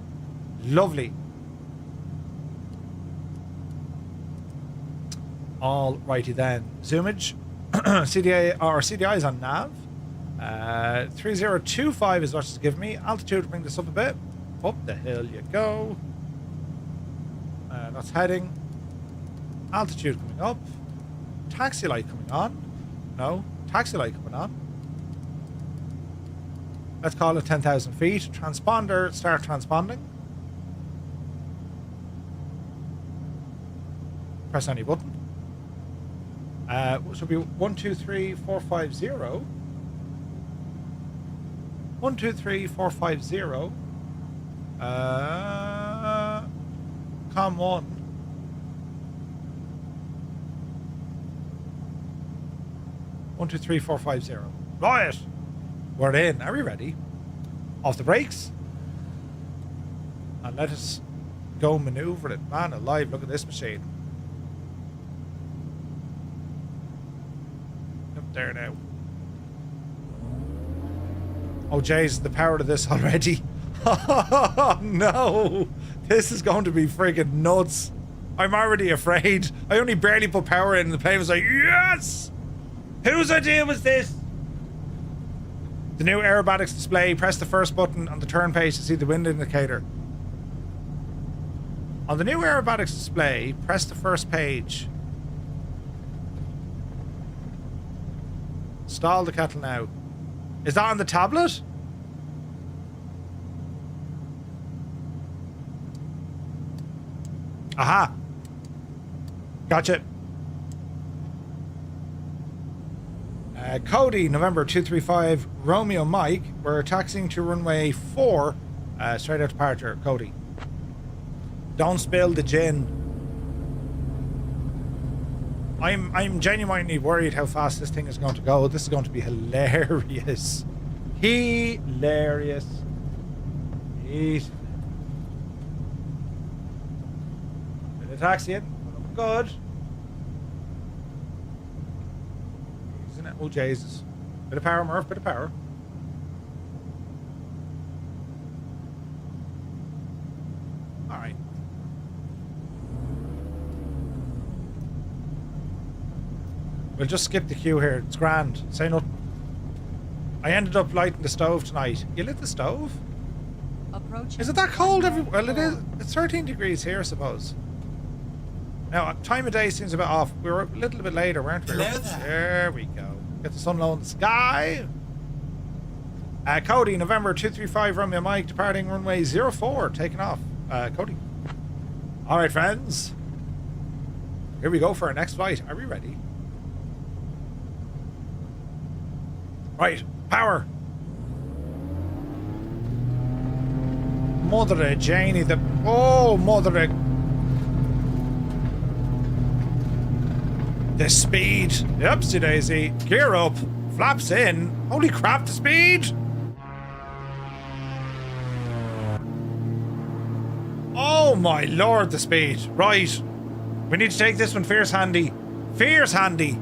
Lovely. All righty then. Zoomage. CDA or CDI is on nav. 3025 is what it's giving me. Altitude, bring this up a bit. Up the hill you go. That's heading. Altitude coming up. Taxi light coming on. No. Taxi light coming on. Let's call it 10,000 feet. Transponder, start transponding. Press any button. Which will be 123450. 123450. Com 1. One, two, three, four, 5, 0. Right. We're in. Are we ready? Off the brakes. And let us go maneuver it. Man alive, look at this machine. Up there now. Oh, jeez, the power of this already. Oh, no. This is going to be friggin' nuts. I'm already afraid. I only barely put power in and the plane was like, yes! Whose idea was this? The new aerobatics display. Press the first button on the turn page to see the wind indicator. On the new aerobatics display, press the first page. Stall the kettle now. Is that on the tablet? Aha. Gotcha. Cody, November 235, Romeo Mike. We're taxiing to runway 4. Straight out departure, Cody. Don't spill the gin. I'm genuinely worried how fast this thing is going to go. This is going to be hilarious. Hilarious. Bit of taxiing. Good. Isn't it? Oh, Jesus. Bit of power, Murph. Bit of power. All right. We'll just skip the queue here. It's grand. Say nothing. I ended up lighting the stove tonight. You lit the stove? Approaching. Is it that cold everywhere? Well, it is. It's 13 degrees here, I suppose. Now, time of day seems a bit off. We were a little bit later, weren't we? There we go. Get the sun low in the sky. Cody, November 235, Romeo Mike, departing runway 04, taking off. Cody. All right, friends. Here we go for our next flight. Are we ready? Right, power. Mother of Janie, the... Oh, mother of... The speed. Upsy daisy. Gear up. Flaps in. Holy crap, the speed. Oh my lord, the speed. Right. We need to take this one fierce handy. Fierce handy.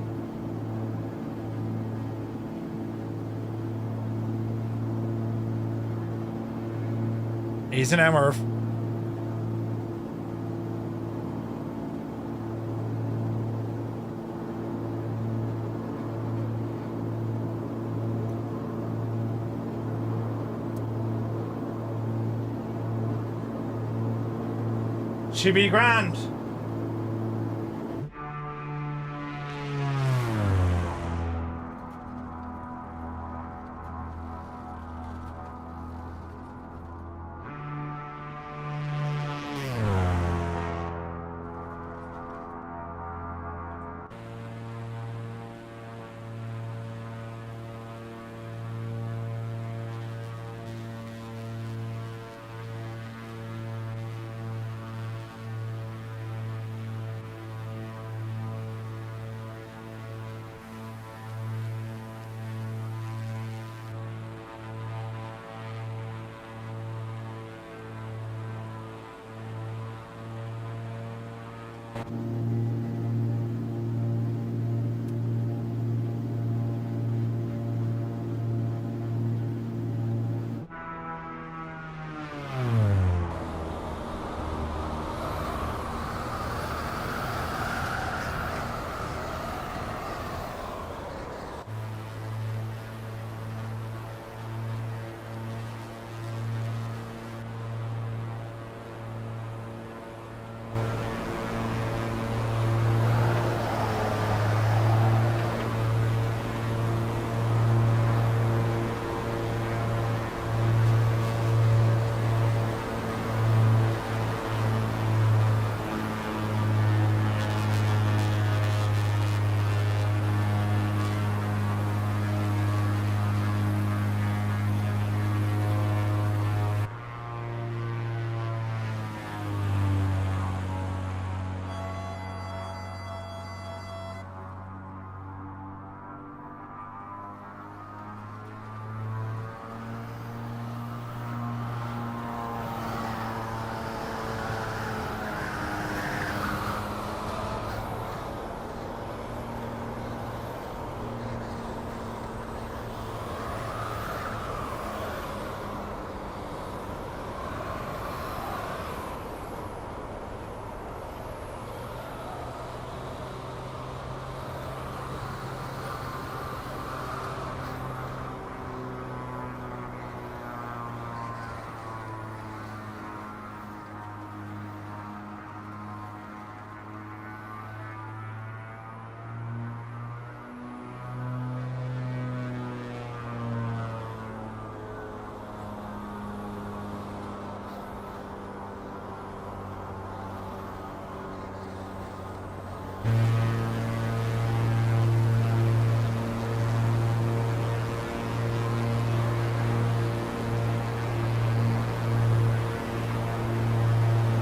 He's an MRF. She be grand.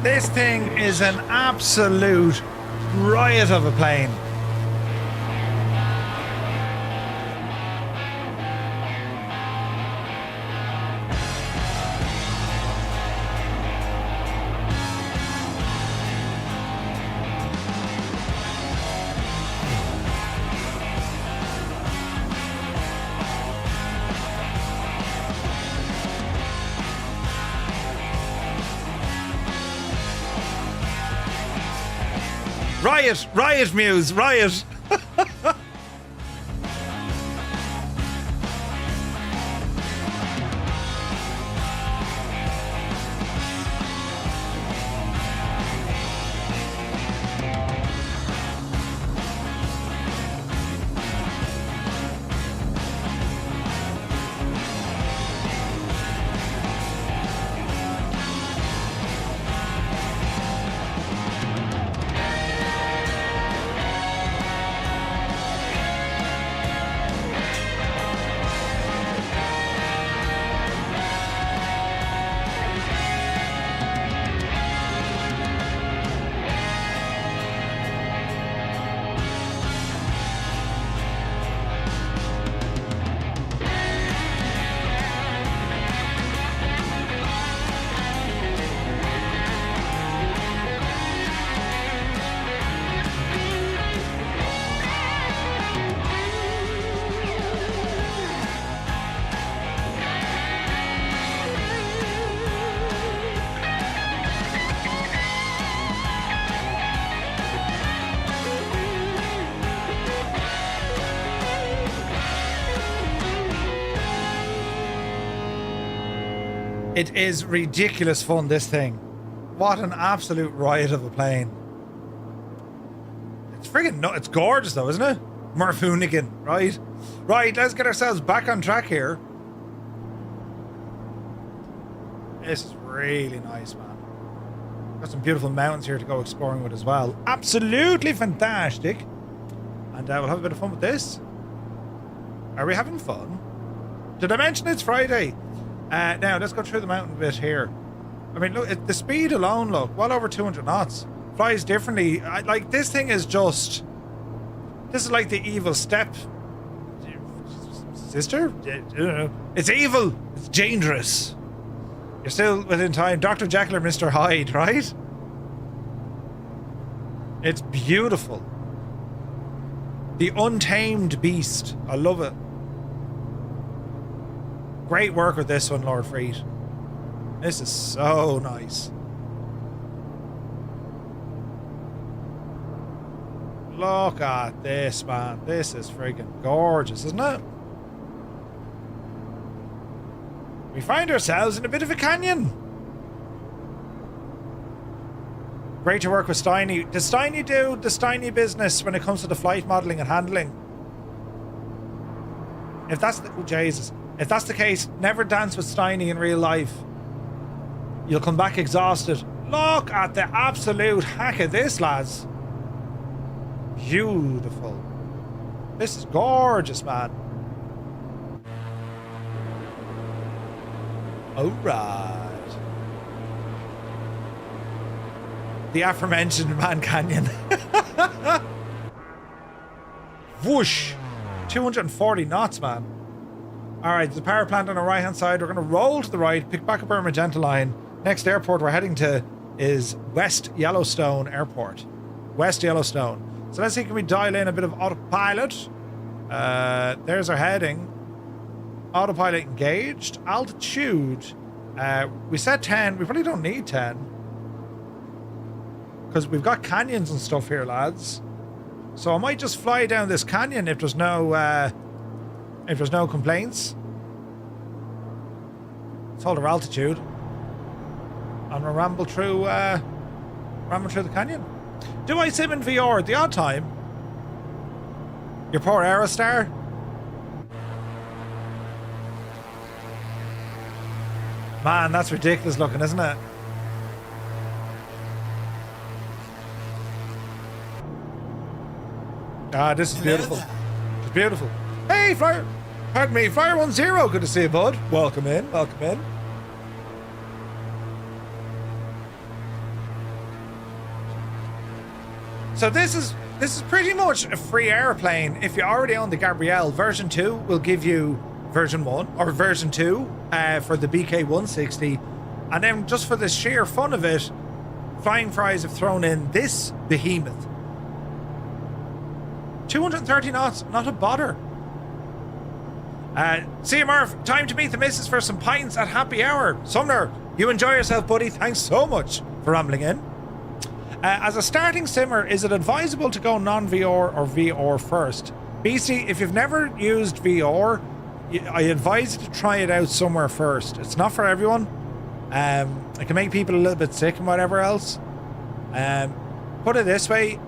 This thing is an absolute riot of a plane. Riot, riot, Muse, riot. It is ridiculous fun, this thing. What an absolute riot of a plane. It's friggin' it's gorgeous though, isn't it? Murph Hoonigan, right? Right, let's get ourselves back on track here. This is really nice, man. Got some beautiful mountains here to go exploring with as well. Absolutely fantastic. And we'll have a bit of fun with this. Are we having fun? Did I mention it's Friday? Now, let's go through the mountain bit here. I mean, look, the speed alone, look, well over 200 knots. Flies differently. Like, this thing is just... This is like the evil step... Sister? I don't know. It's evil. It's dangerous. You're still within time. Dr. Jekyll or Mr. Hyde, right? It's beautiful. The untamed beast. I love it. Great work with this one, Lord Freed. This is so nice. Look at this, man. This is freaking gorgeous, isn't it? We find ourselves in a bit of a canyon. Great to work with Steiny. Does Steiny do the Steiny business when it comes to the flight modelling and handling? If that's the... Oh, Jesus. If that's the case, never dance with Steiny in real life. You'll come back exhausted. Look at the absolute hack of this, lads. Beautiful. This is gorgeous, man. Alright. The aforementioned Man Canyon. Whoosh. 240 knots, man. Alright, there's a power plant on the right hand side. We're going to roll to the right, pick back up our magenta line. Next airport we're heading to is West Yellowstone Airport. West Yellowstone. So let's see, can we dial in a bit of autopilot? There's our heading. Autopilot engaged. Altitude. We said 10. We probably don't need 10. Because we've got canyons and stuff here, lads. So I might just fly down this canyon if there's no complaints. Let's hold our altitude. And we'll ramble through the canyon. Do I sim in VR at the odd time? Your poor Aerostar? Man, that's ridiculous looking, isn't it? Ah, this is beautiful. It's beautiful. Hey, Flyer! Pardon me, Flyer 10. Good to see you, bud. Welcome in, welcome in. So this is pretty much a free airplane. If you already own the Gabrielle, version 2 will give you version 1 or version 2 for the BK160. And then just for the sheer fun of it, Flying Fries have thrown in this behemoth. 230 knots, not a bother. See you, Murph. Time to meet the missus for some pints at happy hour. Sumner, you enjoy yourself, buddy. Thanks so much for rambling in. As a starting simmer, is it advisable to go non-VR or VR first? BC, if you've never used VR, I advise you to try it out somewhere first. It's not for everyone. It can make people a little bit sick and whatever else. Put it this way,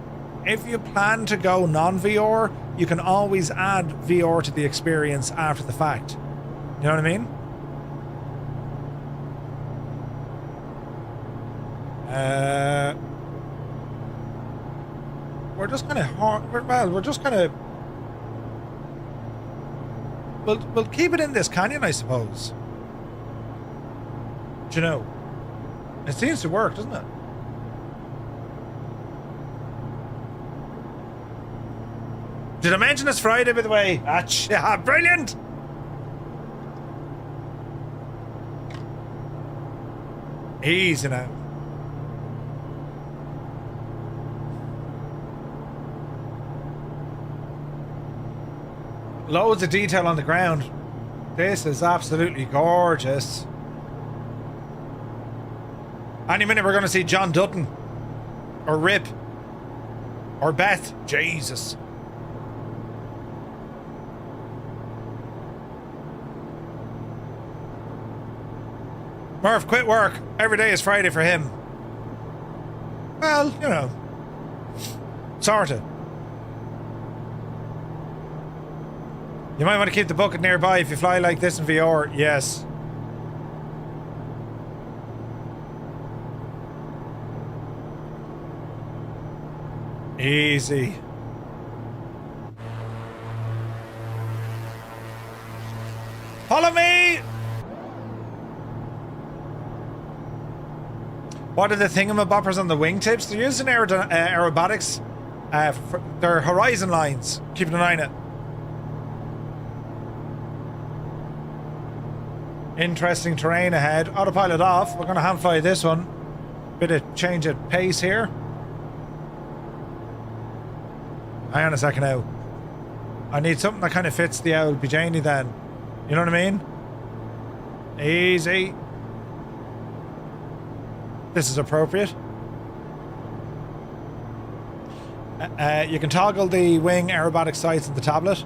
if you plan to go non-VR, you can always add VR to the experience after the fact. You know what I mean? We're just kind of hard. We're just kind of. We'll keep it in this canyon, I suppose. Do you know? It seems to work, doesn't it? Did I mention it's Friday, by the way? Ah, brilliant! Easy now. Loads of detail on the ground. This is absolutely gorgeous. Any minute we're going to see John Dutton. Or Rip. Or Beth. Jesus. Murph quit work. Every day is Friday for him. Well, you know. Sorta. You might want to keep the bucket nearby if you fly like this in VR. Yes. Easy. Follow me! What are the thingamaboppers on the wingtips? They're using aerobatics. They're horizon lines. Keeping an eye on it. Interesting terrain ahead. Autopilot off. We're going to hand fly this one. Bit of change of pace here. Hang on a second now. I need something that kind of fits the old Bajani then. You know what I mean? Easy. This is appropriate. You can toggle the wing aerobatic sights in the tablet.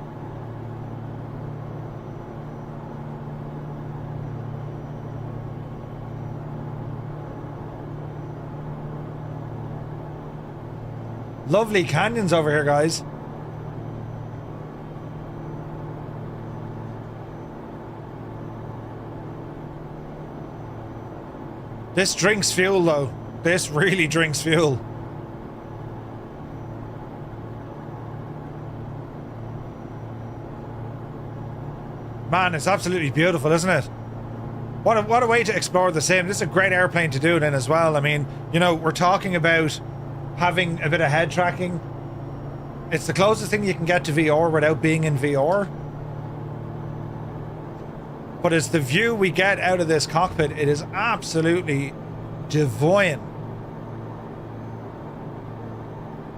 Lovely canyons over here, guys. This drinks fuel, though. This really drinks fuel. Man, it's absolutely beautiful, isn't it? What a way to explore the sim. This is a great airplane to do it in as well. I mean, you know, we're talking about having a bit of head tracking. It's the closest thing you can get to VR without being in VR. But it's the view we get out of this cockpit. It is absolutely divine.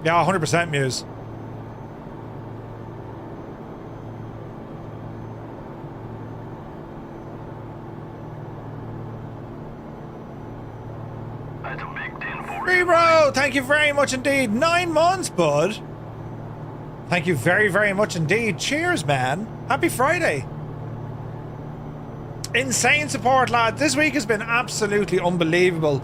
Yeah, 100% Muse. That's a big 10-4. Free bro, thank you very much indeed. 9 months, bud. Thank you very, very much indeed. Cheers, man. Happy Friday. Insane support, lad. This week has been absolutely unbelievable.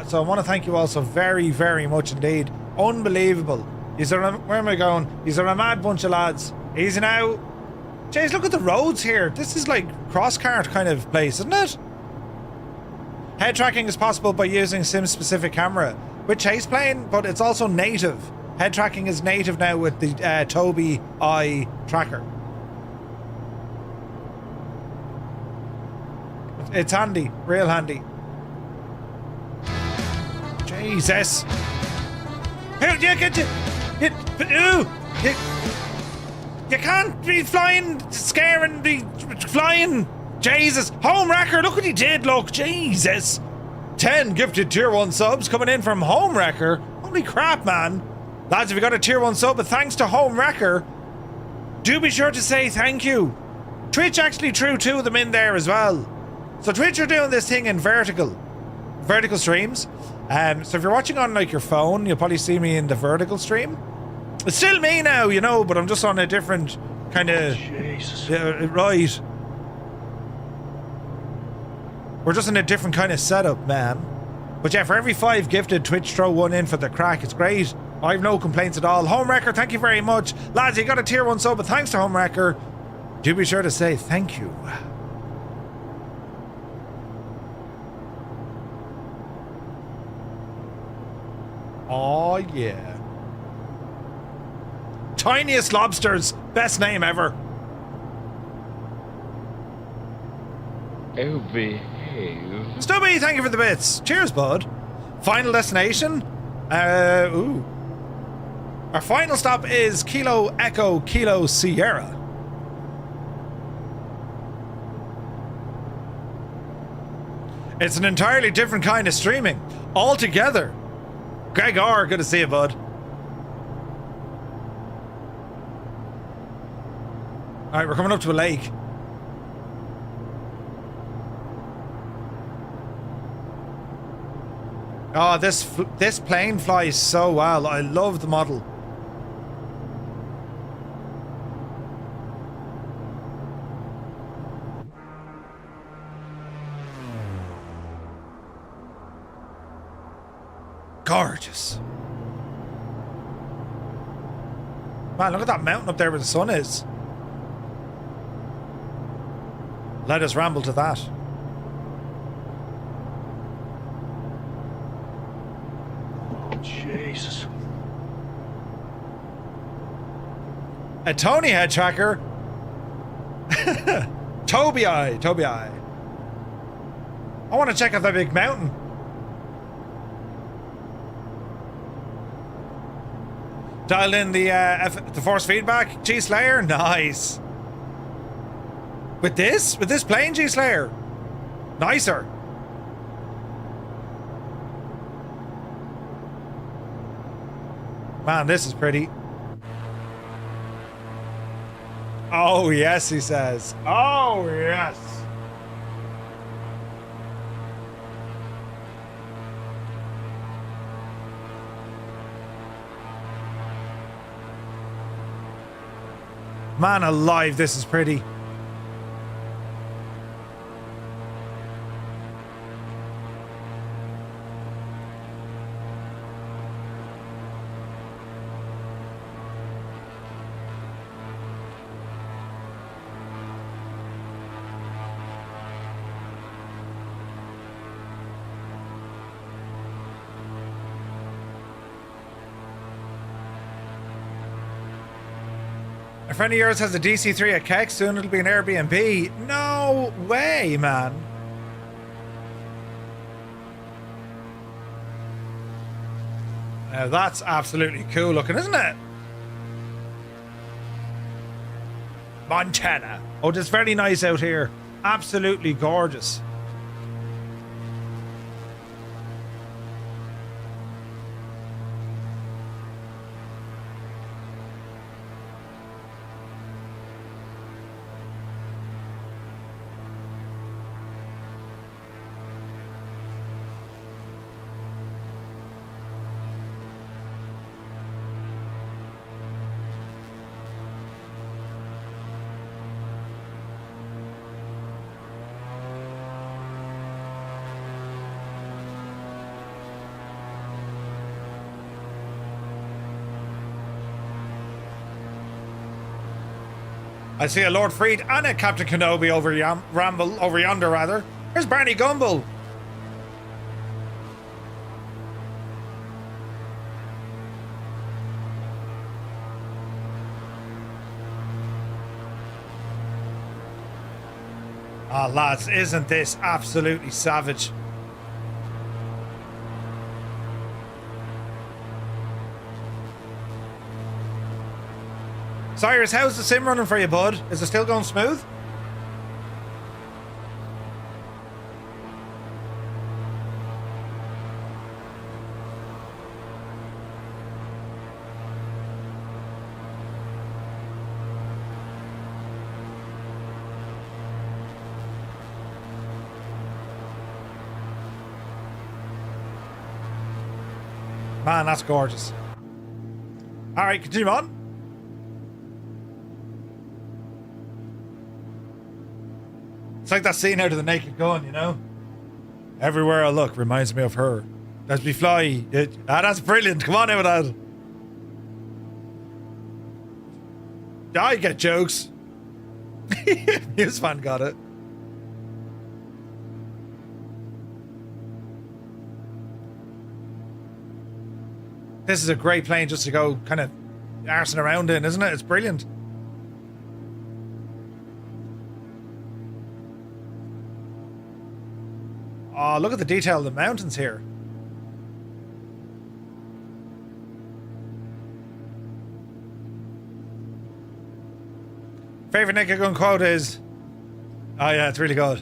So I want to thank you all so very, very much indeed. Unbelievable. Where am I going? These are a mad bunch of lads. Easy now. Jeez, look at the roads here. This is like cross-cart kind of place, isn't it? Head tracking is possible by using sim-specific camera with chase plane, but it's also native. Head tracking is native now with the Toby eye tracker. It's handy, real handy. Jesus. You can't be flying, scaring the flying. Jesus. Home Wrecker, look what he did, look. Jesus. 10 gifted tier 1 subs coming in from Home Wrecker. Holy crap, man. Lads, if you got a tier 1 sub, but thanks to Home Wrecker, do be sure to say thank you. Twitch actually threw 2 of them in there as well. So Twitch are doing this thing in vertical streams. So if you're watching on like your phone, you'll probably see me in the vertical stream. It's still me now, you know, but I'm just on a different kind of... right. We're just in a different kind of setup, man. But yeah, for every 5 gifted, Twitch throw 1 in for the crack. It's great. I have no complaints at all. Home Wrecker, thank you very much. Lads, you got a tier 1 sub, but thanks to Home Wrecker, do be sure to say thank you. Oh yeah. Tiniest Lobsters. Best name ever. Oh, behave. Stubby, thank you for the bits. Cheers, bud. Final destination? Ooh. Our final stop is Kilo Echo Kilo Sierra. It's an entirely different kind of streaming. Altogether. Gregor, good to see you, bud. Alright, we're coming up to a lake. Oh, this plane flies so well. I love the model. Gorgeous. Man, look at that mountain up there where the sun is. Let us ramble to that. Oh, Jesus. A Tony head tracker. Toby eye. I want to check out that big mountain. Dialed in the force feedback. G Slayer, nice. With this plane, G Slayer, nicer. Man, this is pretty. Oh, yes, he says. Oh, yes. Man alive, this is pretty. A friend of yours has a DC3 at KEKS, soon it'll be an Airbnb. No way, man. Now that's absolutely cool looking, isn't it? Montana. Oh, it's very nice out here. Absolutely gorgeous. I see a Lord Freed and a Captain Kenobi over over yonder, rather. Here's Barney Gumble. Ah, lads, isn't this absolutely savage? Cyrus, how's the sim running for you, bud? Is it still going smooth? Man, that's gorgeous. All right, continue on. It's like that scene out of The Naked Gun, you know? Everywhere I look reminds me of her. As we fly. That's brilliant. Come on out with that. I get jokes. Newsman got it. This is a great plane just to go kind of arsing around in, isn't it? It's brilliant. Oh, look at the detail of the mountains here. Favorite Naked Gun quote is, oh yeah, it's really good.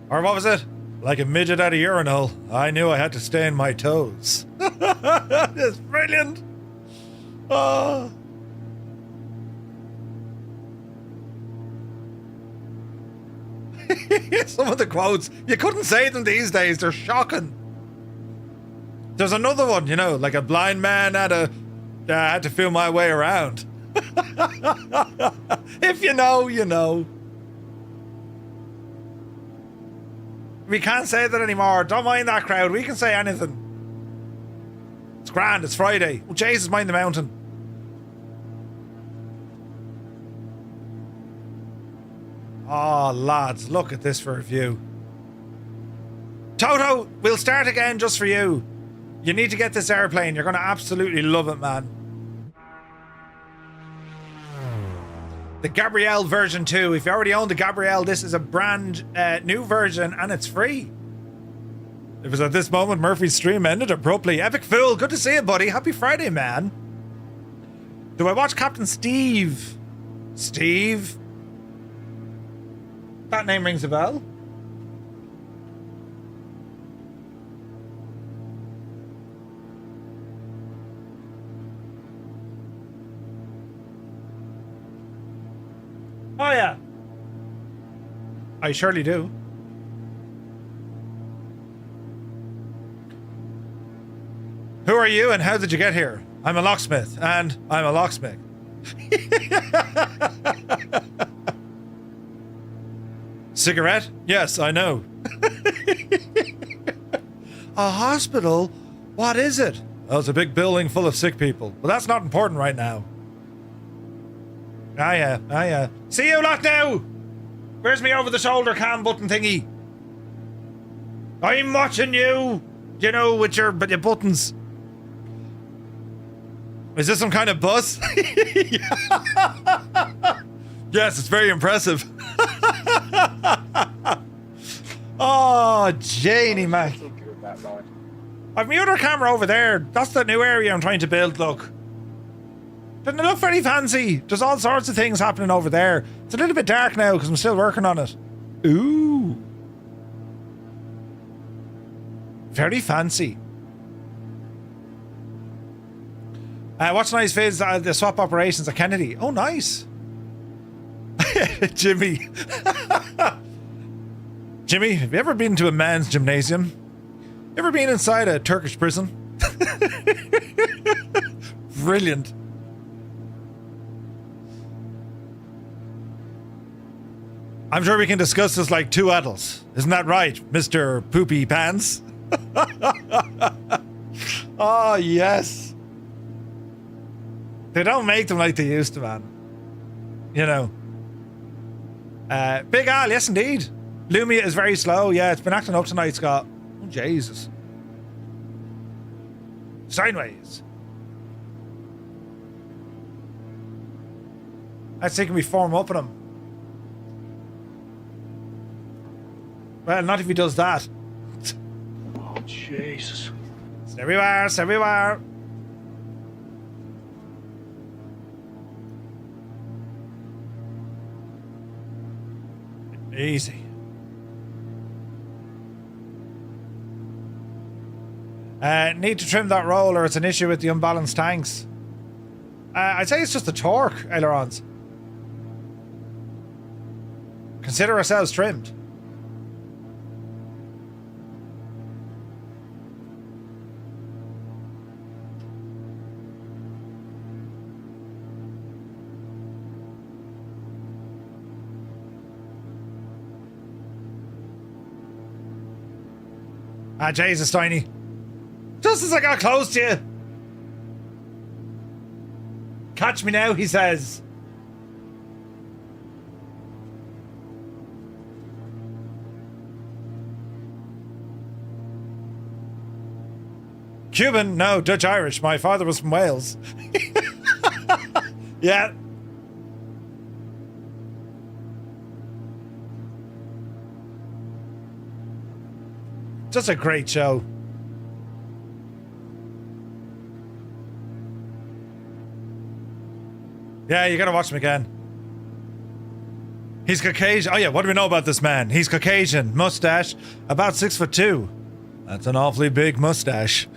Or what was it? Like a midget at a urinal, I knew I had to stain my toes. It's brilliant. Oh. Some of the quotes, you couldn't say them these days. They're shocking. There's another one, you know, like a blind man had to feel my way around. If you know, you know. We can't say that anymore. Don't mind that crowd. We can say anything. It's grand. It's Friday. Oh, Jesus, mind the mountain. Oh, lads, look at this for a view. Toto, we'll start again just for you. You need to get this airplane. You're going to absolutely love it, man. The Gabriel version 2. If you already own the Gabriel, this is a brand new version and it's free. It was at this moment Murphy's stream ended abruptly. Epic Fool, good to see you, buddy. Happy Friday, man. Do I watch Captain Steve? Steve? That name rings a bell. Oh, yeah. I surely do. Who are you and how did you get here? I'm a locksmith, and I'm a locksmith. Cigarette? Yes, I know. A hospital? What is it? Oh, it's a big building full of sick people. But that's not important right now. Ah, yeah. Ah, yeah. See you lot now! Where's me over-the-shoulder cam button thingy? I'm watching you! You know, with your buttons. Is this some kind of bus? Yes, it's very impressive. Oh, Janie Mac. I've my other camera over there. That's the new area I'm trying to build, look. Doesn't it look very fancy? There's all sorts of things happening over there. It's a little bit dark now because I'm still working on it. Ooh. Very fancy. What's nice is the swap operations at Kennedy. Oh, nice. Jimmy. Jimmy, have you ever been to a man's gymnasium? Ever been inside a Turkish prison? Brilliant. I'm sure we can discuss this like two adults. Isn't that right, Mr. Poopy Pants? Oh, yes. They don't make them like they used to, man. You know. Big Al, yes indeed. Lumia is very slow. Yeah, it's been acting up tonight, Scott. Oh, Jesus. Sideways. Let's see, can we form up with him? Well, not if he does that. Oh, Jesus. It's everywhere, it's everywhere. Easy. Need to trim that roll or it's an issue with the unbalanced tanks. I'd say it's just the torque ailerons. Consider ourselves trimmed. Ah, Jesus, Tiny. Just as I got close to you. Catch me now, he says. Cuban? No, Dutch Irish. My father was from Wales. Yeah. Just a great show. Yeah, you gotta watch him again. He's Caucasian. Oh yeah, what do we know about this man? He's Caucasian, mustache, about 6'2". That's an awfully big mustache.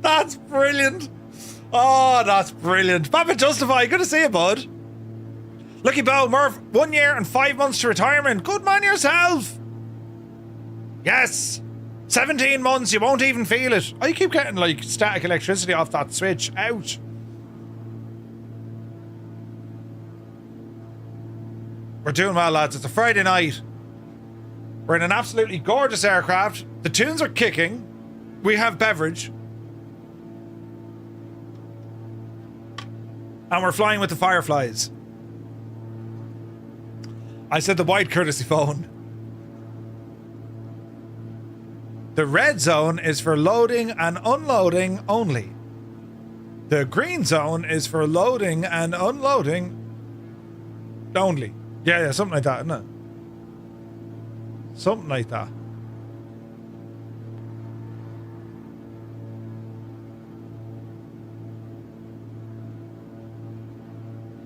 That's brilliant. Oh, that's brilliant. Papa Justify, good to see you, bud. Lucky Bo, Murph, 1 year and 5 months to retirement. Good man yourself. Yes. 17 months, you won't even feel it. I keep getting like static electricity off that switch. Ouch. We're doing well, lads. It's a Friday night. We're in an absolutely gorgeous aircraft. The tunes are kicking. We have beverage. And we're flying with the Fireflies. I said the white courtesy phone. The red zone is for loading and unloading only. The green zone is for loading and unloading only. Yeah, something like that, isn't it? Something like that.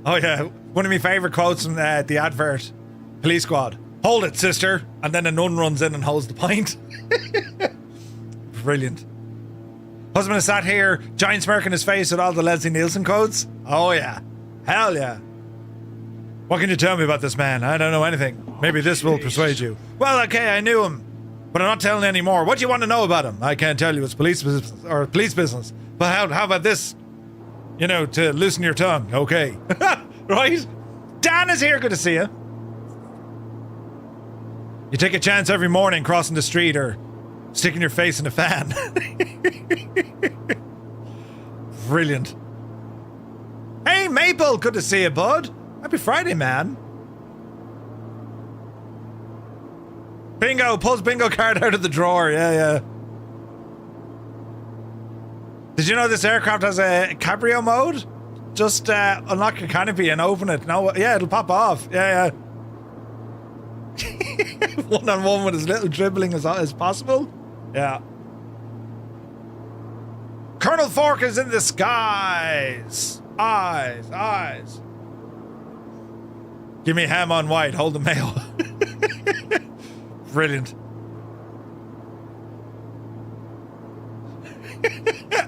Oh yeah, one of my favourite quotes from the advert. Police squad. Hold it, sister. And then a nun runs in and holds the pint. Brilliant. Husband is sat here, giant smirk in his face with all the Leslie Nielsen codes. Oh yeah. Hell yeah. What can you tell me about this man? I don't know anything. Maybe this will persuade you. Well, okay, I knew him, but I'm not telling any more. What do you want to know about him? I can't tell you. It's police business. But how about this? You know, to loosen your tongue. Okay. Right? Dan is here. Good to see you. You take a chance every morning crossing the street or sticking your face in a fan. Brilliant. Hey, Maple. Good to see you, bud. Happy Friday, man. Bingo. Pulls bingo card out of the drawer. Yeah. Did you know this aircraft has a cabrio mode? Just unlock your canopy and open it. No, yeah, it'll pop off. Yeah. One-on-one with as little dribbling as possible. Yeah. Colonel Fork is in the skies. Eyes. Give me ham on white. Hold the mail. Brilliant.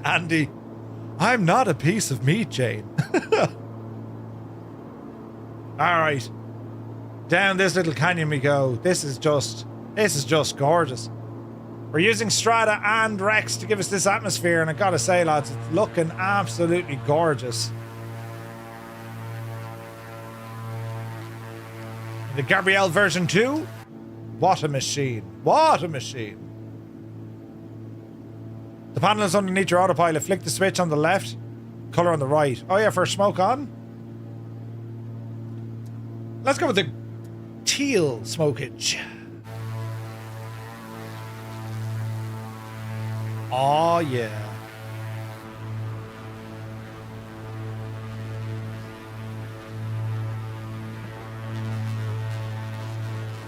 Andy, I'm not a piece of meat, Jane. All right. Down this little canyon we go. This is just gorgeous. We're using Strata and Rex to give us this atmosphere, and I gotta say, lads, it's looking absolutely gorgeous. The Gabriel version 2. What a machine. The panel is underneath your autopilot. Flick the switch on the left, color on the right. Oh yeah, for smoke on. Let's go with the teal smokage. Oh yeah.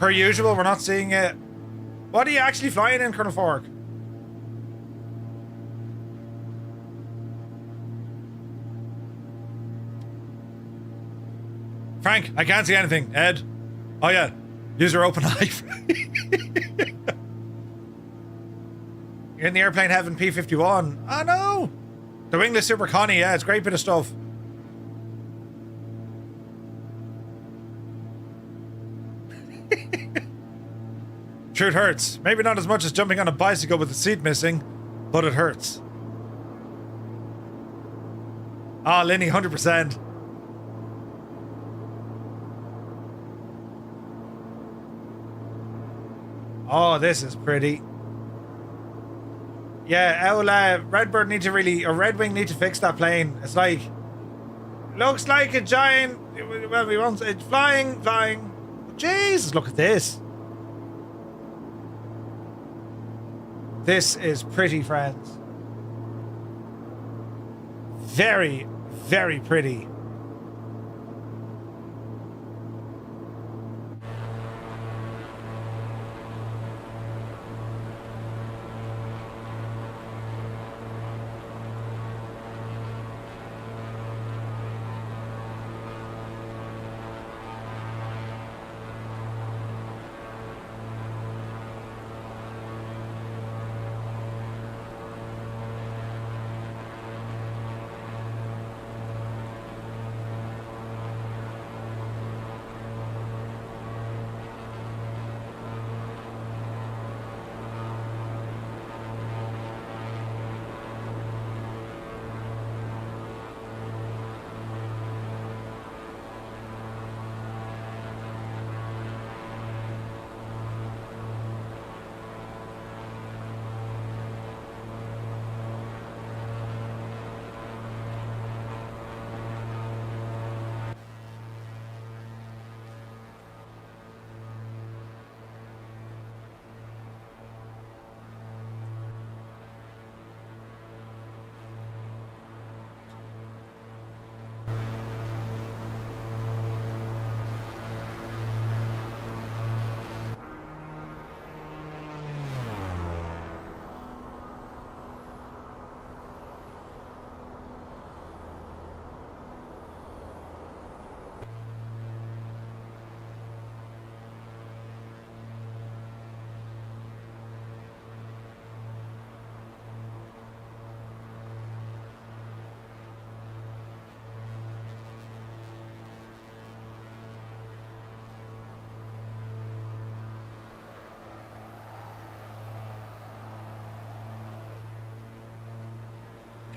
Per usual, we're not seeing it. What are you actually flying in, Colonel Fork? Frank, I can't see anything. Ed. Oh yeah. Use your open eye. You're in the airplane heaven P-51. Oh no. The wingless Super Connie, yeah, it's a great bit of stuff. Sure, it hurts. Maybe not as much as jumping on a bicycle with the seat missing, but it hurts. Ah, Linny, 100%. Oh, this is pretty. Yeah, Redbird need to really, or Red Wing need to fix that plane. It's like, looks like a giant, well, we won't, it's flying. Jesus, look at this. This is pretty, friends. Very, very pretty.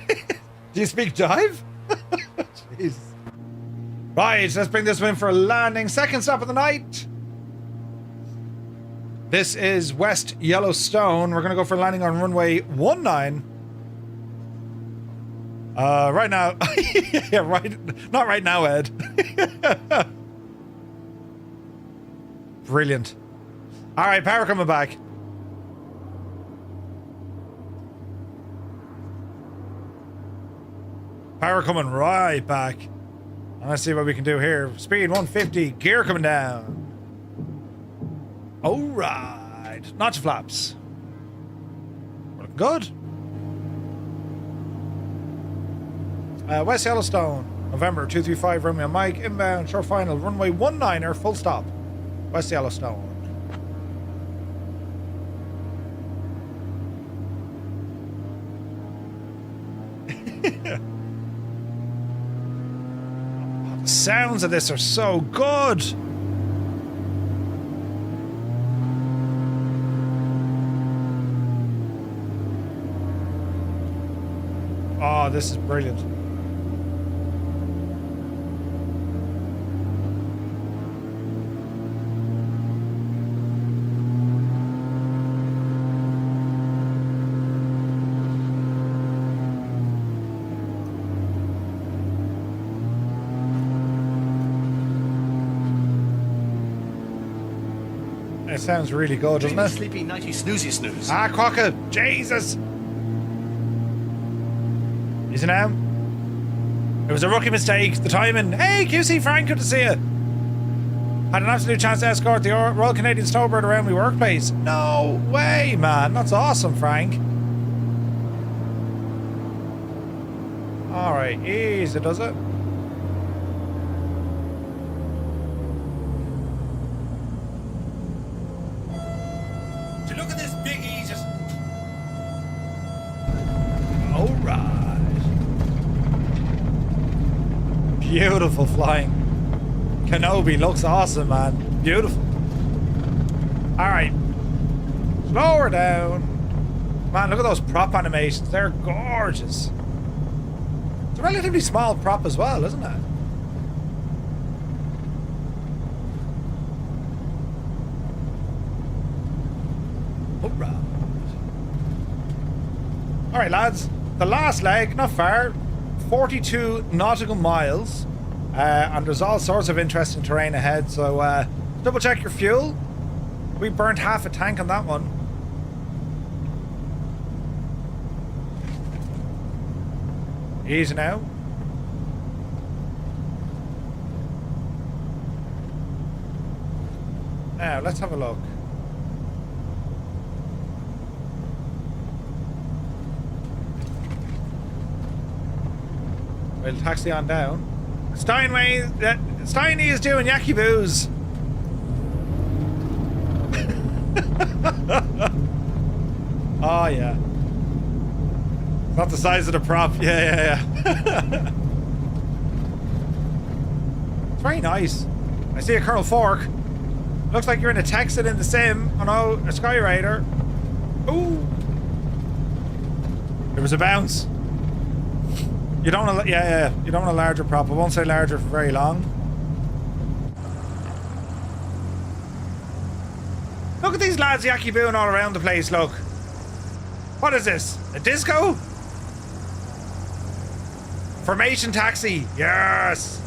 Do you speak dive? Jeez. Right, let's bring this one in for a landing. Second stop of the night. This is West Yellowstone. We're going to go for a landing on runway 19. Right now. Yeah, right. Not right now, Ed. Brilliant. All right, power coming back. Power coming right back. Let's see what we can do here. Speed 150, gear coming down. All right, notch flaps. Looking good. West Yellowstone, November 235, Romeo Mike, inbound, short final, runway 19er, full stop. West Yellowstone. The sounds of this are so good. Oh, this is brilliant. It sounds really good, doesn't Dreamy, it? sleepy, nighty, snoozy, snooze. Ah, Crocker! Jesus! Is it now? It was a rookie mistake. The timing. Hey, QC Frank, good to see you. Had an absolute chance to escort the Royal Canadian Snowbird around my workplace. No way, man. That's awesome, Frank. Alright, easy, does it? Look at this big easy. Alright. Beautiful flying. Kenobi looks awesome, man. Beautiful. Alright. Slow her down. Man, look at those prop animations. They're gorgeous. It's a relatively small prop as well, isn't it? Alright. Alright, lads. The last leg, not far. 42 nautical miles. And there's all sorts of interesting terrain ahead, so double check your fuel. We burnt half a tank on that one. Easy now. Now, let's have a look. We'll taxi on down. Steiny is doing Yaki Boos. Oh, yeah. It's not the size of the prop. Yeah. It's very nice. I see a Colonel Fork. Looks like you're in a Texan in the sim. Oh no, a Skyraider. Ooh. There was a bounce. You don't want a, you don't want a larger prop. I won't say larger for very long. Look at these lads yaki booing all around the place, look. What is this? A disco? Formation taxi. Yes.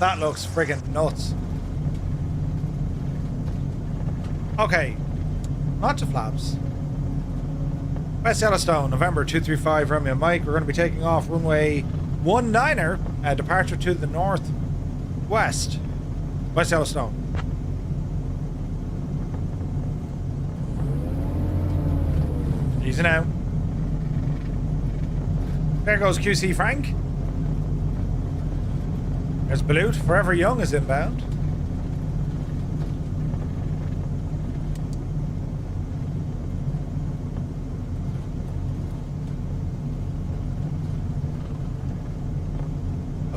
That looks friggin' nuts. Okay. On to flaps. West Yellowstone, November 235, Romeo Mike. We're going to be taking off runway 19er, departure to the northwest. West Yellowstone. Easy now. There goes QC Frank. There's Balut, Forever Young is inbound.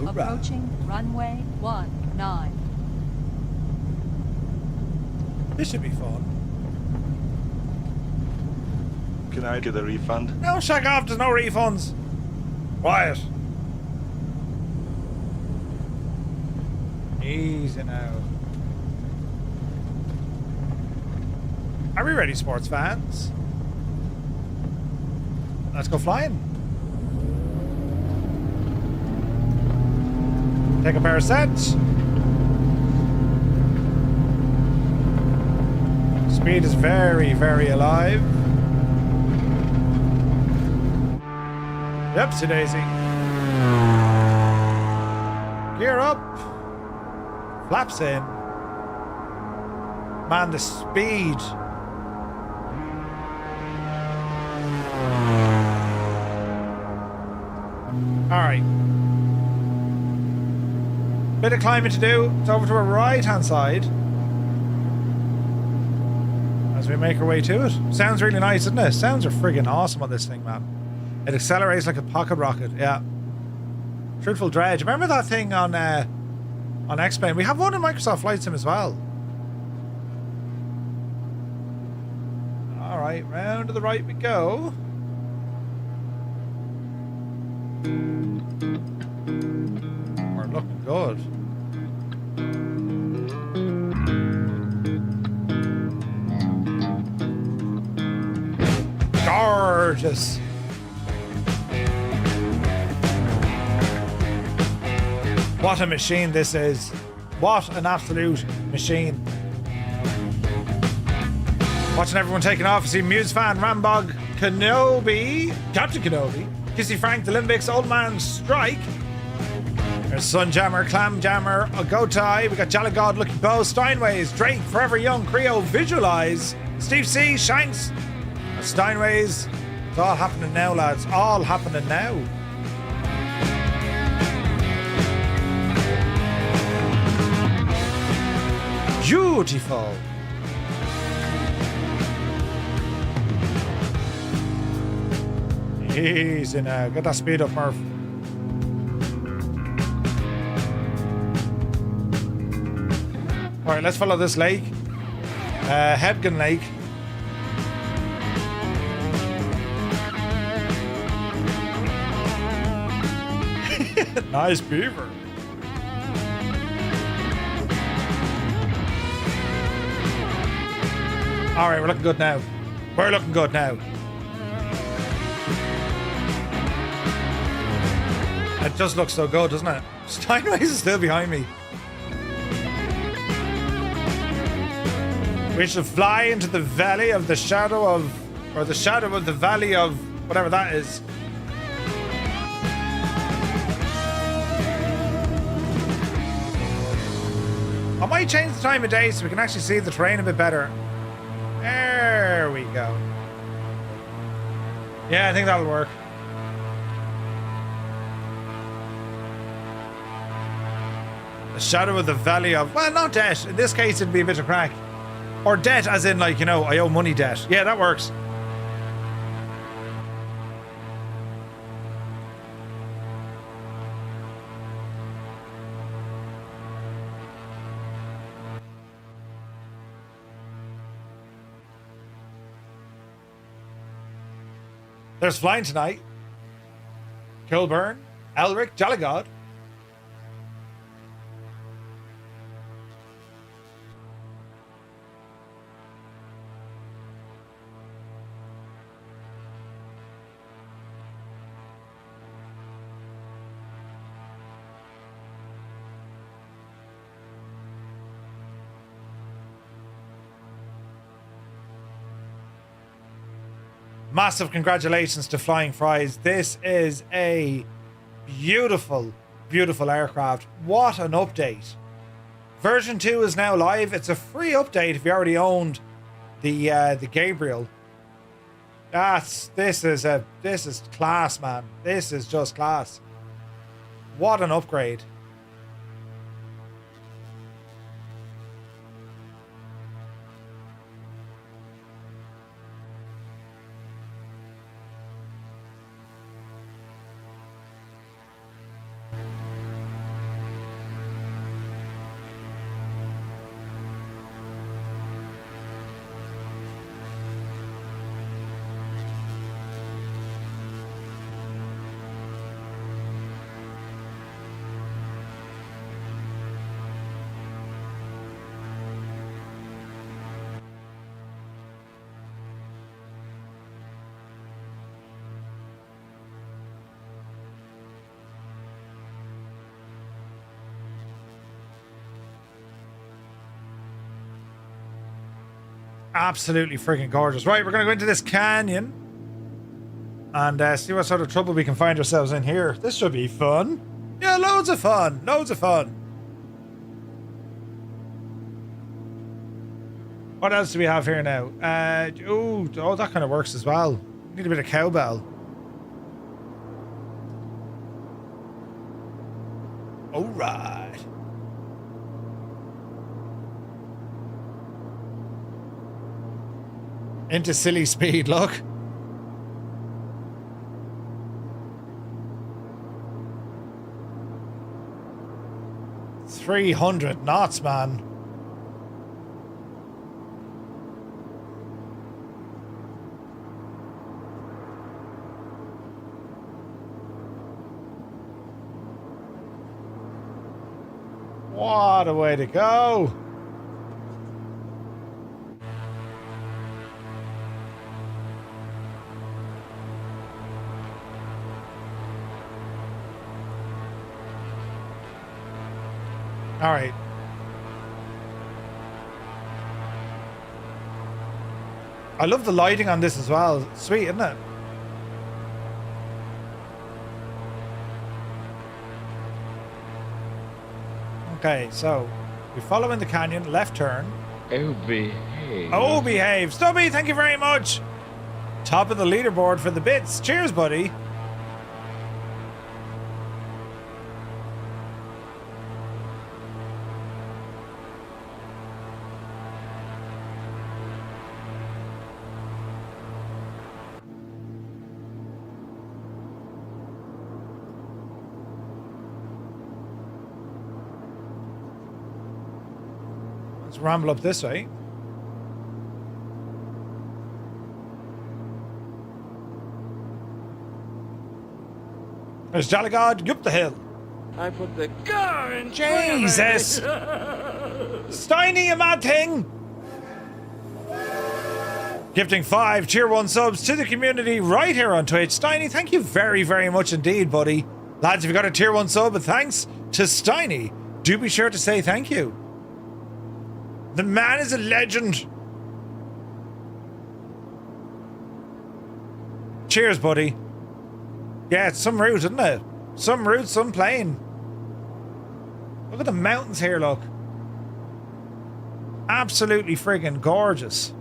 Approaching runway 19. This should be fun. Can I get a refund? No, shag off, there's no refunds. Quiet. Easy now. Are we ready, sports fans? Let's go flying. Take a pair of sets. Speed is very, very alive. Yepsy daisy. Gear up. Flaps in. Man, the speed. Alright. Bit of climbing to do. It's over to our right hand side. As we make our way to it. Sounds really nice, doesn't it? Sounds are friggin' awesome on this thing, man. It accelerates like a pocket rocket, yeah. Truthful Dredge. Remember that thing on X-Plane? We have one in Microsoft Flight Sim as well. Alright, round to the right we go. We're looking good. Gorgeous. What a machine this is. What an absolute machine. Watching everyone taking off. You see Muse fan, Rambog, Kenobi, Captain Kenobi, Kissy Frank, the Limbics, Old Man Strike. There's Sunjammer, Clamjammer, Ogotai. We got Jalagod, Lucky Bow, Steinways, Drake, Forever Young, Creo, Visualize, Steve C, Shanks, Steinways. It's all happening now, lads. All happening now. Beautiful. Easy now. Get that speed up, Murph. Alright, let's follow this lake. Hebgen Lake. Nice beaver. Alright, we're looking good now. We're looking good now. It just looks so good, doesn't it? Steinways is still behind me. We should fly into the valley of the shadow of... or the shadow of the valley of... whatever that is. I might change the time of day so we can actually see the terrain a bit better. There we go. Yeah, I think that'll work. The shadow of the valley of... well, not debt. In this case, it'd be a bit of crack. Or debt as in, like, you know, I owe money debt. Yeah, that works. There's flying tonight. Kilburn, Elric, Jalagod. Massive congratulations to Flying Fries. This is a beautiful, beautiful aircraft. What an update. Version 2 is now live. It's a free update if you already owned the Gabriel. This is class, man. This is just class. What an upgrade. Absolutely friggin' gorgeous. Right, we're going to go into this canyon and see what sort of trouble we can find ourselves in here. This should be fun. Yeah, loads of fun. Loads of fun. What else do we have here now? Oh, that kind of works as well. Need a bit of cowbell. All right. Into silly speed, look. $300 knots, man. What a way to go. All right. I love the lighting on this as well. Sweet, isn't it? Okay, so we follow in the canyon, left turn. Oh, behave. Oh, behave. Stubby, thank you very much. Top of the leaderboard for the bits. Cheers, buddy. Let's ramble up this way. There's Jolly God, up the hill. I put the car in Jesus! Steiny, you mad thing! Gifting 5 tier 1 subs to the community right here on Twitch. Steiny, thank you very, very much indeed, buddy. Lads, if you got a tier 1 sub, thanks to Steiny, do be sure to say thank you. The man is a legend. Cheers, buddy. Yeah, it's some route, isn't it? Some route, some plane. Look at the mountains here, look. Absolutely friggin' gorgeous.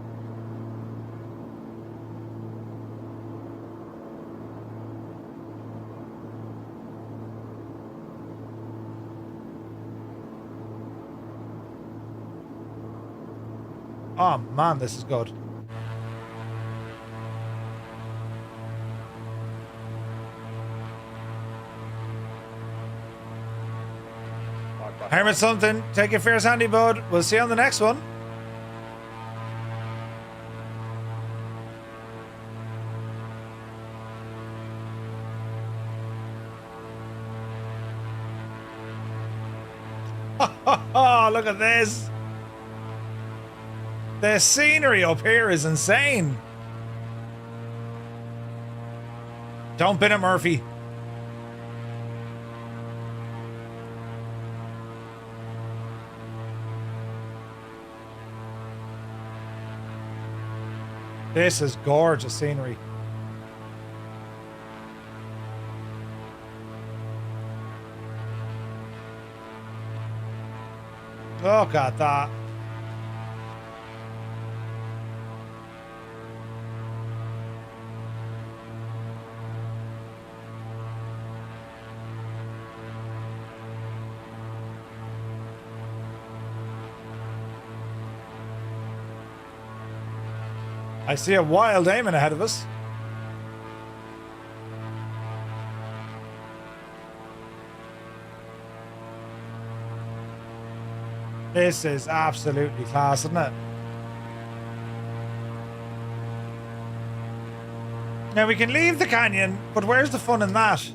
Oh man, this is good. Hermit something. Take it fierce handy, bud. We'll see you on the next one. Oh, look at this. The scenery up here is insane. Don't bin it, Murphy. This is gorgeous scenery. Look at that. I see a wild Eamon ahead of us. This is absolutely class, isn't it? Now we can leave the canyon, but where's the fun in that?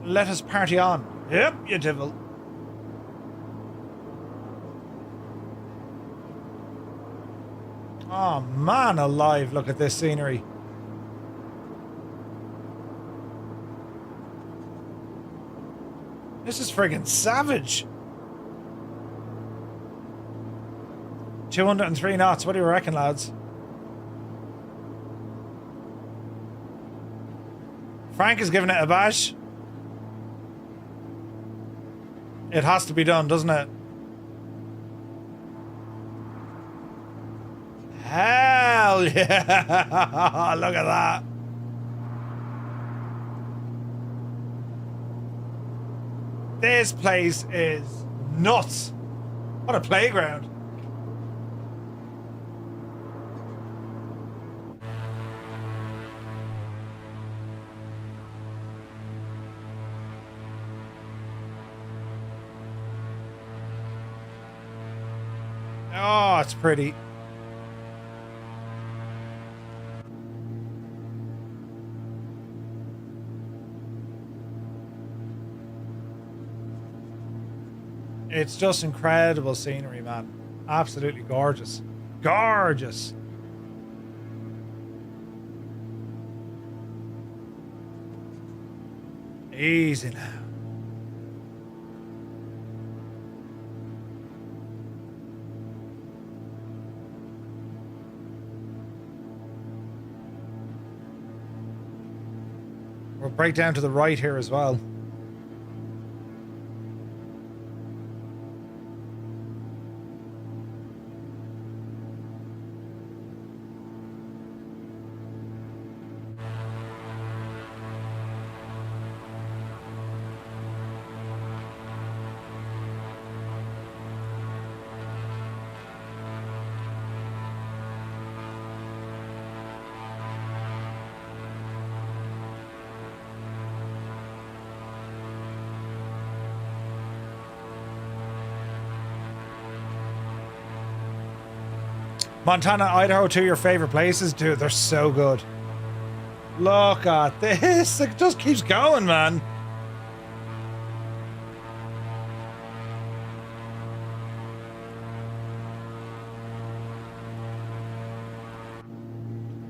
Let us party on. Yep, you devil. Oh man alive, look at this scenery. This is friggin' savage. 203 knots. What do you reckon, lads? Frank is giving it a bash. It has to be done, doesn't it? Hell yeah! Look at that. This place is nuts. What a playground. Oh, it's pretty. It's just incredible scenery, man. Absolutely gorgeous. Gorgeous. Easy now. We'll break down to the right here as well. Montana, Idaho, two of your favorite places? Dude, they're so good. Look at this. It just keeps going, man.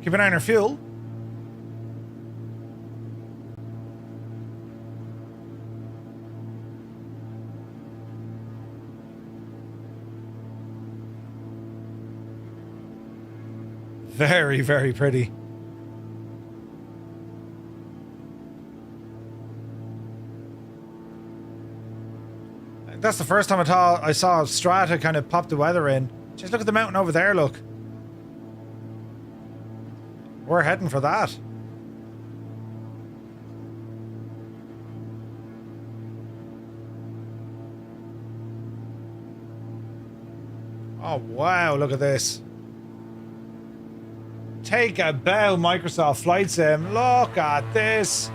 Keep an eye on your fuel. Very, very pretty. That's the first time I saw Strata kind of pop the weather in. Just look at the mountain over there, look. We're heading for that. Oh, wow, look at this. Take a bow, Microsoft Flight Sim. Look at this.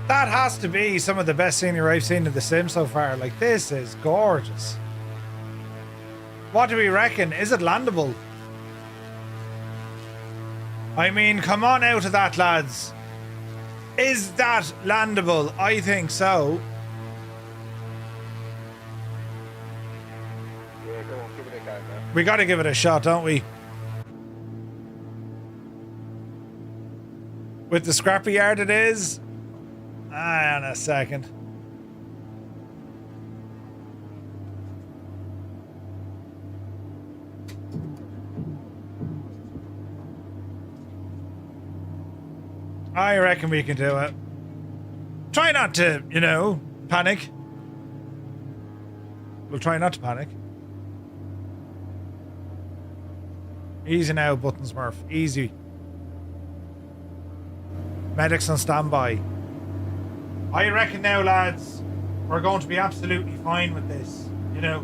That has to be some of the best scenery I've seen in The Sims so far. Like, this is gorgeous. What do we reckon? Is it landable? I mean, come on out of that, lads. Is that landable? I think so. Yeah, go on, give it a go, man. We got to give it a shot, don't we? With the scrapyard it is. Hang on a second. I reckon we can do it. Try not to, you know, panic. We'll try not to panic. Easy now, Buttonsmurf. Easy. Medics on standby. I reckon now, lads, we're going to be absolutely fine with this. You know.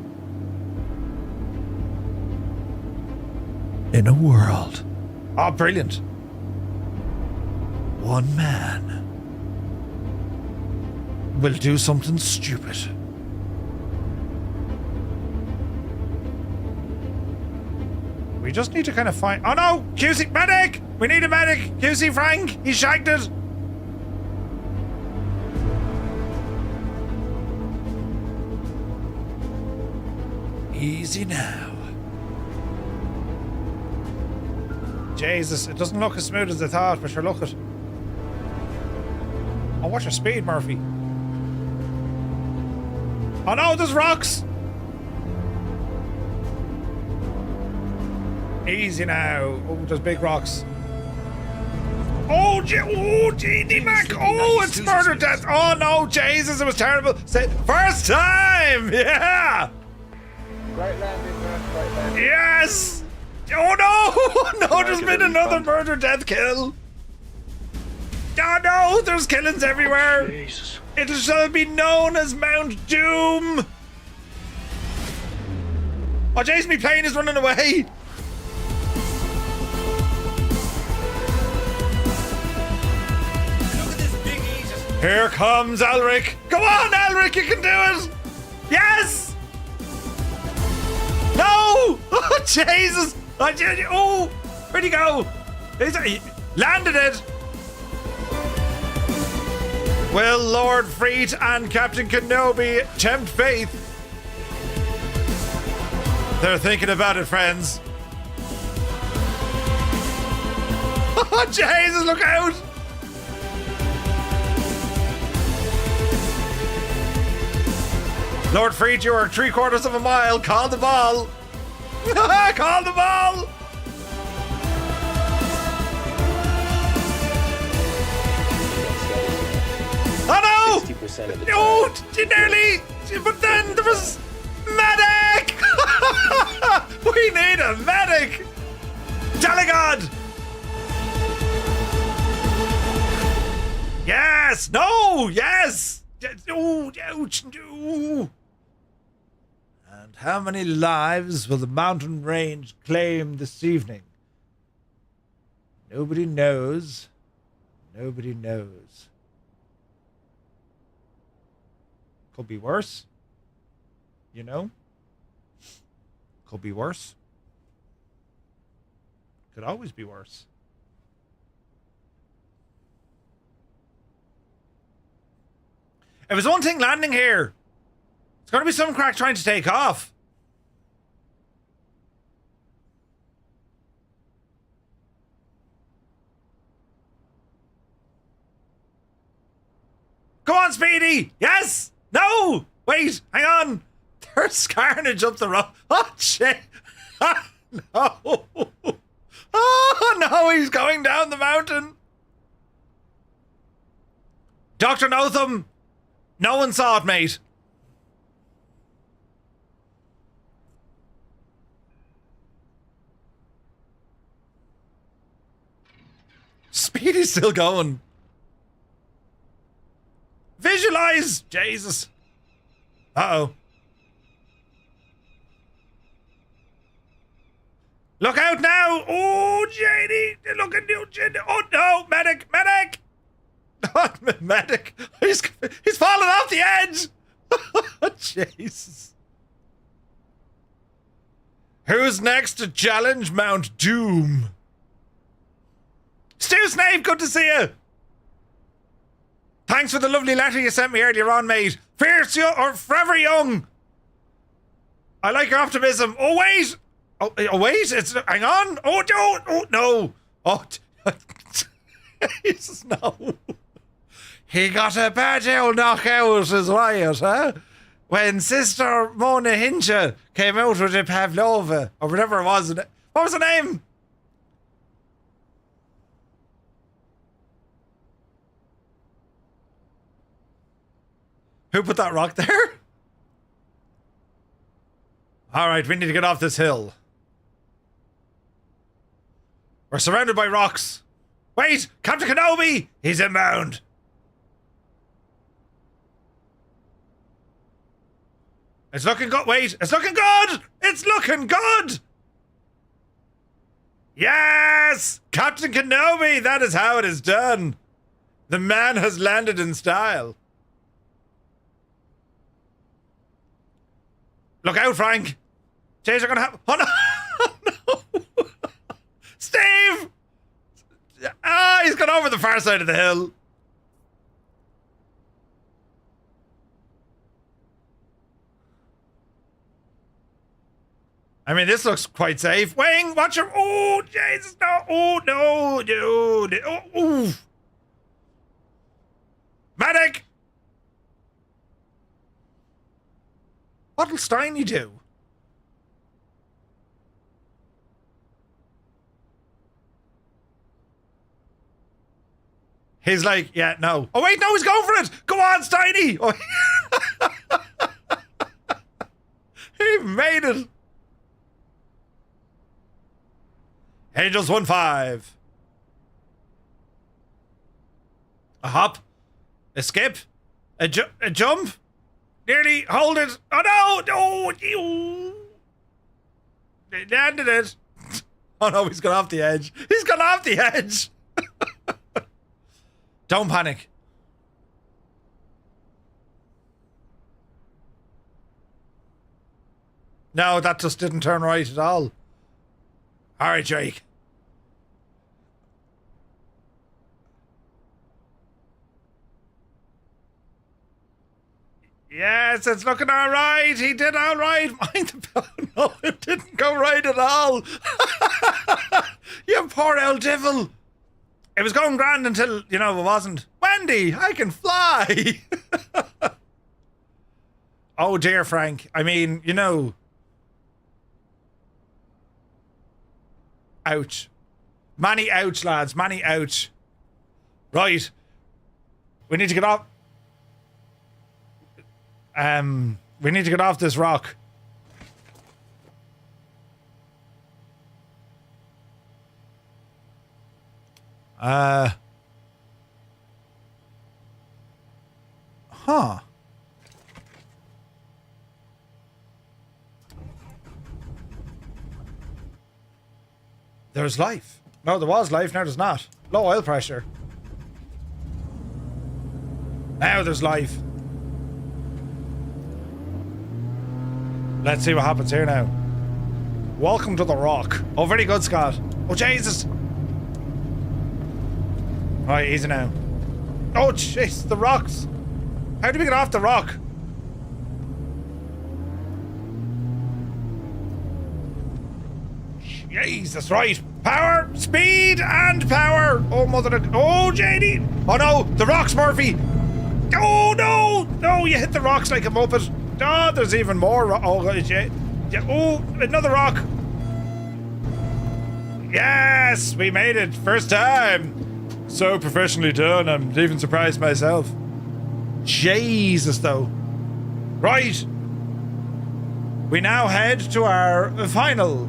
In a world. Oh, brilliant. One man will do something stupid. We just need to kind of find... Oh no! QC... Medic! We need a medic! QC Frank! He shagged it! Easy now. Jesus, it doesn't look as smooth as I thought, but sure, look it. Oh, watch your speed, Murphy. Oh no, there's rocks! Easy now. Oh, there's big rocks. Oh, GD Mac. Oh, it's murder death. Oh no, Jesus, it was terrible. Say, first time. Yeah. Great landing, man. Great landing. Yes. Oh no, no, there's been another murder death kill. Oh no, there's killings everywhere. Jesus. It shall be known as Mount Doom. Oh, Jason, my plane is running away. Here comes Elric. Go on, Elric, you can do it. Yes. No. Oh, Jesus. Oh, where'd he go? He landed it. Will Lord Freet and Captain Kenobi tempt faith? They're thinking about it, friends. Oh, Jesus, look out. Lord Freed, you are 3/4 of a mile. Call the ball. Call the ball. Oh no! 60% of the no, nearly. But then there was medic. We need a medic. Telegod. Yes. No. Yes. Oh, ouch. No. And how many lives will the mountain range claim this evening? Nobody knows. Nobody knows. Could be worse. You know? Could be worse. Could always be worse. It was one thing landing here. It's going to be some crack trying to take off. Go on, Speedy! Yes! No! Wait, hang on! There's carnage up the road. Oh, shit! No! Oh, no, he's going down the mountain! Dr. Notham! No one saw it, mate. Speedy's still going. Visualize! Jesus. Uh-oh. Look out now! Oh, JD! Look at you, JD! Oh, no! Medic! Medic! Medic! He's fallen off the edge! Jesus. Who's next to challenge Mount Doom? Stu Snape, good to see you! Thanks for the lovely letter you sent me earlier on, mate. Fierce young, or forever young. I like your optimism. Oh, wait! Oh, wait, it's... Hang on! Oh, don't! Oh, no! Oh, Jesus, no. He got a bad old knockout as Wyatt, huh? When Sister Mona Hincha came out with the Pavlova, or whatever it was. What was her name? Who put that rock there? All right, we need to get off this hill. We're surrounded by rocks. Wait, Captain Kenobi! He's inbound. It's looking good. Wait, it's looking good! It's looking good! Yes! Captain Kenobi, that is how it is done. The man has landed in style. Look out, Frank. Jays are gonna have... Oh, no! Oh, no! Steve! Ah, he's gone over the far side of the hill. I mean, this looks quite safe. Wing, watch your... Oh, Jesus, no. Oh, no, dude. Oh, oof. Medic! What'll Steiny do? He's like, yeah, no. Oh, wait, no, he's going for it. Go on, Steiny. Oh, he made it. Angels 1-5. A hop. A skip. A jump. Nearly hold it. Oh, no. No. They landed it. Oh, no, he's gone off the edge. He's gone off the edge. Don't panic. No, that just didn't turn right at all. All right, Jake. Yes, it's looking all right. He did all right. Mind the bell. No, it didn't go right at all. You poor old devil. It was going grand until, you know, it wasn't. Wendy, I can fly. Oh, dear, Frank. I mean, you know. Ouch. Manny ouch, lads. Manny ouch. Right. We need to get off. We need to get off this rock. Huh. There's life. No, there was life. Now there's not. Low oil pressure. Now there's life. Let's see what happens here now. Welcome to the rock. Oh, very good, Scott. Oh, Jesus. Right, easy now. Oh, jeez, the rocks. How do we get off the rock? Jesus, right. Power, speed, and power. Oh, mother of... Oh, JD. Oh, no, the rocks, Murphy. Oh, no. No, you hit the rocks like a muppet. Oh, there's even more. Oh, yeah. Oh, another rock. Yes, we made it. First time. So professionally done. I'm even surprised myself. Jesus, though. Right. We now head to our final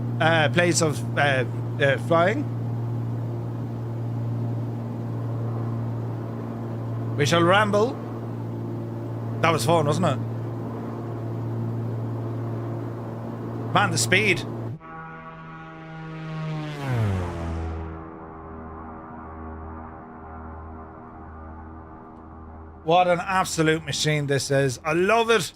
place of flying. We shall ramble. That was fun, wasn't it? Man, the speed. What an absolute machine this is. I love it.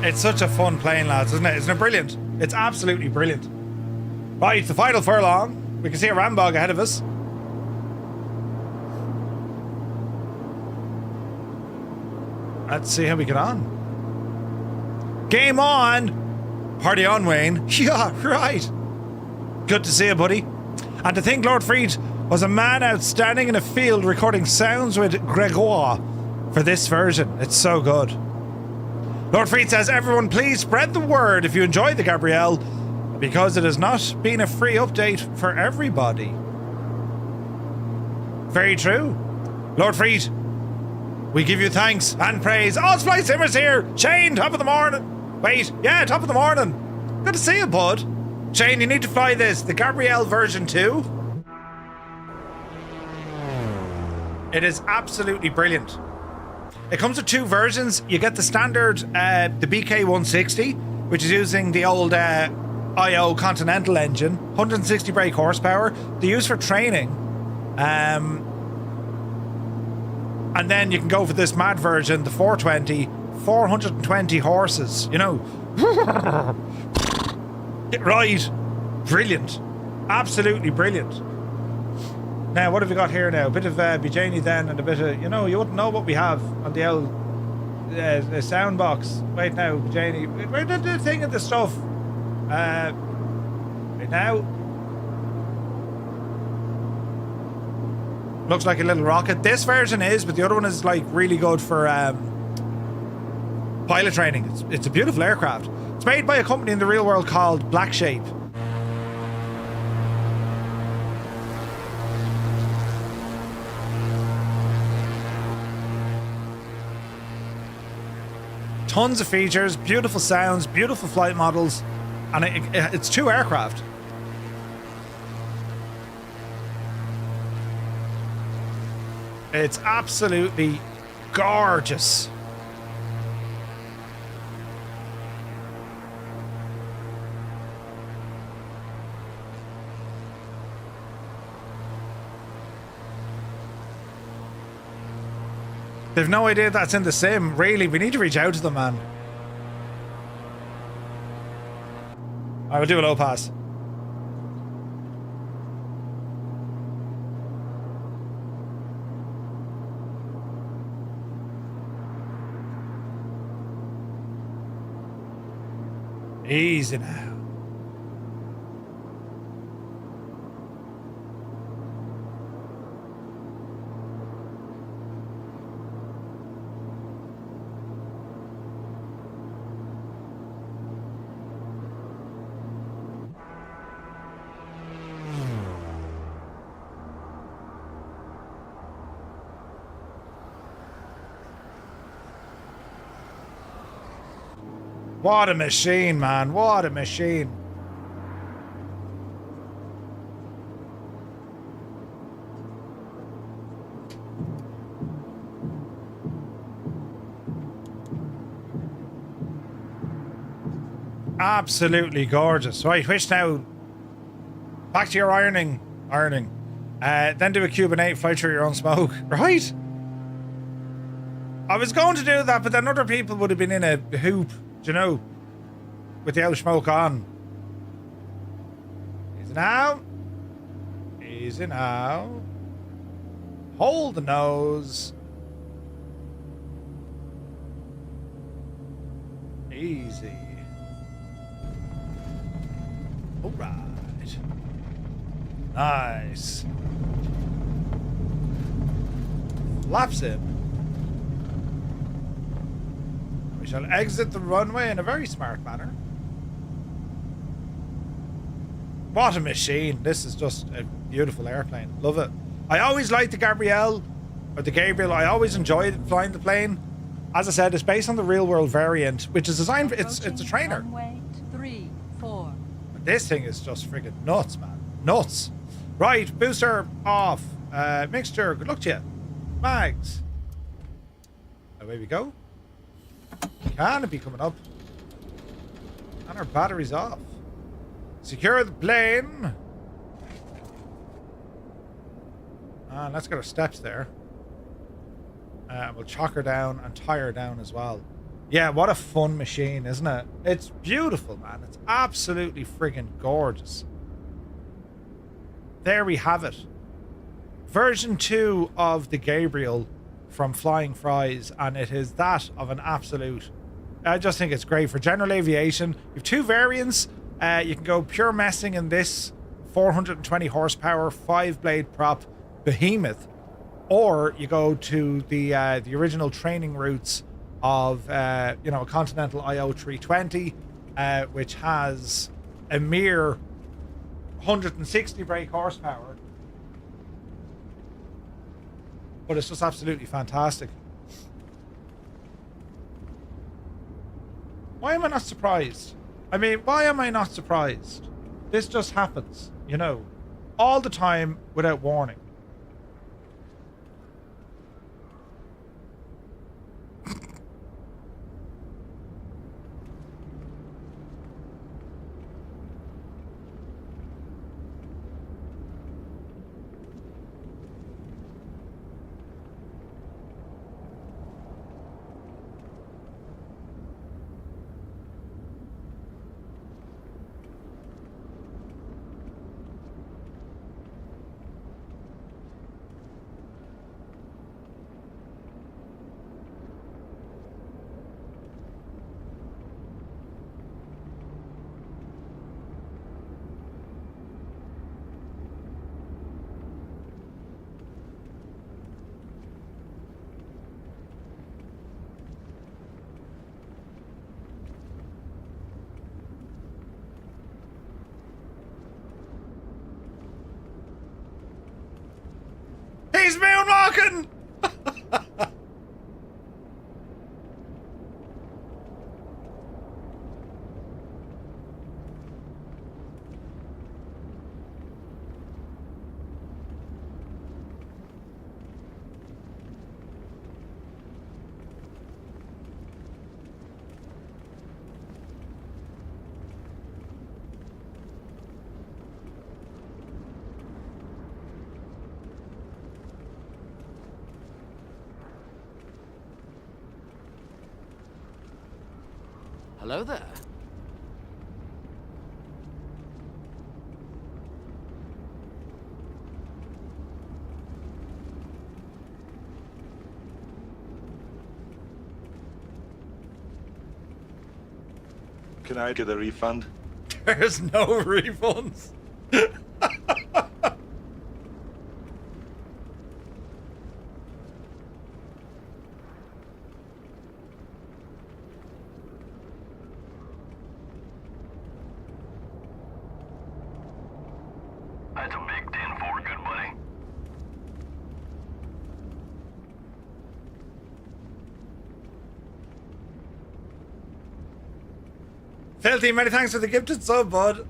It's such a fun plane, lads, isn't it? Isn't it brilliant? It's absolutely brilliant. Right, the final furlong. We can see a rambog ahead of us. Let's see how we get on. Game on! Party on, Wayne. Yeah, right. Good to see you, buddy. And to think Lord Freed was a man outstanding in a field recording sounds with Gregoire for this version. It's so good. Lord Freed says, everyone please spread the word if you enjoy the Gabrielle, because it has not been a free update for everybody. Very true. Lord Freed, we give you thanks and praise. Oh, it's Flight Simmer's here. Shane, top of the morning. Wait, yeah, top of the morning. Good to see you, bud. Shane, you need to fly this, the Gabrielle version 2. It is absolutely brilliant. It comes with 2 versions. You get the standard, the BK160, which is using the old IO Continental engine, 160 brake horsepower. They use for training. And then you can go for this mad version, the 420, 420 horses, you know. Right. Brilliant. Absolutely brilliant. Now, what have we got here now? A bit of Bujani then, and a bit of, you know, you wouldn't know what we have on the old the sound box. Wait now, Bujani. Where did the thing of the stuff? Right now. Looks like a little rocket. This version is, but the other one is like really good for pilot training. It's a beautiful aircraft. It's made by a company in the real world called Black Shape. Tons of features, beautiful sounds, beautiful flight models, and it's 2 aircraft. It's absolutely gorgeous. They've no idea that's in the sim. Really, we need to reach out to them, man. I will do a low pass. Easy now. What a machine, man. What a machine. Absolutely gorgeous. Right, which now? Back to your ironing. Then do a Cuban 8, fly through your own smoke. Right? I was going to do that, but then other people would have been in a hoop, you know, with the out smoke on. Easy now. Easy now. Hold the nose. Easy. All right. Nice. Flaps him. We shall exit the runway in a very smart manner. What a machine. This is just a beautiful airplane. Love it. I always liked the Gabrielle, or the Gabriel. I always enjoyed flying the plane. As I said, it's based on the real world variant, which is designed for, it's a trainer. Runway 34. But this thing is just friggin' nuts, man. Nuts. Right, booster off. Mixture, good luck to you. Mags. Away we go. Canopy coming up. And our battery's off. Secure the plane. And let's get our steps there. We'll chalk her down and tie her down as well. Yeah, what a fun machine, isn't it? It's beautiful, man. It's absolutely friggin' gorgeous. There we have it. Version 2 of the Gabriel from Flying Fries, and it is that of an absolute I just think it's great for general aviation. You have two variants. You can go pure messing in this 420 horsepower 5-blade prop behemoth, or you go to the original training routes of a Continental IO 320, which has a mere 160 brake horsepower, but it's just absolutely fantastic. Why am I not surprised? I mean, why am I not surprised? This just happens, all the time without warning. He's moonwalking! Hello there. Can I get a refund? There's no refunds. That's a big 10-4, good buddy. Filthy, many thanks for the gifted sub, bud.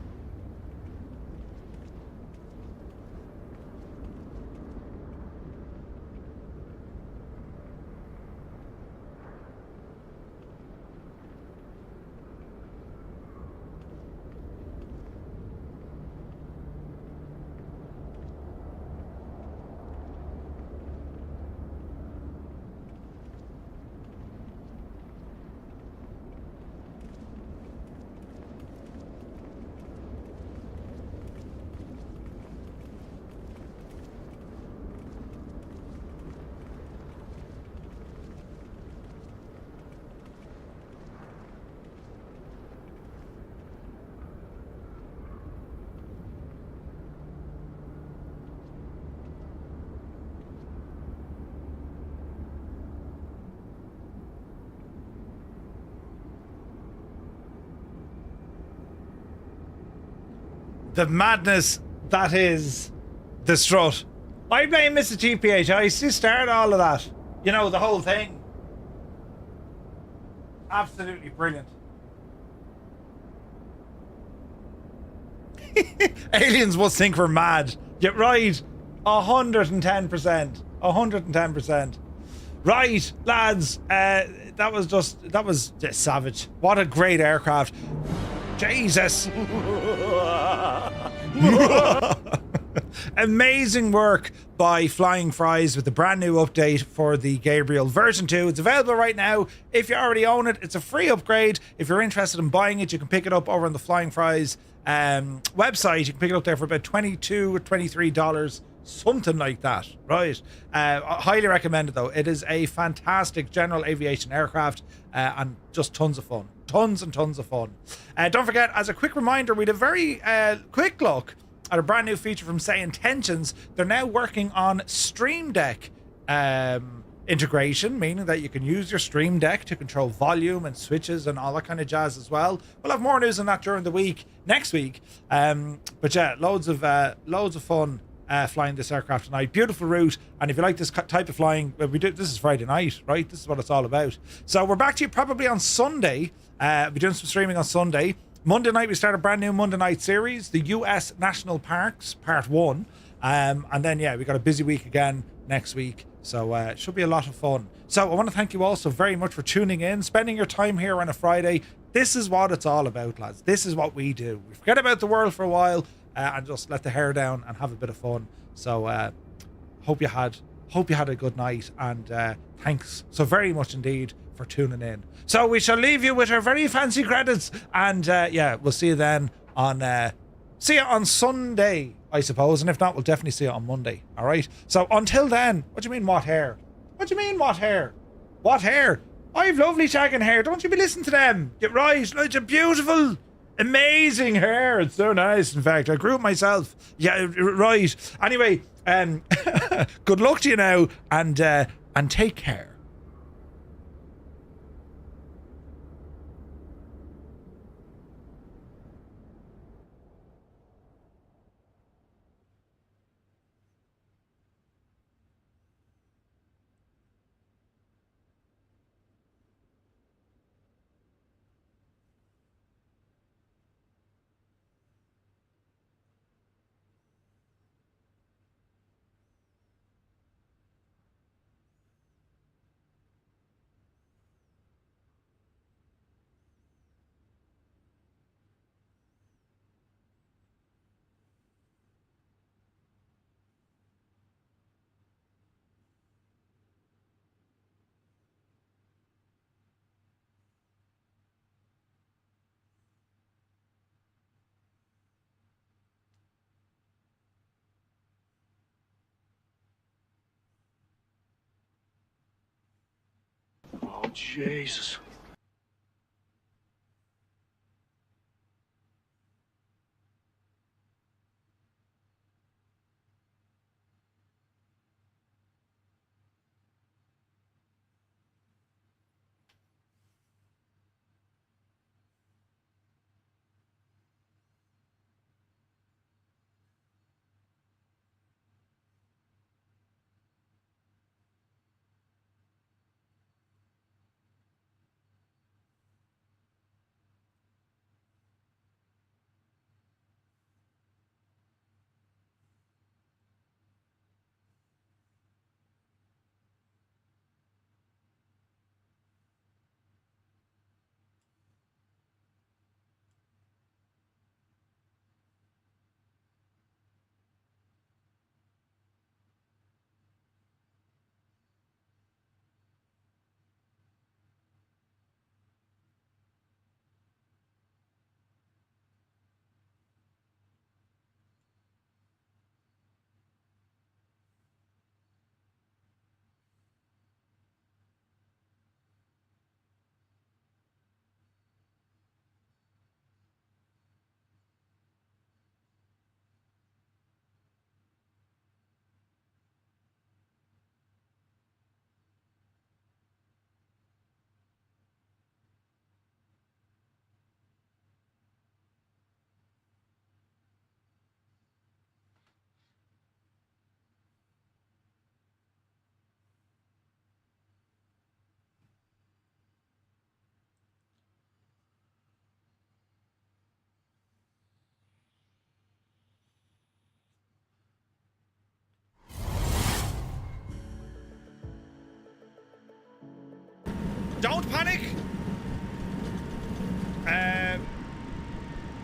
The madness that is the strut. I blame Mr. GPH. I used to start all of that. The whole thing. Absolutely brilliant. Aliens will think we're mad. You're right. 110%. 110%. Right, lads. That was just savage. What a great aircraft. Jesus. Amazing work by Flying Fries with the brand new update for the Gabriel version 2. It's available right now. If you already own it, it's a free upgrade. If you're interested in buying it, you can pick it up over on the Flying Fries website. You can pick it up there for about $22 or $23. something like that, right? I highly recommend it though. It is a fantastic general aviation aircraft and just tons of fun. Tons and tons of fun. Don't forget, as a quick reminder, we had a very quick look at a brand new feature from Say Intentions. They're now working on Stream Deck integration, meaning that you can use your Stream Deck to control volume and switches and all that kind of jazz as well. We'll have more news on that during the week, next week. But yeah, loads of fun flying this aircraft tonight. Beautiful route, and if you like this type of flying, this is Friday night, right? This is what it's all about. So we're back to you probably on Sunday. We'll be doing some streaming on Sunday. Monday night we start a brand new Monday night series, the US National Parks Part 1. And then yeah, we got a busy week again next week. So it should be a lot of fun. So I want to thank you all so very much for tuning in, spending your time here on a Friday. This is what it's all about, lads. This is what we do. We forget about the world for a while and just let the hair down and have a bit of fun. So hope you had a good night, and thanks so very much indeed for tuning in. So we shall leave you with our very fancy credits, and yeah, we'll see you then on Sunday, I suppose, and if not, we'll definitely see you on Monday. All right. So until then, what do you mean what hair? What do you mean what hair? What hair? I have lovely shagging hair. Don't you be listening to them? Get right. It's a beautiful, amazing hair. It's so nice. In fact, I grew it myself. Yeah, right. Anyway, good luck to you now, and take care. Oh, Jesus. Don't panic.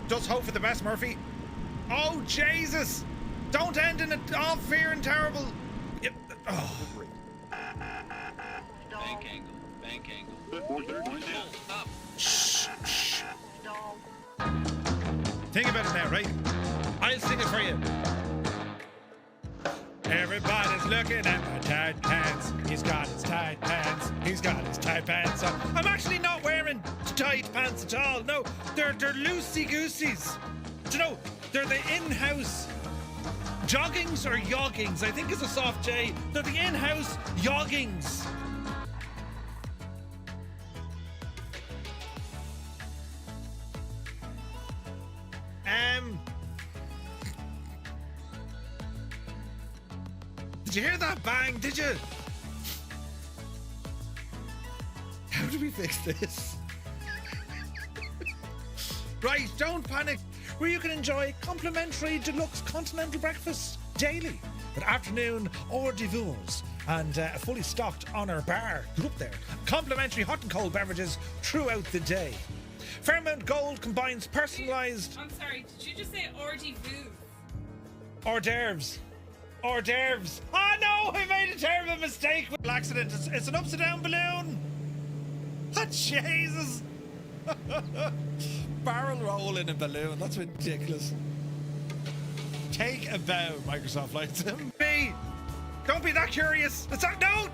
Just hope for the best, Murphy. Oh, Jesus. Don't end in all fear and terrible. Yep. Oh. Bank angle. Bank angle. Up. Shh. Think about it now, right? I'll sing it for you. Everybody's looking at my tight pants. He's got his tight pants. He's got his tight pants on. I'm actually not wearing tight pants at all. No, they're loosey-gooseys. Do you know, they're the in-house joggings or yoggings. I think it's a soft J. They're the in-house yoggings. Did you hear that bang? Did you? How do we fix this? Right, don't panic. Where you can enjoy complimentary deluxe continental breakfast daily with afternoon hors d'oeuvres and a fully stocked honor bar. Get up there. Complimentary hot and cold beverages throughout the day. Fairmount Gold combines personalised... I'm sorry, did you just say hors d'oeuvres? Hors d'oeuvres. Hors d'oeuvres. Oh no, I made a terrible mistake with accident. It's an upside down balloon. Oh, Jesus. Barrel roll in a balloon. That's ridiculous. Take a bow, Microsoft Flight Sim. Don't be that curious. It's not. No.